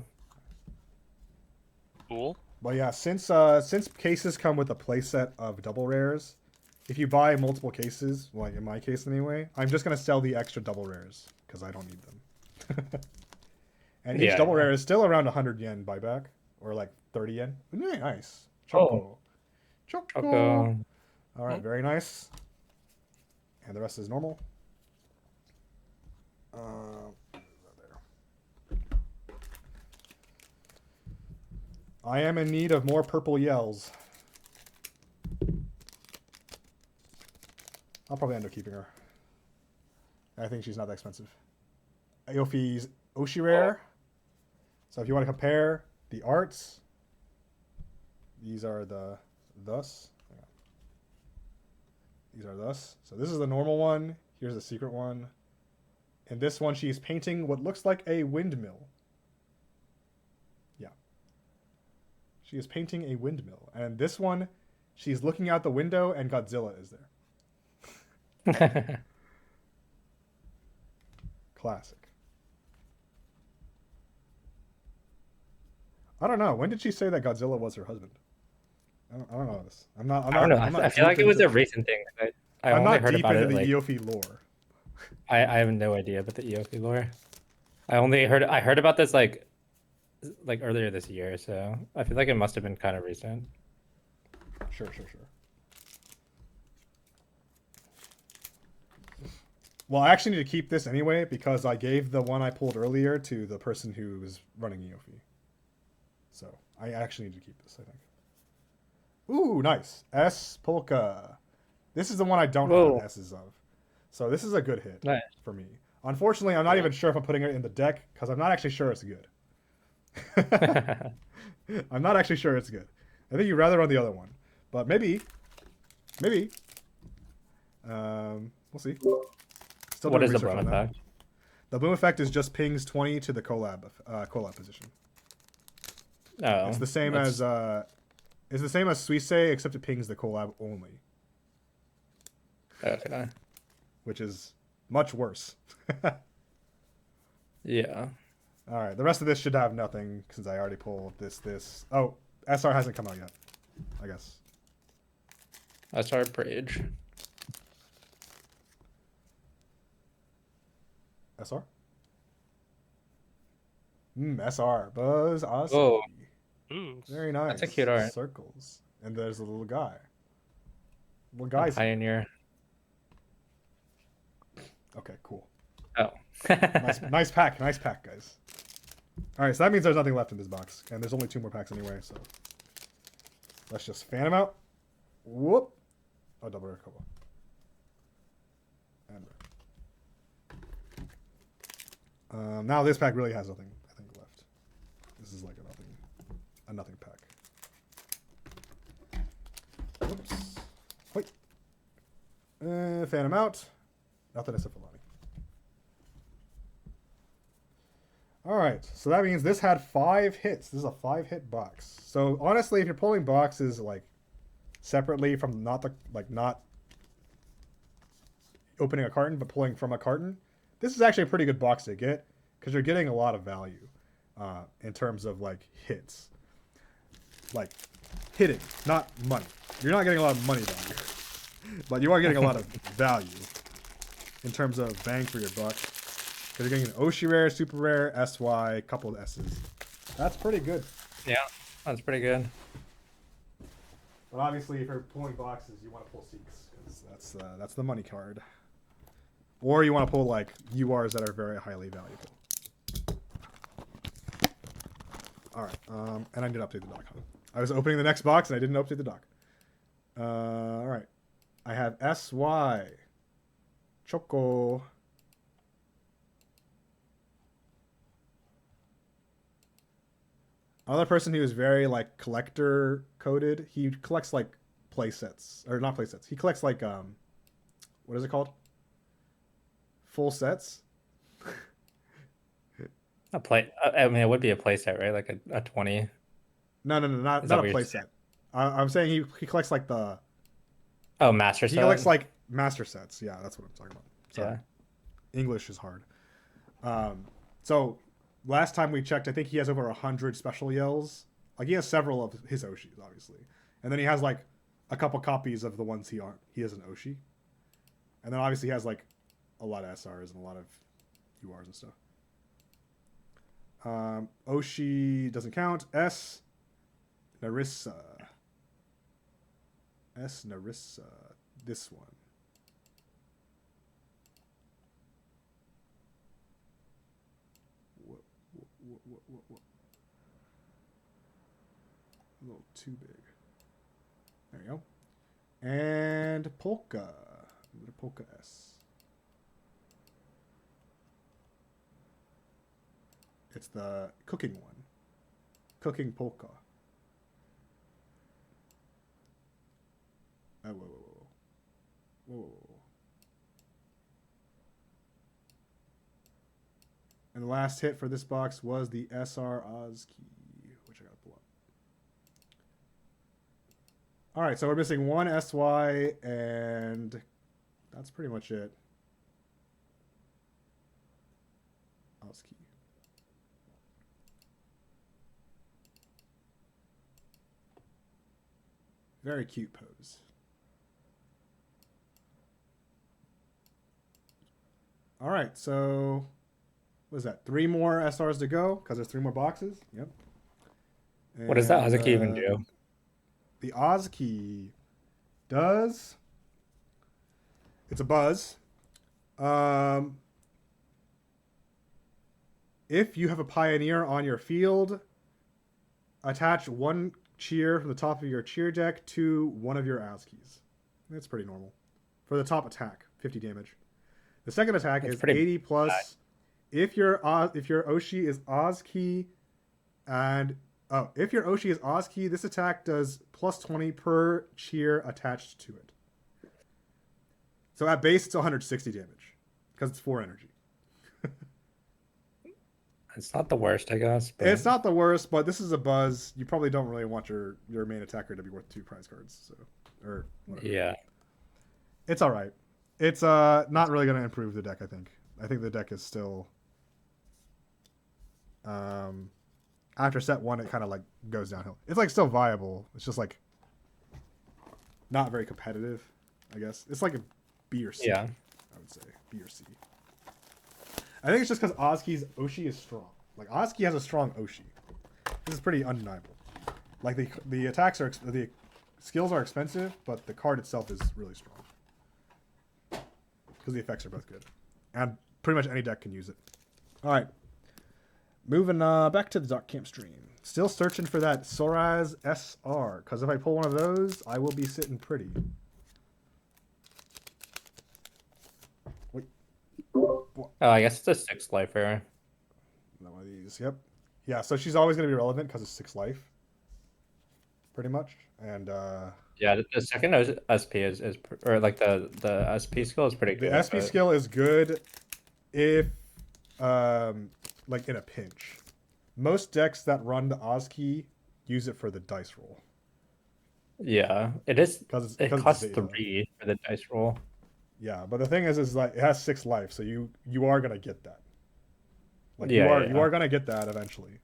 Cool. But yeah, since cases come with a playset of double rares, if you buy multiple cases, like in my case anyway, I'm just gonna sell the extra double rares because I don't need them. And each Yeah, double yeah. rare is still around 100 yen buyback, or like 30 yen. Nice. Oh, Choco. Choco. Choco. All right, very nice. And the rest is normal. There. I am in need of more purple yells. I'll probably end up keeping her. I think she's not that expensive. Aofi's Oshi rare. So if you want to compare the arts, these are the thus. These are thus. So this is the normal one. Here's the secret one. In this one, she's painting what looks like a windmill. Yeah. She is painting a windmill. And this one, she's looking out the window and Godzilla is there. Classic. I don't know. When did she say that Godzilla was her husband? I don't know this. I'm not. I don't know. I'm not I feel like deep it was a into- recent thing. I I'm only not heard deep about into it the like Eofi lore. I have no idea about the EOP lore. I heard about this like earlier this year, so I feel like it must have been kind of recent. Sure. Well, I actually need to keep this anyway because I gave the one I pulled earlier to the person who was running Eofi. So I actually need to keep this, I think. Ooh, nice. S Polka. This is the one I don't Whoa. have S's of. So this is a good hit Nice. for me. Unfortunately, I'm not Yeah. even sure if I'm putting it in the deck because I'm not actually sure it's good. I'm not actually sure it's good. I think you'd rather run the other one. But maybe. We'll see. Still What doing is the research bloom on that. effect? The boom effect is just pings 20 to the collab position. Oh, It's the same that's- as Suisse, except it pings the collab only, okay. which is much worse. Yeah. All right, the rest of this should have nothing since I already pulled this. Oh, SR hasn't come out yet, I guess. That's our page. SR? SR. Buzz Awesome. Whoa. Ooh. Very nice. That's a cute art. Circles. And there's a little guy. Little A guy's. pioneer. Okay, cool. Oh. Nice pack, guys. All right, so that means there's nothing left in this box, and there's only 2 more packs anyway. So let's just fan them out. Whoop! Oh, double rare couple. And rare. Now this pack really has nothing, I think, left. This is like a nothing pack. Whoops. Wait. Fan them out. Nothing except for Lonnie. All right, so that means this had 5 hits. This is a 5-hit box. So honestly, if you're pulling boxes like separately from not opening a carton, but pulling from a carton, this is actually a pretty good box to get because you're getting a lot of value in terms of like hits, like hitting, not money. You're not getting a lot of money value, but you are getting a lot of value in terms of bang for your buck. Because you're getting an Oshi rare, super rare, SY, couple of S's. That's pretty good. Yeah, that's pretty good. But obviously, if you're pulling boxes, you want to pull Seeks because that's the money card. Or you want to pull like URs that are very highly valuable. All right, and I didn't update the doc. Huh? I was opening the next box and I didn't update the doc. All right, I have SY, Choco. Another person who is very like collector coded. He collects like play sets or not play sets. He collects like what is it called? Full sets. A play. I mean, it would be a play set, right? Like a 20. No, Is not that a what you're play saying? set. I'm saying he collects like the Oh, master he set. collects like master sets. Yeah, that's what I'm talking about. Sorry. Yeah. English is hard. So last time we checked, I think he has over 100 special yells Like he has several of his Oshis, obviously, and then he has like a couple copies of the ones he has an Oshi, and then obviously he has like a lot of SRs and a lot of URs and stuff. Oshi doesn't count. S Narissa. This one. What? A little too big. There you go. And Polka. The Polka S. It's the cooking one. Cooking Polka. Oh, whoa. And the last hit for this box was the SR Ozki, which I gotta pull up. All right, so we're missing one SY, and that's pretty much it. Ozki. Very cute pose. All right, so what is that? 3 more SRs to go because there's 3 more boxes. Yep. What does the And, Ozaki even do? The Ozki does. It's a buzz. If you have a Pioneer on your field, attach 1 cheer from the top of your cheer deck to one of your Ozkis. That's pretty normal. For the top attack, 50 damage. The second attack is 80 plus. Bad. If your Oshi is Ozki, and if your Oshi is Ozki, this attack does plus 20 per cheer attached to it. So at base, it's 160 damage because it's 4 energy. It's not the worst, I guess. But... It's not the worst, but this is a buzz. You probably don't really want your main attacker to be worth 2 prize cards. So, or whatever. Yeah, it's all right. It's not really going to improve the deck. I think the deck is still. After set 1, it kind of like goes downhill. It's like still viable. It's just like not very competitive. I guess it's like a B or C. Yeah, I would say B or C. I think it's just because Ozki's Oshi is strong. Like Ozki has a strong Oshi. This is pretty undeniable. Like the attacks are the skills are expensive, but the card itself is really strong because the effects are both good, and pretty much any deck can use it. All right, moving back to the Dark Camp stream. Still searching for that Soraz SR because if I pull one of those, I will be sitting pretty. Oh, I guess it's a 6 lifer. Not one of these. Yep. Yeah. So she's always going to be relevant because it's 6 life. Pretty much. And yeah, the second SP is or like the SP skill is pretty good. The SP skill is good if like in a pinch. Most decks that run the Ozki use it for the dice roll. Yeah, it is. It costs 3 for the dice roll. Yeah, but the thing is like it has 6 life, so you are gonna get that. Like you are gonna get that eventually.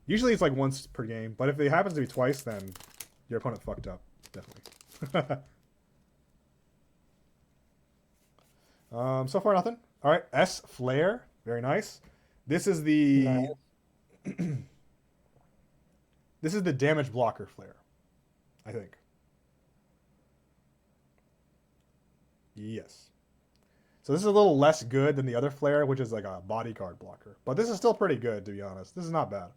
Usually it's like once per game, but if it happens to be twice, then your opponent fucked up. Definitely. So far nothing. All right, S Flare, very nice. This is the this is the damage blocker flare, I think. Yes. So this is a little less good than the other flare, which is like a bodyguard blocker. But this is still pretty good, to be honest. This is not bad.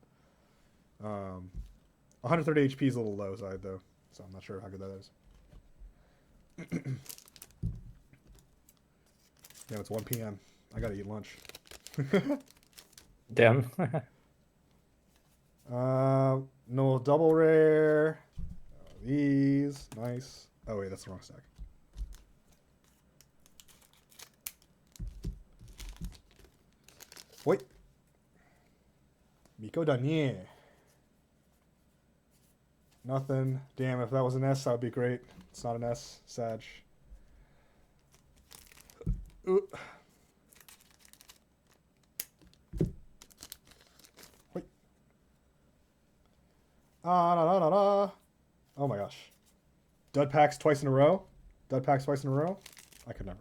130 HP is a little low side, though. So I'm not sure how good that is. Yeah, it's 1 p.m. I gotta eat lunch. Damn. No double rare. These. Nice. Oh, wait, that's the wrong stack. Wait. Miko Danier. Nothing. Damn, if that was an S, that would be great. It's not an S. Sag. Wait. Ah, da, da, da, da. Oh my gosh. Dud packs twice in a row. Dud packs twice in a row. I could never.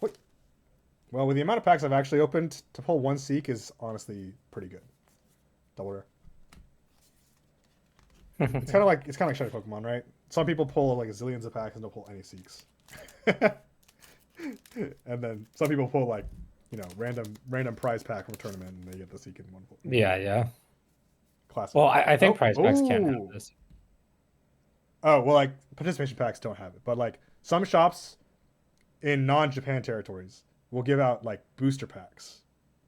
Wait. Well, with the amount of packs I've actually opened, to pull one Seek is honestly pretty good. Double rare. It's kind of like shiny Pokemon, right? Some people pull like zillions of packs and don't pull any Seeks. And then some people pull like, random prize pack from a tournament and they get the Seek in one pull. Yeah, yeah. Classic. Well, I think prize packs can't have Ooh. this. Oh, well, like participation packs don't have it, but like some shops in non-Japan territories will give out like booster packs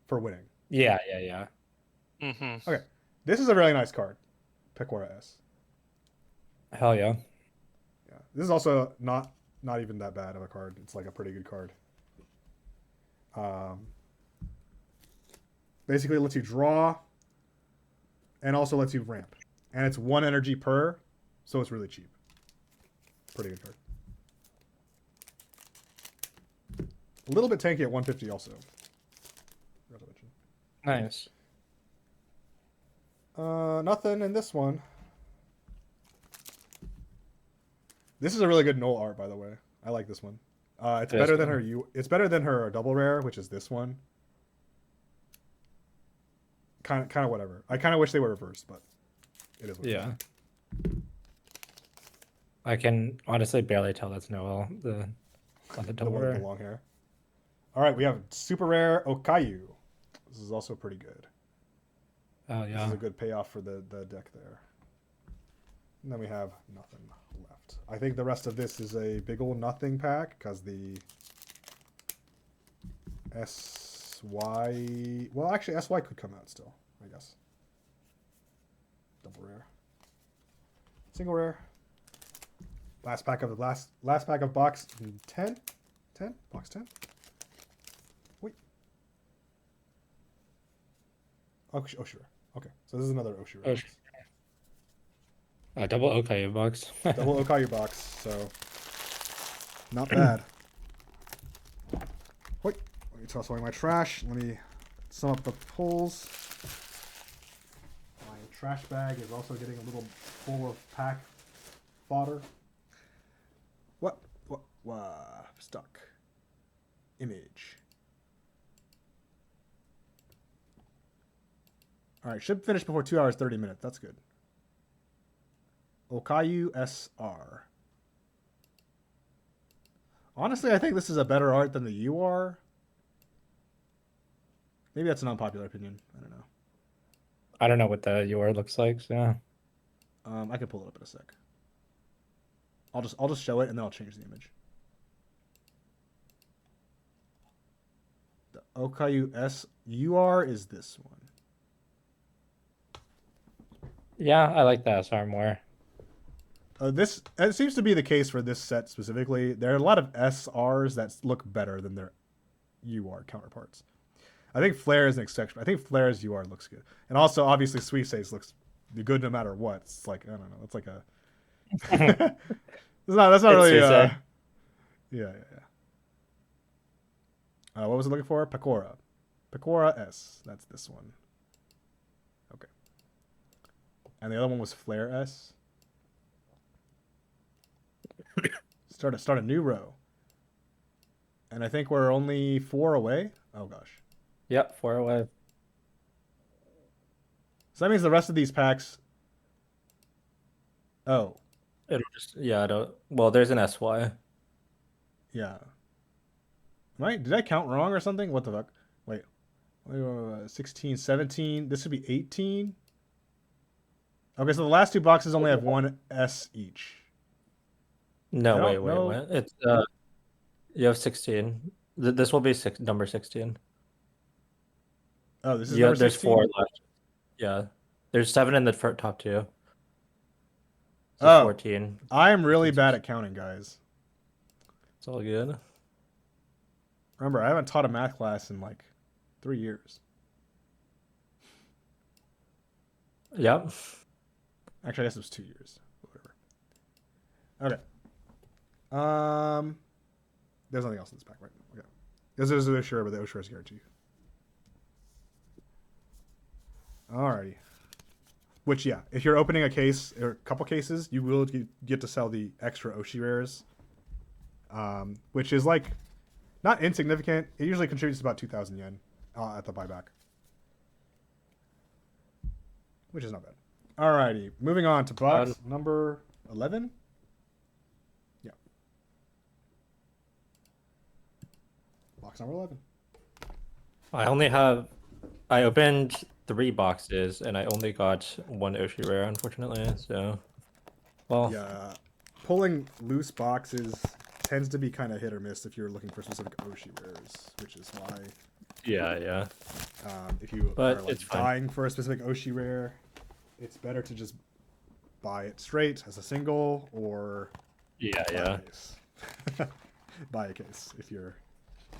for winning. Yeah, yeah, yeah. Mm-hmm. Okay, this is a really nice card, Pecora S. Hell yeah. Yeah, this is also not even that bad of a card. It's like a pretty good card. Basically lets you draw, and also lets you ramp, and it's 1 energy per, so it's really cheap. Pretty good card. A little bit tanky at 150 also. Forgot to mention. Nice. Nothing in this one. This is a really good Null art, by the way. I like this one. It's better than her. It's better than her double rare, which is this one. Kind of whatever. I kind of wish they were reversed, but it is what it is. Yeah. I can honestly barely tell that's Noel, on the The double one with rare. the long hair. All right, we have super rare Okayu. This is also pretty good. Oh This yeah. is a good payoff for the deck there. And then we have nothing left. I think the rest of this is a big old nothing pack because the SY... Well, actually, SY could come out still, I guess. Double rare. Single rare. Last pack of box 10? 10? Box 10? Wait. Oshira. Okay, so this is another Oshira. Oh, double Okayu box. Double Okayu box, so not bad. Wait, let me toss away my trash. Let me sum up the pulls. My trash bag is also getting a little full of pack fodder. What? Stuck. Image. All right, should finish before 2 hours 30 minutes. That's good. Okayu SR. Honestly, I think this is a better art than the UR. Maybe that's an unpopular opinion. I don't know. I don't know what the UR looks like, so I can pull it up in a sec. I'll just show it and then I'll change the image. The Okayu SUR is this one. yeah, I like the SR more. It seems to be the case for this set specifically. There are a lot of SRs that look better than their UR counterparts. I think Flare is an exception. I think Flare's UR looks good, and also obviously Suise's looks good no matter what. It's like I don't know. It's like a. That's not really. Yeah. What was I looking for? Pecora S. That's this one. Okay. And the other one was Flare S. Start a new row. And I think we're only 4 away. Oh gosh. Yep, 4 away. So that means the rest of these packs. Oh, It'll just well, there's an SY. yeah. Did I count wrong or something? What the fuck? Wait. 16, 17. This would be 18. Okay, so the last 2 boxes only have 1 S each. No, I wait. don't know. It's you have 16. This will be number 16. Oh, this is Yeah, number there's 16? 4 left. Yeah. There's 7 in the top 2. So Oh. 14. I'm really bad at counting, guys. It's all good. Remember, I haven't taught a math class in like 3 years. Yep. Actually, I guess it was 2 years. Whatever. Okay. There's nothing else in this pack, right? Okay. This is the Oshira, but the Oshira is guaranteed. Alrighty. Which, yeah, if you're opening a case or a couple cases, you will get to sell the extra Oshi rares, which is like not insignificant. It usually contributes about 2,000 yen at the buyback, which is not bad. Alrighty, moving on to box number 11. Yeah, box number 11. I opened 3 boxes and I only got 1 Oshi rare, unfortunately. So, well, Yeah, pulling loose boxes tends to be kind of hit or miss if you're looking for specific Oshi rares, which is why. yeah. If you But are like it's fine. dying for a specific Oshi rare, it's better to just buy it straight as a single or Yeah. buy a case. Buy a case if you're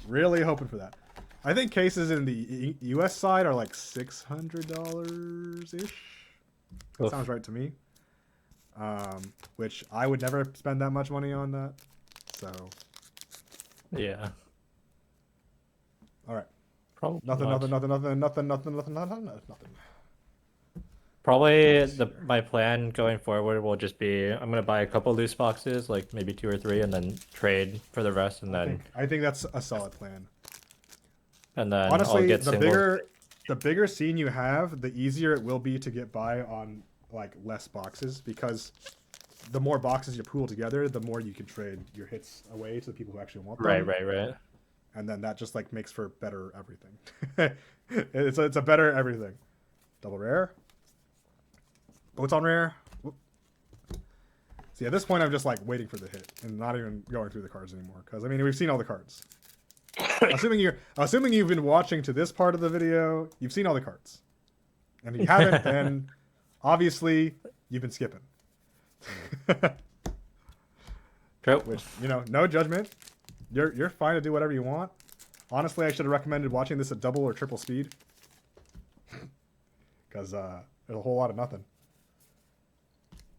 really hoping for that. I think cases in the U.S. side are like $600 ish. That Oof. sounds right to me. Which I would never spend that much money on that. So, Yeah. all right. Probably Nothing. Probably my plan going forward will just be I'm gonna buy a couple loose boxes, like maybe 2 or 3, and then trade for the rest, and then I think that's a solid plan. I'll Honestly, get singles. the bigger scene you have, the easier it will be to get by on like less boxes, because the more boxes you pool together, the more you can trade your hits away to the people who actually want them. Right. And then that just like makes for better everything. it's a better everything. Double rare. Boats on rare. Whoop. See, at this point, I'm just like waiting for the hit and not even going through the cards anymore, because I mean we've seen all the cards. Assuming you've been watching to this part of the video, you've seen all the cards. And if you haven't, then obviously you've been skipping. True. Which, no judgment. You're fine to do whatever you want. Honestly, I should have recommended watching this at double or triple speed. Because there's a whole lot of nothing.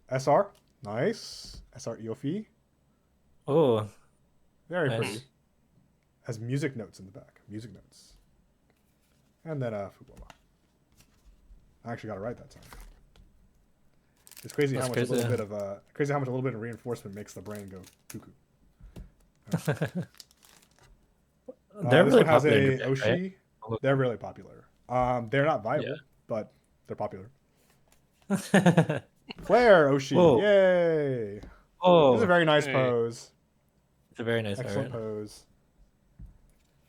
SR. Nice. SR EOFE. Oh, Very nice. pretty. Has music notes in the back. Music notes. And then Fukuoka. I actually got it right that time. It's crazy That's how much crazy. a little bit of reinforcement makes the brain go cuckoo. They're this really one has popular in a Japan, Oshi. right? They're really popular. They're not viable, Yeah. but they're popular. Flare Oshi. Whoa. Yay. Oh, This is a very nice Hey. pose. it's a very nice Excellent art. pose.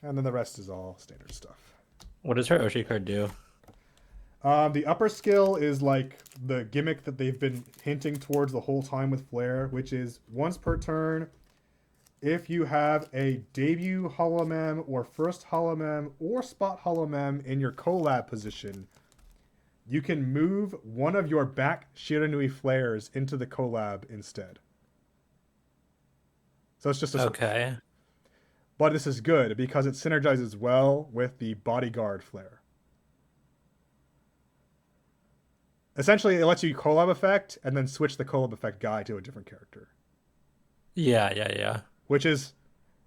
And then the rest is all standard stuff. What does her Oshi card do? The upper skill is like the gimmick that they've been hinting towards the whole time with Flare, which is once per turn, if you have a debut Holomem or first Holomem or spot Holomem in your collab position, you can move one of your back Shiranui Flares into the collab instead. So it's just a Okay. But this is good because it synergizes well with the bodyguard flare. Essentially, it lets you collab effect and then switch the collab effect guy to a different character, Yeah. which is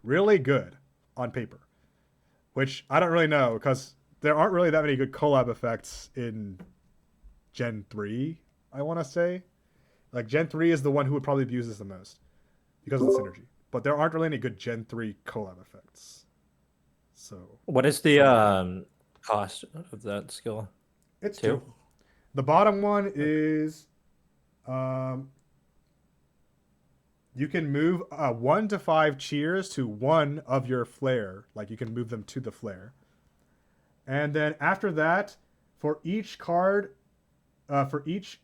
really good on paper. Which I don't really know because there aren't really that many good collab effects in Gen 3, I want to say. Like, Gen 3 is the one who would probably abuse this the most because of the synergy. But there aren't really any good Gen 3 collab effects. So What is the cost of that skill? it's 2? two. The bottom one is you can move 1 to 5 cheers to one of your flare. Like, you can move them to the flare. And then after that, for each card, for each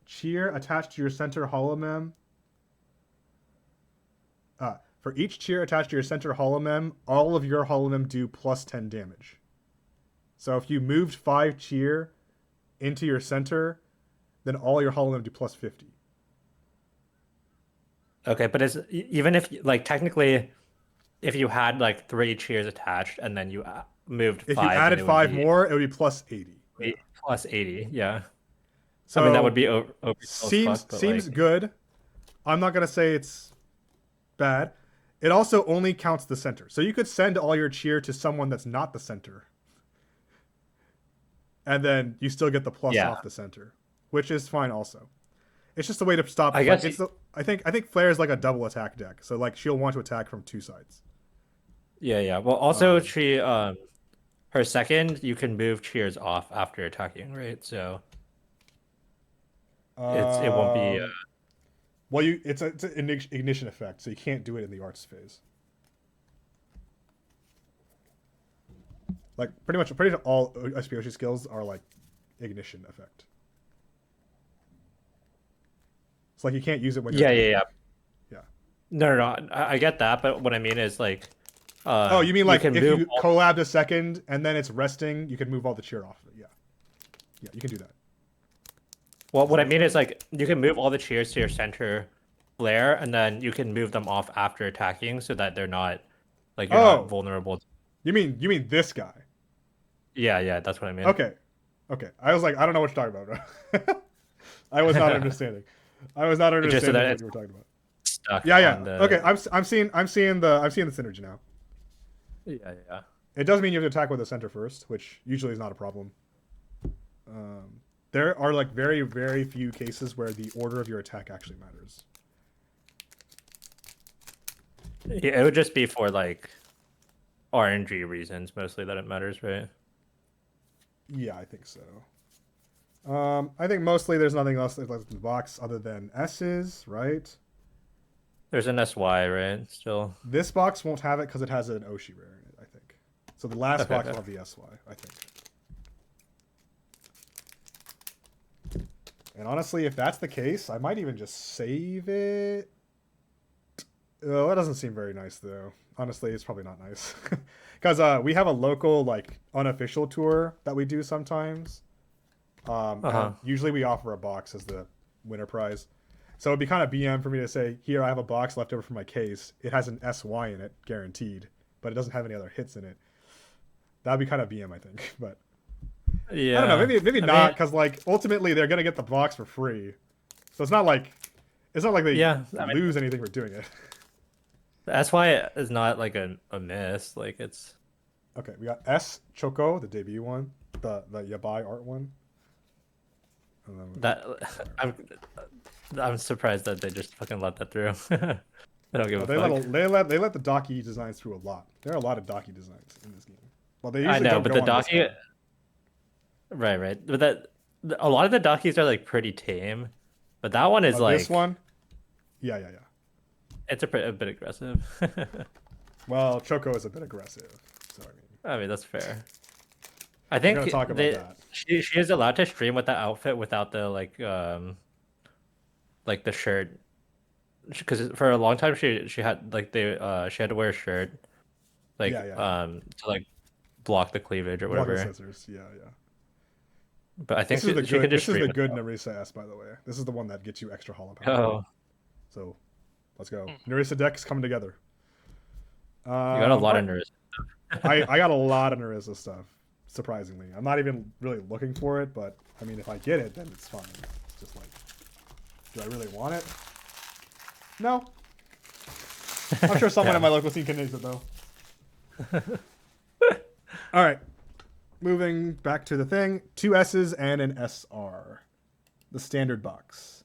cheer attached to your center holomem, for each cheer attached to your center holomem, all of your holomem do plus 10 damage. So if you moved 5 cheer into your center, then all your holomem do plus 50. Okay, but even if like technically, if you had like 3 cheers attached and then you moved 5, If you then added it would 5 be more, it would be plus 80. Yeah. plus 80. Yeah. So I mean, that would be over seems but seems like, good. I'm not gonna say it's bad. It also only counts the center, so you could send all your cheer to someone that's not the center. and then you still get the plus Yeah. off the center, which is fine also. It's just a way to stop. I Like, guess I think Flare is like a double attack deck, so like she'll want to attack from two sides. yeah. Well, also Um, she her second you can move cheers off after attacking, right? So it won't be um, well, it's an ignition effect, so you can't do it in the arts phase. Like pretty much all Espioshi skills are like ignition effect. It's like you can't use it when you're attacking. yeah. Yeah. No. I get that, but what I mean is like Oh, you mean you like can if move you all, collabed a second and then it's resting, you can move all the cheer off of it. Yeah. Yeah, you can do that. well, what I mean is like you can move all the cheers to your center flare, and then you can move them off after attacking so that they're not like you're not Oh, vulnerable. you mean this guy? Yeah, that's what I mean. Okay. Okay. I was like, I don't know what you're talking about, bro. I was not understanding. I was not Just so understanding that what it's you were talking about. stuck Yeah. on the Okay. I'm seeing the synergy now. yeah. It does mean you have to attack with the center first, which usually is not a problem. There are like very, very few cases where the order of your attack actually matters. Yeah, it would just be for like RNG reasons mostly that it matters, right? Yeah, I think so. I think mostly there's nothing else left in the box other than S's, right? There's an SY, right? Still. This box won't have it because it has an Oshi rare in it, I think. So the last Okay. box will have the SY, I think. And honestly, if that's the case, I might even just save it. Oh, that doesn't seem very nice, though. Honestly, it's probably not nice. Because we have a local, like, unofficial tour that we do sometimes. And usually we offer a box as the winner prize. So it'd be kind of BM for me to say, here, I have a box left over from my case. It has an SY in it, guaranteed. But it doesn't have any other hits in it. That'd be kind of BM, I think. But Yeah. I don't know. Maybe I not, mean, because like ultimately they're gonna get the box for free, so it's not like they yeah. I mean, lose anything for doing it. that's why it is not like a miss. Like it's Okay, we got S Choco, the debut one, the Yabai art one. And then that I'm surprised that they just fucking let that through. They don't give a fuck. they let the Daki designs through a lot. There are a lot of Daki designs in this game. Well, they I usually know, don't but go the on this Daki, one. right. But a lot of the Dakis are like pretty tame, but that one is like This one, yeah. it's a bit aggressive. Well, Choco is a bit aggressive, so I mean that's fair. I we're think gonna talk about that. she is allowed to stream with that outfit without the like the shirt, because for a long time she had like she had to wear a shirt like Yeah. to like block the cleavage or Block the whatever. scissors, yeah. But I think This is the she can good. just This is stream the with good that. Narisa S, by the way. This is the one that gets you extra hollow power. Oh, So, let's go. Narisa decks coming together. you got a lot of alright. nerves. I got a lot of Narisa stuff. Surprisingly, I'm not even really looking for it, but I mean, if I get it, then it's fine. It's just like, do I really want it? No. I'm sure someone in my local scene can use it though. All right. Moving back to the thing, 2 S's and an SR. The standard box.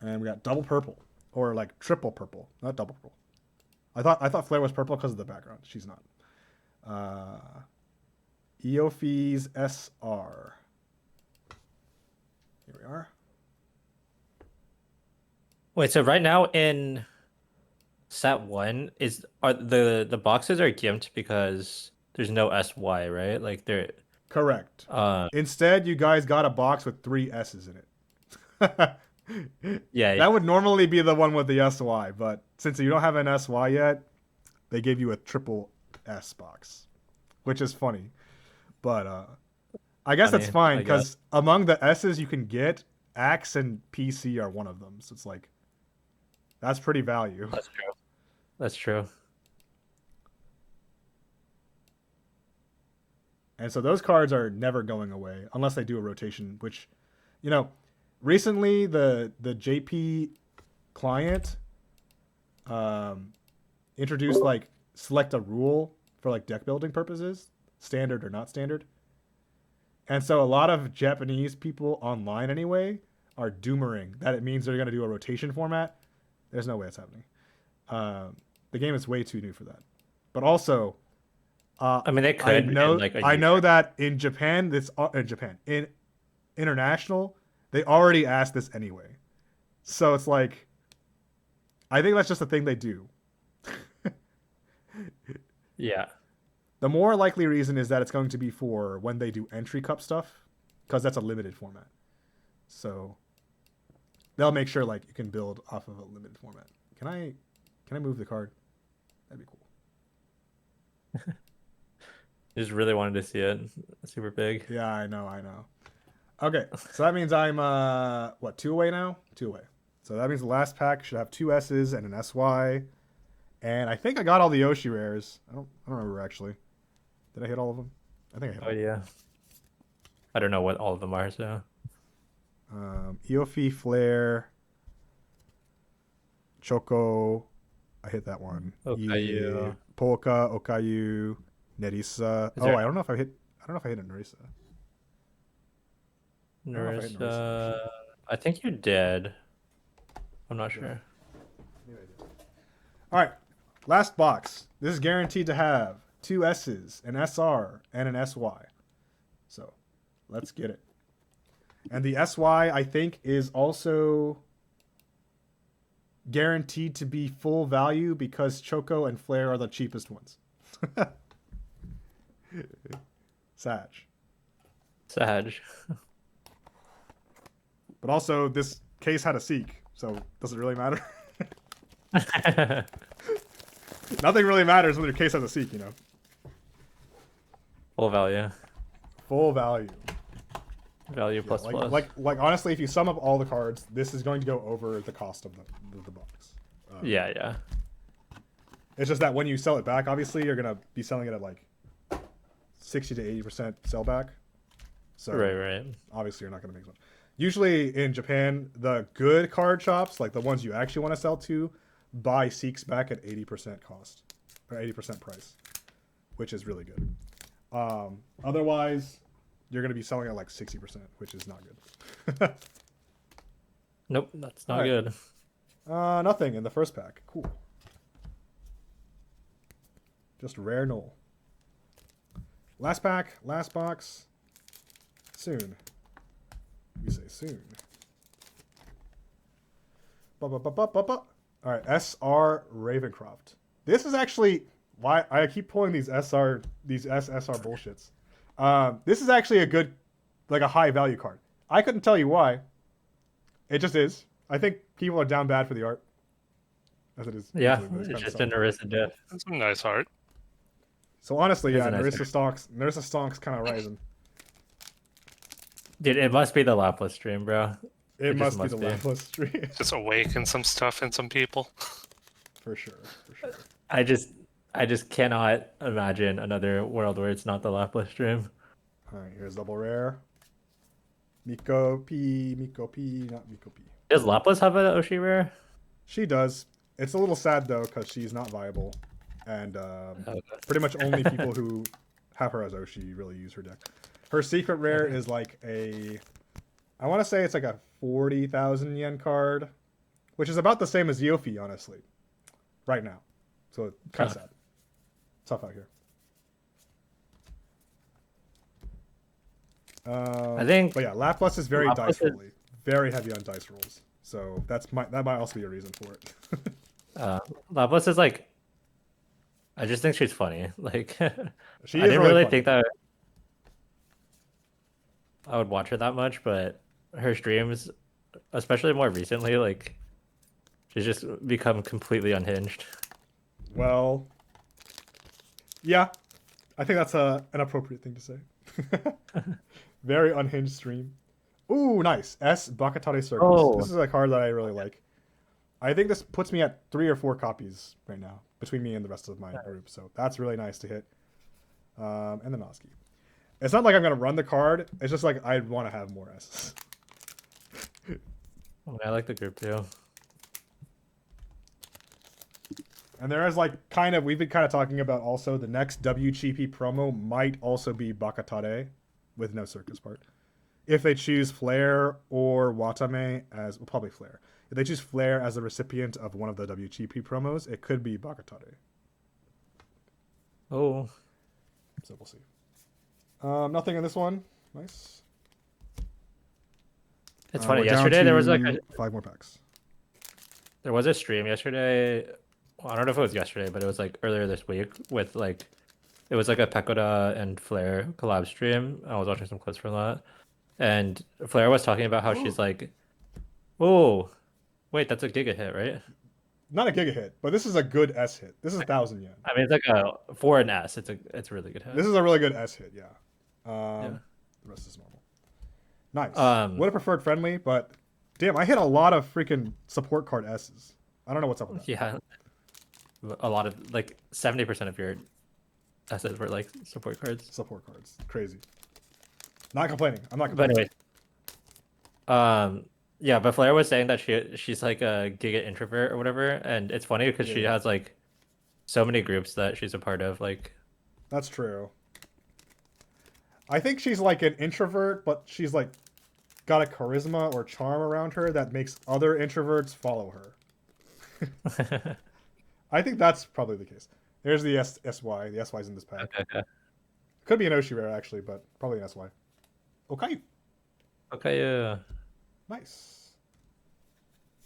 And we got double purple. Or like triple purple. Not double purple. I thought Flare was purple because of the background. She's not. Eophes SR. Here we are. Wait, so right now in set one are the boxes are gimped because there's no SY, right? Like they're Correct. Instead, you guys got a box with 3 S's in it. yeah. That would normally be the one with the SY, but since you don't have an SY yet, they gave you a triple S box, which is funny. But I guess Funny, that's fine I guess. because among the S's you can get, Axe and PC are one of them. So it's like, that's pretty value. That's true. That's true. And so those cards are never going away unless they do a rotation, which, you know, recently the JP client introduced like select a rule for like deck building purposes. standard or not standard. And so a lot of Japanese people online anyway are doomering that it means they're going to do a rotation format. There's no way it's happening. The game is way too new for that. But also, I mean, they could in like a I year. know that in Japan, in international, they already asked this anyway. So it's like, I think that's just a thing they do. Yeah. The more likely reason is that it's going to be for when they do entry cup stuff, because that's a limited format. So they'll make sure like you can build off of a limited format. Can I move the card? That'd be cool. Just really wanted to see it. Super big. Yeah, I know. Okay, so that means I'm what, 2 away now? 2 away. So that means the last pack should have 2 S's and an SY. And I think I got all the Yoshi rares. I don't remember actually. Did I hit all of them? I think I hit all Oh of them. yeah. I don't know what all of them are, so. Eofi, Flare, Choco. I hit that one. Okayu. Polka, Okayu, Nerissa. Is there- I don't know if I hit a Nerissa. don't know if I hit Nerissa, Narissa. I think you did. I'm not sure. Maybe I did. All right, last box. This is guaranteed to have 2 S's, an SR, and an SY. So, let's get it. And the SY, I think, is also guaranteed to be full value because Choco and Flare are the cheapest ones. Sag. But also, this case had a Seek, so does it really matter? Nothing really matters when your case has a Seek, you know. Full value. Full value. Value plus plus. Like honestly, if you sum up all the cards, this is going to go over the cost of the box. Yeah. It's just that when you sell it back, obviously you're gonna be selling it at like 60 to 80% sell back. So Right. obviously you're not gonna make as much. Usually in Japan, the good card shops, like the ones you actually want to sell to, buy Seeks back at 80% cost or 80% price, which is really good. Otherwise, you're gonna be selling at like 60%, which is not good. Nope, that's not Alright. good. Nothing in the first pack. Cool. Just rare null. Last pack, last box. Soon. We say soon. All right, SR Ravencroft. This is actually why I keep pulling these SSR bullshits. This is actually a good, like a high value card. I couldn't tell you why. It just is. I think people are down bad for the art. As it is. Yeah, usually, but it's kinda just sucks. a Narissa diff. That's some nice art. So honestly, It's yeah, a nice Narissa Stonk's kind of rising. Dude, it must be the Laplas stream, bro. It just must be must the be. Laplas stream. Just awaken some stuff in some people. For sure. I just cannot imagine another world where it's not the Laplas stream. All right, here's double rare. Miko P, not Miko P. Does Laplas have an Oshi rare? She does. It's a little sad though because she's not viable, and Okay. pretty much only people who have her as Oshi really use her deck. Her secret rare is like I want to say it's like a 40,000 yen card, which is about the same as Yofi, honestly, right now. So it's kind of sad. Tough out here. I think But yeah, Laplas is very Laplas dice is- rolly, very heavy on dice rolls. So that might also be a reason for it. Laplas is like, I just think she's funny. Like, She I is didn't really really funny. think that I would watch her that much, but her streams, especially more recently, like, she's just become completely unhinged. Well, yeah, I think that's an appropriate thing to say. Very unhinged stream. Ooh, nice. S Bakatare Circus. Oh. This is a card that I really like. I think this puts me at 3 or 4 copies right now between me and the rest of my group. So that's really nice to hit. And the Noski. It's not like I'm gonna run the card. It's just like I'd want to have more S's. I like the group too. And there is we've been kind of talking about also the next WGP promo might also be Bakatare with no circus part. If they choose Flare or Watame as, well, probably Flare. If they choose Flare as the recipient of one of the WGP promos, it could be Bakatare. Oh. So we'll see. Nothing in this one. Nice. It's funny. We're down Yesterday there was to 5 more packs. there was a stream yesterday. Well, I don't know if it was yesterday, but it was like earlier this week with like it was like a Pekoda and Flare collab stream. I was watching some clips from that. And Flare was talking about how she's like, oh, wait, that's a Giga hit, right? Not a Giga hit, but this is a good S hit. This is 1,000 yen. I mean, it's like for an S. It's a really good hit. This is a really good S hit, yeah. Yeah. The rest is normal. Nice. Um, Would have preferred friendly, but damn, I hit a lot of freaking support card S's. I don't know what's up with that. Yeah. A lot of like 70% of your S's were like support cards. Support cards. Crazy. Not complaining. I'm not But complaining. anyway, yeah, but Flare was saying that she's like a Giga introvert or whatever, and it's funny because she Yeah. has like so many groups that she's a part of. Like, That's true. I think she's like an introvert, but she's like got a charisma or charm around her that makes other introverts follow her. I think that's probably the case. There's the SY. The SY's in this pack. okay. Could be an Oshi rare actually, but probably an SY. Okay. Okay, yeah. Nice.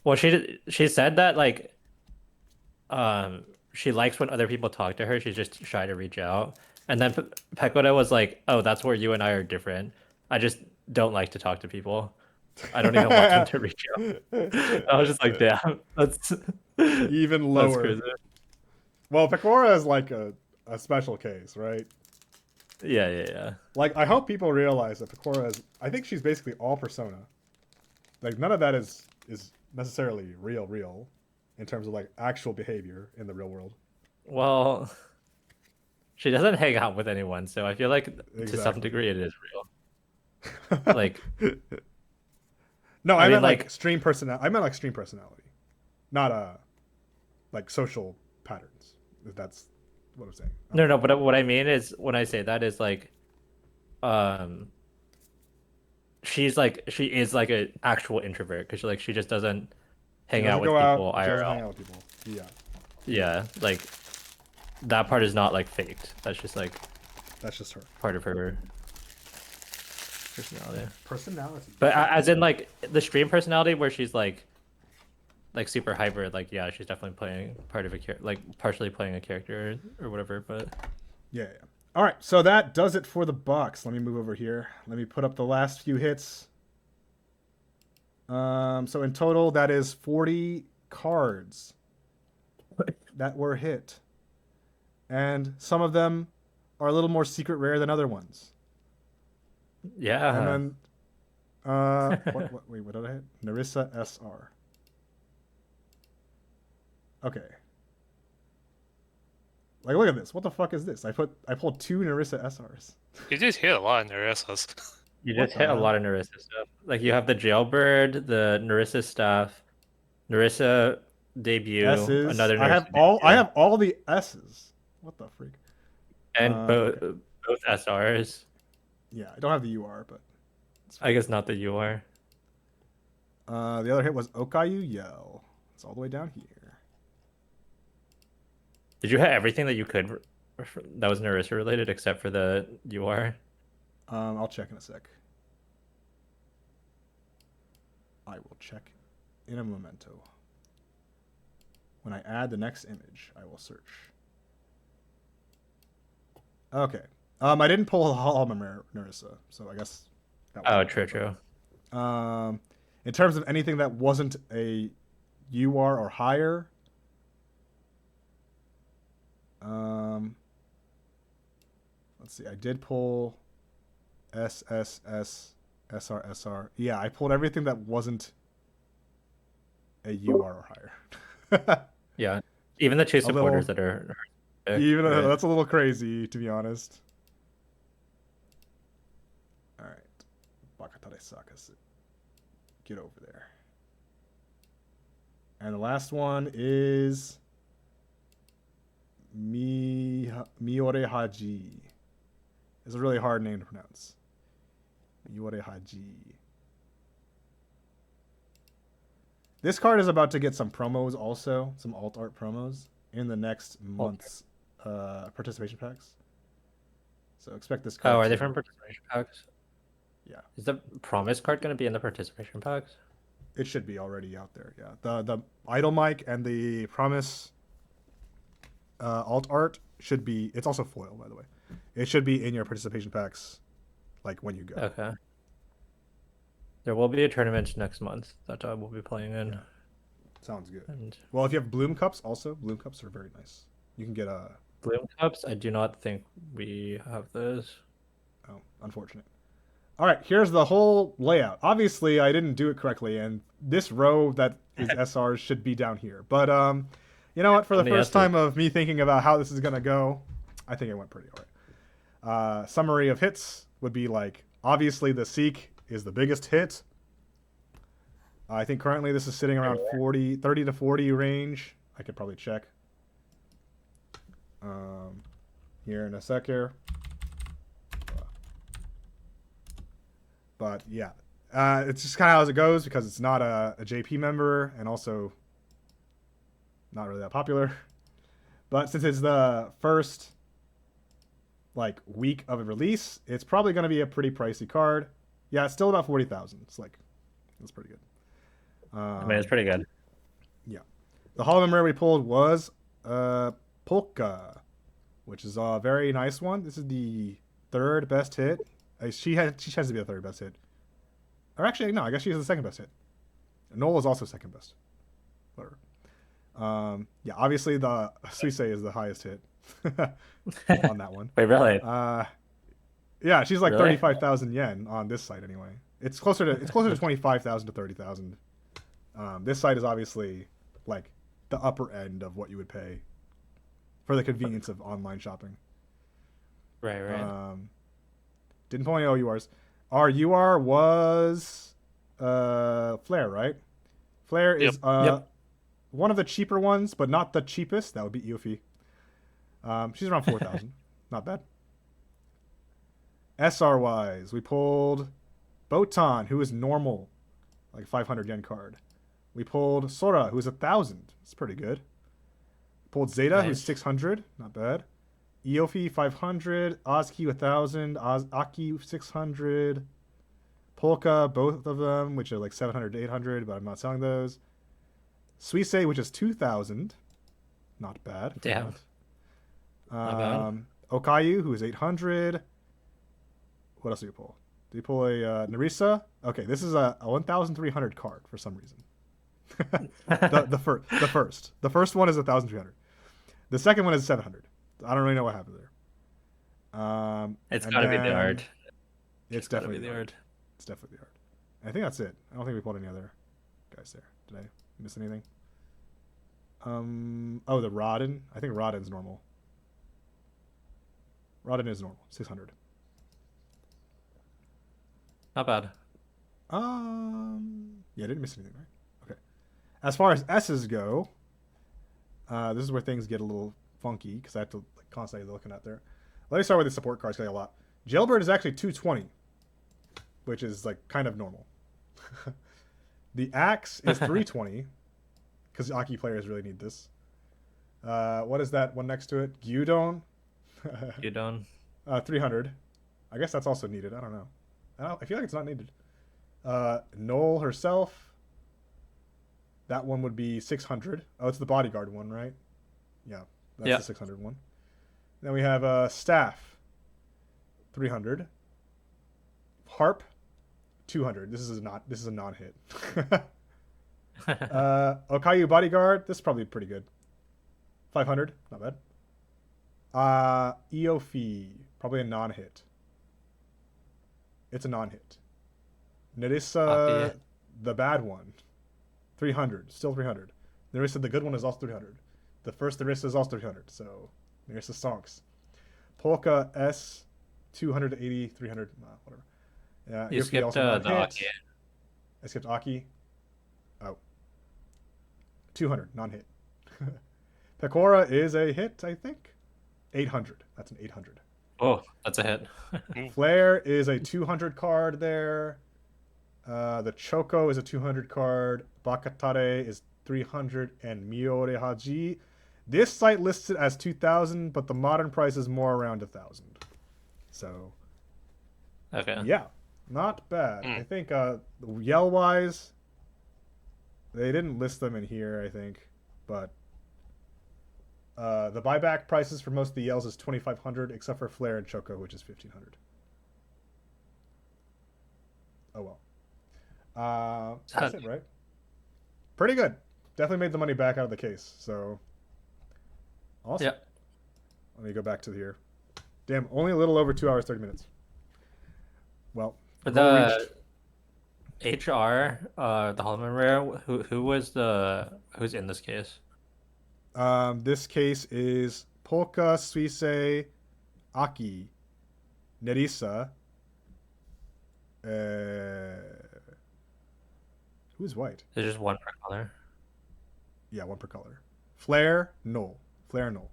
Well, she said that like, she likes when other people talk to her. She's just shy to reach out. And then Pekoda was like, "Oh, that's where you and I are different. I just don't like to talk to people. I don't even want them to reach out." I was just like, "Damn, that's Even that's lower. crazy." Well, Pecora is like a special case, right? Yeah. Like, I hope people realize that Pecora is. I think she's basically all persona. Like, none of that is necessarily real in terms of like actual behavior in the real world. Well, she doesn't hang out with anyone, so I feel like to some Exactly. degree it is real. Like, no, I I mean, meant like- stream personality. I meant like stream personality, not like social patterns. If that's what I'm saying. no, but what I mean is when I say that is like, she is like an actual introvert because she just doesn't hang out with people She doesn't IRL. hang out with people. Yeah, Yeah, like that part is not like faked. That's just like that's just her part of her personality. personality. But as in like the stream personality where she's like super hyper, like yeah, she's definitely playing part of a like partially playing a character or whatever. But Yeah. All right, so that does it for the box. Let me move over here. Let me put up the last few hits. So in total, that is 40 cards that were hit, and some of them are a little more secret rare than other ones. yeah, And then, wait, what did I hit? Narissa SR. Okay. Like, look at this. What the fuck is this? I pulled 2 Narissa SRs. You did hit a lot in their SS. you What just the hit a hell? lot of Narissa stuff. Like you have the Jailbird, the Narissa stuff, Narissa debut, S's. another I have Narissa all. I debut, have all the S's. What the freak? and Okay. both SRs. Yeah, I don't have the UR, but I guess not the UR. the other hit was Okayu Yell. It's all the way down here. Did you hit everything that you could that was Narissa related except for the UR? I'll check in a sec. I will check in a memento. When I add the next image, I will search. Okay. I didn't pull Halma Narissa, so I guess that Oh, was true. in terms of anything that wasn't a UR or higher, let's see. I did pull SSS, SR. Yeah, I pulled everything that wasn't a UR or higher. Yeah, even the two little- supporters that are Even right? that's a little crazy, to be honest. All right, Bakatare Sakasu, get over there. And the last one is Miore Haji. It's a really hard name to pronounce. Miore Haji. This card is about to get some promos also, some alt art promos in the next month's participation packs. So expect this card. Oh, are they from participation packs? Yeah. Is the promise card going to be in the participation packs? It should be already out there. Yeah. The idle mic and the promise alt art should be. It's also foil, by the way. It should be in your participation packs, like when you go. Okay. There will be a tournament next month that we'll be playing in. Sounds good. And Well, if you have bloom cups, also bloom cups are very nice. You can get a. Bloom Cups, I do not think we have those. Oh, unfortunate. All right, here's the whole layout. Obviously, I didn't do it correctly, and this row that is SRs should be down here. But you know what? For the first time of me thinking about how this is gonna go, I think it went pretty all right. Summary of hits would be like, obviously the Seek is the biggest hit. I think currently this is sitting around 30 to 40 range. I could probably check. Here in a sec here. But yeah, it's just kind of how it goes because it's not a JP member and also not really that popular. But since it's the first like week of a release, it's probably going to be a pretty pricey card. Yeah, it's still about 40,000. It's like, that's pretty good. I mean, it's pretty good. Yeah. The holo member we pulled was Polka, which is a very nice one. This is the third best hit. She has to be the third best hit. Or actually, no, I guess she's the second best hit. Noel is also second best. Whatever. Yeah, obviously the Suisse is the highest hit on that one. Wait, really? Yeah, she's like Really? 35,000 yen on this site anyway. It's closer to 25,000 to 30,000. This site is obviously like the upper end of what you would pay for the convenience of online shopping. Right. Didn't pull any OURs. Our UR was Flare, right? Flare is Yep. one of the cheaper ones, but not the cheapest. That would be Eofi. She's around 4,000. Not bad. SR wise, we pulled Botan, who is normal, like 500 yen card. We pulled Sora, who's 1,000. It's pretty good. Pulled Zeta, who's Nice. 600. Not bad. Eofi 500, Ozki 1,000, Aki 600, Polka, both of them, which are like 700 to 800, but I'm not selling those. Suisse, which is 2,000, not bad. Damn. Not bad. Okayu, who is 800. What else did you pull? Did you pull a Narisa? Okay, this is a 1,300 card for some reason. The first one is 1,300. The second one is 700. I don't really know what happened there. It's and got to be the then art. It's gotta definitely be the art. It's definitely the art. I think that's it. I don't think we pulled any other guys there. Did I miss anything? Oh, the Rodden. I think Rodden's normal. Rodden is normal. 600. Not bad. Yeah, I didn't miss anything, right? Okay. As far as S's go, this is where things get a little funky because I have to like constantly looking at there. Let me start with the support cards. Cause I got a lot. Jailbird is actually 220, which is like kind of normal. The Axe is 320 because Aki players really need this. What is that one next to it? Gyudon. You done? 300. I guess that's also needed. I don't know. I feel like it's not needed. Noel herself. That one would be 600. Oh, it's the bodyguard one, right? Yeah, that's the 600 one. Then we have Staff. 300. Harp. 200. This is a non-hit. Okayu bodyguard. This is probably pretty good. 500. Not bad. Eofi. Probably a non-hit. It's a non-hit. Narissa, the bad one, 300. Still 300. Narissa, the good one, is also 300. The first Narissa is also 300. So Narissa stonks. Polka S, 280, 300. Whatever. Yeah, You skipped the Aki. I skipped Aki. Oh. 200, non-hit. Pecora is a hit, I think. 800. That's an 800. Oh, that's a hit. Flare is a 200 card there. The Choco is a 200 card. Bakatare is 300, and Miore Haji. This site lists it as 2,000, but the modern price is more around 1,000. So, Okay. yeah, not bad. I think yell wise, they didn't list them in here, I think, but the buyback prices for most of the yells is 2,500, except for Flare and Choco, which is 1,500. Oh well. That's it, right? Pretty good. Definitely made the money back out of the case. So awesome. Yeah. Let me go back to here. Damn, only a little over 2 hours 30 minutes. Well, For goal the HR, the Holloman Rare, who's in this case? This case is Polka, Suisei, Aki, Nerissa. Who's white? There's just one per color. Yeah, one per color. Flare, Null. Flare, Null.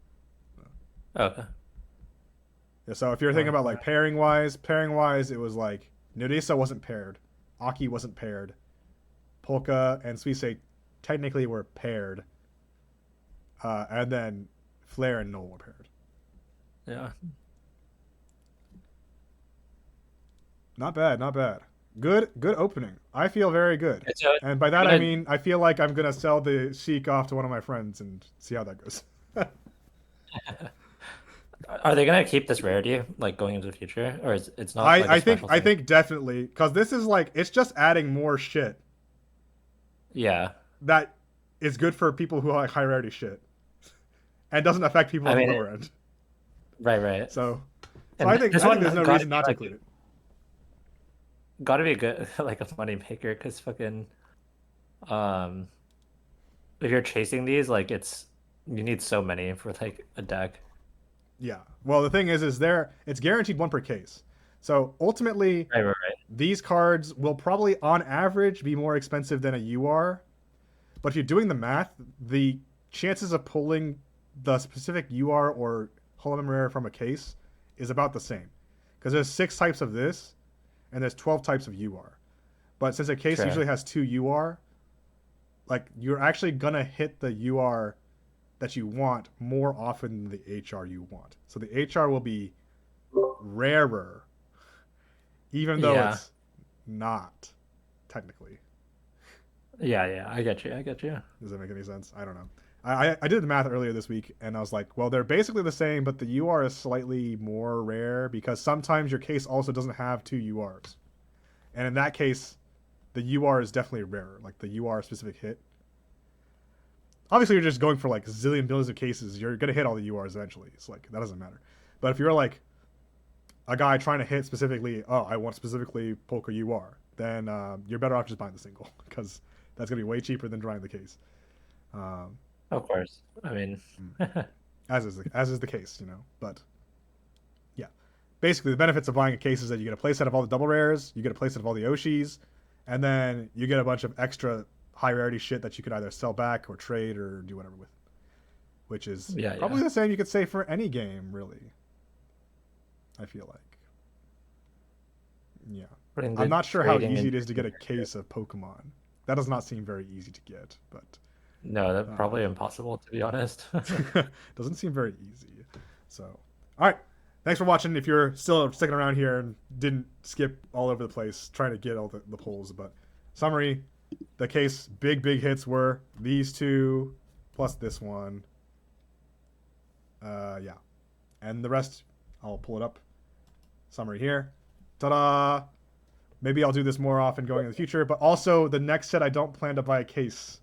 Okay. Yeah, so if you're thinking about like pairing wise, it was like Nerissa wasn't paired, Aki wasn't paired, Polka and Suisei technically were paired, and then Flare and Null were paired. Yeah. Not bad, not bad. Good opening. I feel very good. And by that I mean I feel like I'm gonna sell the Sheik off to one of my friends and see how that goes. Are they gonna keep this rarity like going into the future, or it's not? I think definitely, because this is like it's just adding more shit. Yeah. That is good for people who like high rarity shit, and doesn't affect people on the lower end. Right. So I think there's no reason not to include it. Got to be a good like a money maker, because fucking, if you're chasing these, like you need so many for like a deck. Yeah. Well, the thing is it's guaranteed one per case. So ultimately, Right. these cards will probably, on average, be more expensive than a UR. But if you're doing the math, the chances of pulling the specific UR or Hologram Rare from a case is about the same. Because there's 6 types of this, and there's 12 types of UR. But since a case usually has 2 UR, like you're actually gonna hit the UR that you want more often than the HR you want. So the HR will be rarer, even though it's not technically. Yeah, I get you. Does that make any sense? I don't know. I did the math earlier this week, and I was like, well, they're basically the same, but the UR is slightly more rare because sometimes your case also doesn't have 2 URs. And in that case, the UR is definitely rarer, like the UR specific hit. Obviously, you're just going for like zillion billions of cases. You're going to hit all the URs eventually. It's like, that doesn't matter. But if you're like a guy trying to hit specifically, I want specifically Polka UR, then you're better off just buying the single because that's going to be way cheaper than drawing the case. Of course. I mean, as is the case, But yeah, basically the benefits of buying a case is that you get a playset of all the double rares, you get a playset of all the Oshis, and then you get a bunch of extra high rarity shit that you could either sell back or trade or do whatever with, which is probably the same you could say for any game, really. I feel like. Yeah. I'm not sure how easy it is to get a case of Pokemon. That does not seem very easy to get, but no, that's probably impossible, to be honest. Doesn't seem very easy. So, all right. Thanks for watching. If you're still sticking around here and didn't skip all over the place trying to get all the polls, but summary, the case big hits were these 2 plus this one. Yeah. And the rest, I'll pull it up. Summary here. Ta-da! Maybe I'll do this more often going in the future, but also the next set I don't plan to buy a case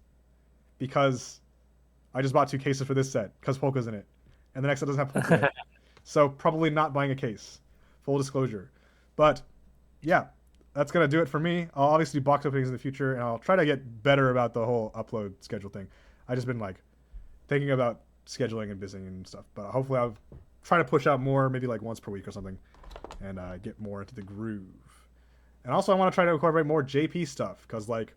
because I just bought 2 cases for this set because Polka's in it. And the next set doesn't have Polka in it. So probably not buying a case. Full disclosure. But yeah, that's going to do it for me. I'll obviously do box openings in the future, and I'll try to get better about the whole upload schedule thing. I just been like thinking about scheduling and busy and stuff. But hopefully I'll try to push out more, maybe like once per week or something, and get more into the groove. And also I want to try to incorporate more JP stuff because like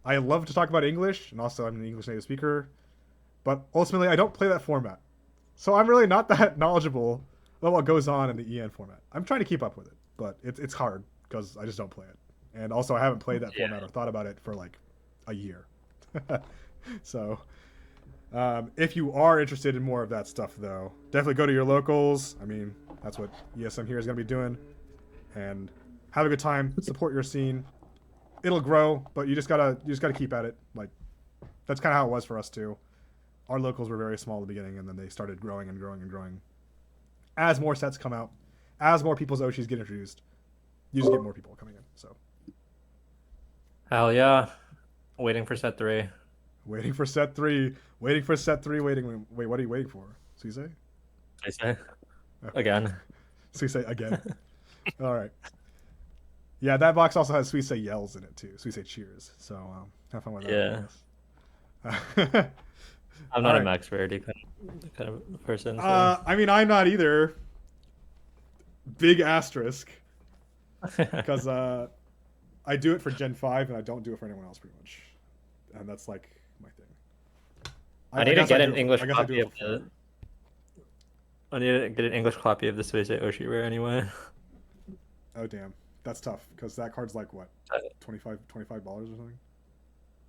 I love to talk about English, and also I'm an English native speaker, but ultimately I don't play that format, so I'm really not that knowledgeable about what goes on in the EN format. I'm trying to keep up with it, but it's hard because I just don't play it, and also I haven't played that format or thought about it for like a year. So if you are interested in more of that stuff, though, definitely go to your locals. I mean, that's what ESM here is going to be doing, and have a good time. Support your scene. It'll grow, but you just gotta keep at it. Like, that's kind of how it was for us too. Our locals were very small at the beginning, and then they started growing and growing and growing. As more sets come out, as more people's Oshis get introduced, you just get more people coming in. So, Hell yeah. Waiting for set 3. waiting for set 3. Waiting for set 3. Wait, what are you waiting for? Suisei? I say. Again. Suisei again. All right. Yeah, that box also has Suisei yells in it too. Suisei cheers. So have fun with that. Yeah. I'm not All a right. max rarity kind of person. So. I mean, I'm not either. Big asterisk. Because I do it for Gen 5 and I don't do it for anyone else pretty much. And that's like my thing. I need to guess get I an do it- English I guess I do copy it of for the. fun. I need to get an English copy of the Suisei Oshi rare anyway. Oh, damn. That's tough because that card's like what? $25 or something?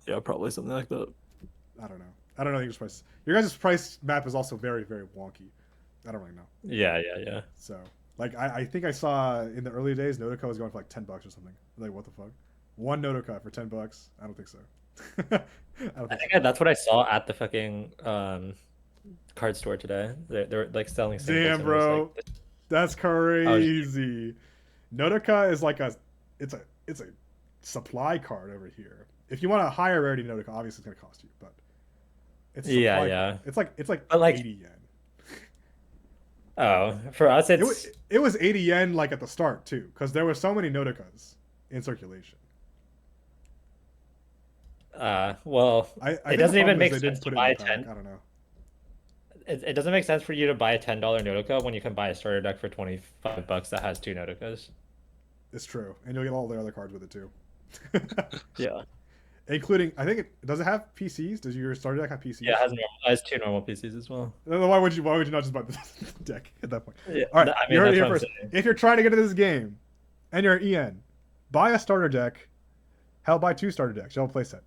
Yeah, probably something like that. I don't know. I don't know the English price. Your guys' price map is also very, very wonky. I don't really know. Yeah. So, like, I think I saw in the early days, Nodoka was going for like $10 or something. Like, what the fuck? One Nodoka for $10? I don't think so. I think that's what I saw at the fucking card store today. They're like selling singles. Damn, and it was, bro, like, that's crazy. Nodoka is like it's a supply card over here. If you want a higher rarity Nodoka, obviously it's gonna cost you, but it's a supply card. It's like But, like, 80 yen. Oh, for us it's It was 80 yen like at the start too, because there were so many Nodokas in circulation. well, I it think doesn't the even problem is make they sense didn't to put it buy in a the pack. 10. I don't know. It doesn't make sense for you to buy a $10 Nodoka when you can buy a starter deck for $25 that has 2 Nodokas. It's true, and you'll get all the other cards with it too. Yeah. Including, I think does it have PCs? Does your starter deck have PCs? Yeah, it has 2 normal PCs as well. Then why would you not just buy the deck at that point? Yeah, All right, I mean, you heard it that's here what I'm first. saying. If you're trying to get into this game, and you're EN, buy a starter deck. Hell, buy 2 starter decks. You'll have a play set,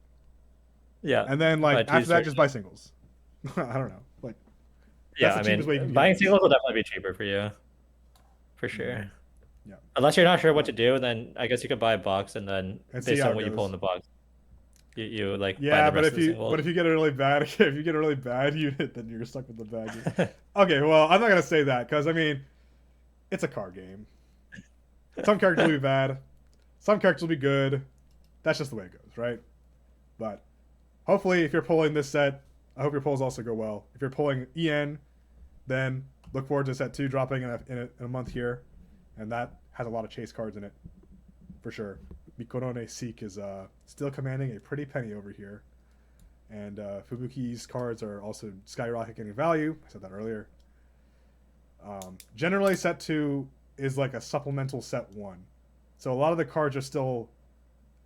Yeah. and then like Buy 2 after that, starter just buy singles. I don't know. Like, Yeah, that's the I mean, cheapest way you can get buying this. singles will definitely be cheaper for you. For sure. Yeah. Unless you're not sure what to do, then I guess you could buy a box and then And see based how on it what you pull goes. in the box, you like buy Yeah, the but rest if of the you singles. get a really bad unit, then you're stuck with the bad unit. Okay, well, I'm not gonna say that because I mean, it's a card game. Some characters will be bad, some characters will be good. That's just the way it goes, right? But hopefully, if you're pulling this set, I hope your pulls also go well. If you're pulling EN, then look forward to set 2 dropping in a month here, and that has a lot of chase cards in it, for sure. Mikorone Seek is still commanding a pretty penny over here. And Fubuki's cards are also skyrocketing in value. I said that earlier. Generally, set 2 is like a supplemental set 1. So a lot of the cards are still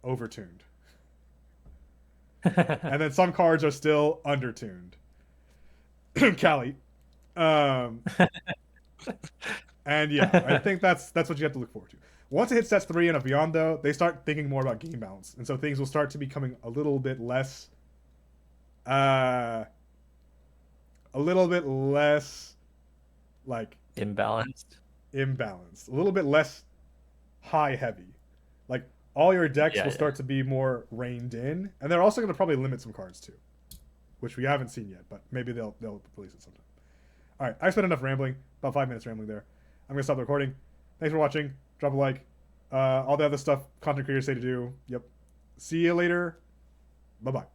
overtuned. And then some cards are still undertuned. Cali. And yeah, I think that's what you have to look forward to. Once it hits sets 3 and beyond, though, they start thinking more about game balance, and so things will start to becoming a little bit less, like Imbalanced. imbalanced, a little bit less high heavy. Like all your decks Yeah, will yeah. start to be more reined in, and they're also going to probably limit some cards too, which we haven't seen yet, but maybe they'll release it sometime. All right, I spent enough rambling, about 5 minutes rambling there. I'm gonna stop the recording. Thanks for watching. Drop a like. All the other stuff content creators say to do. Yep. See you later. Bye bye.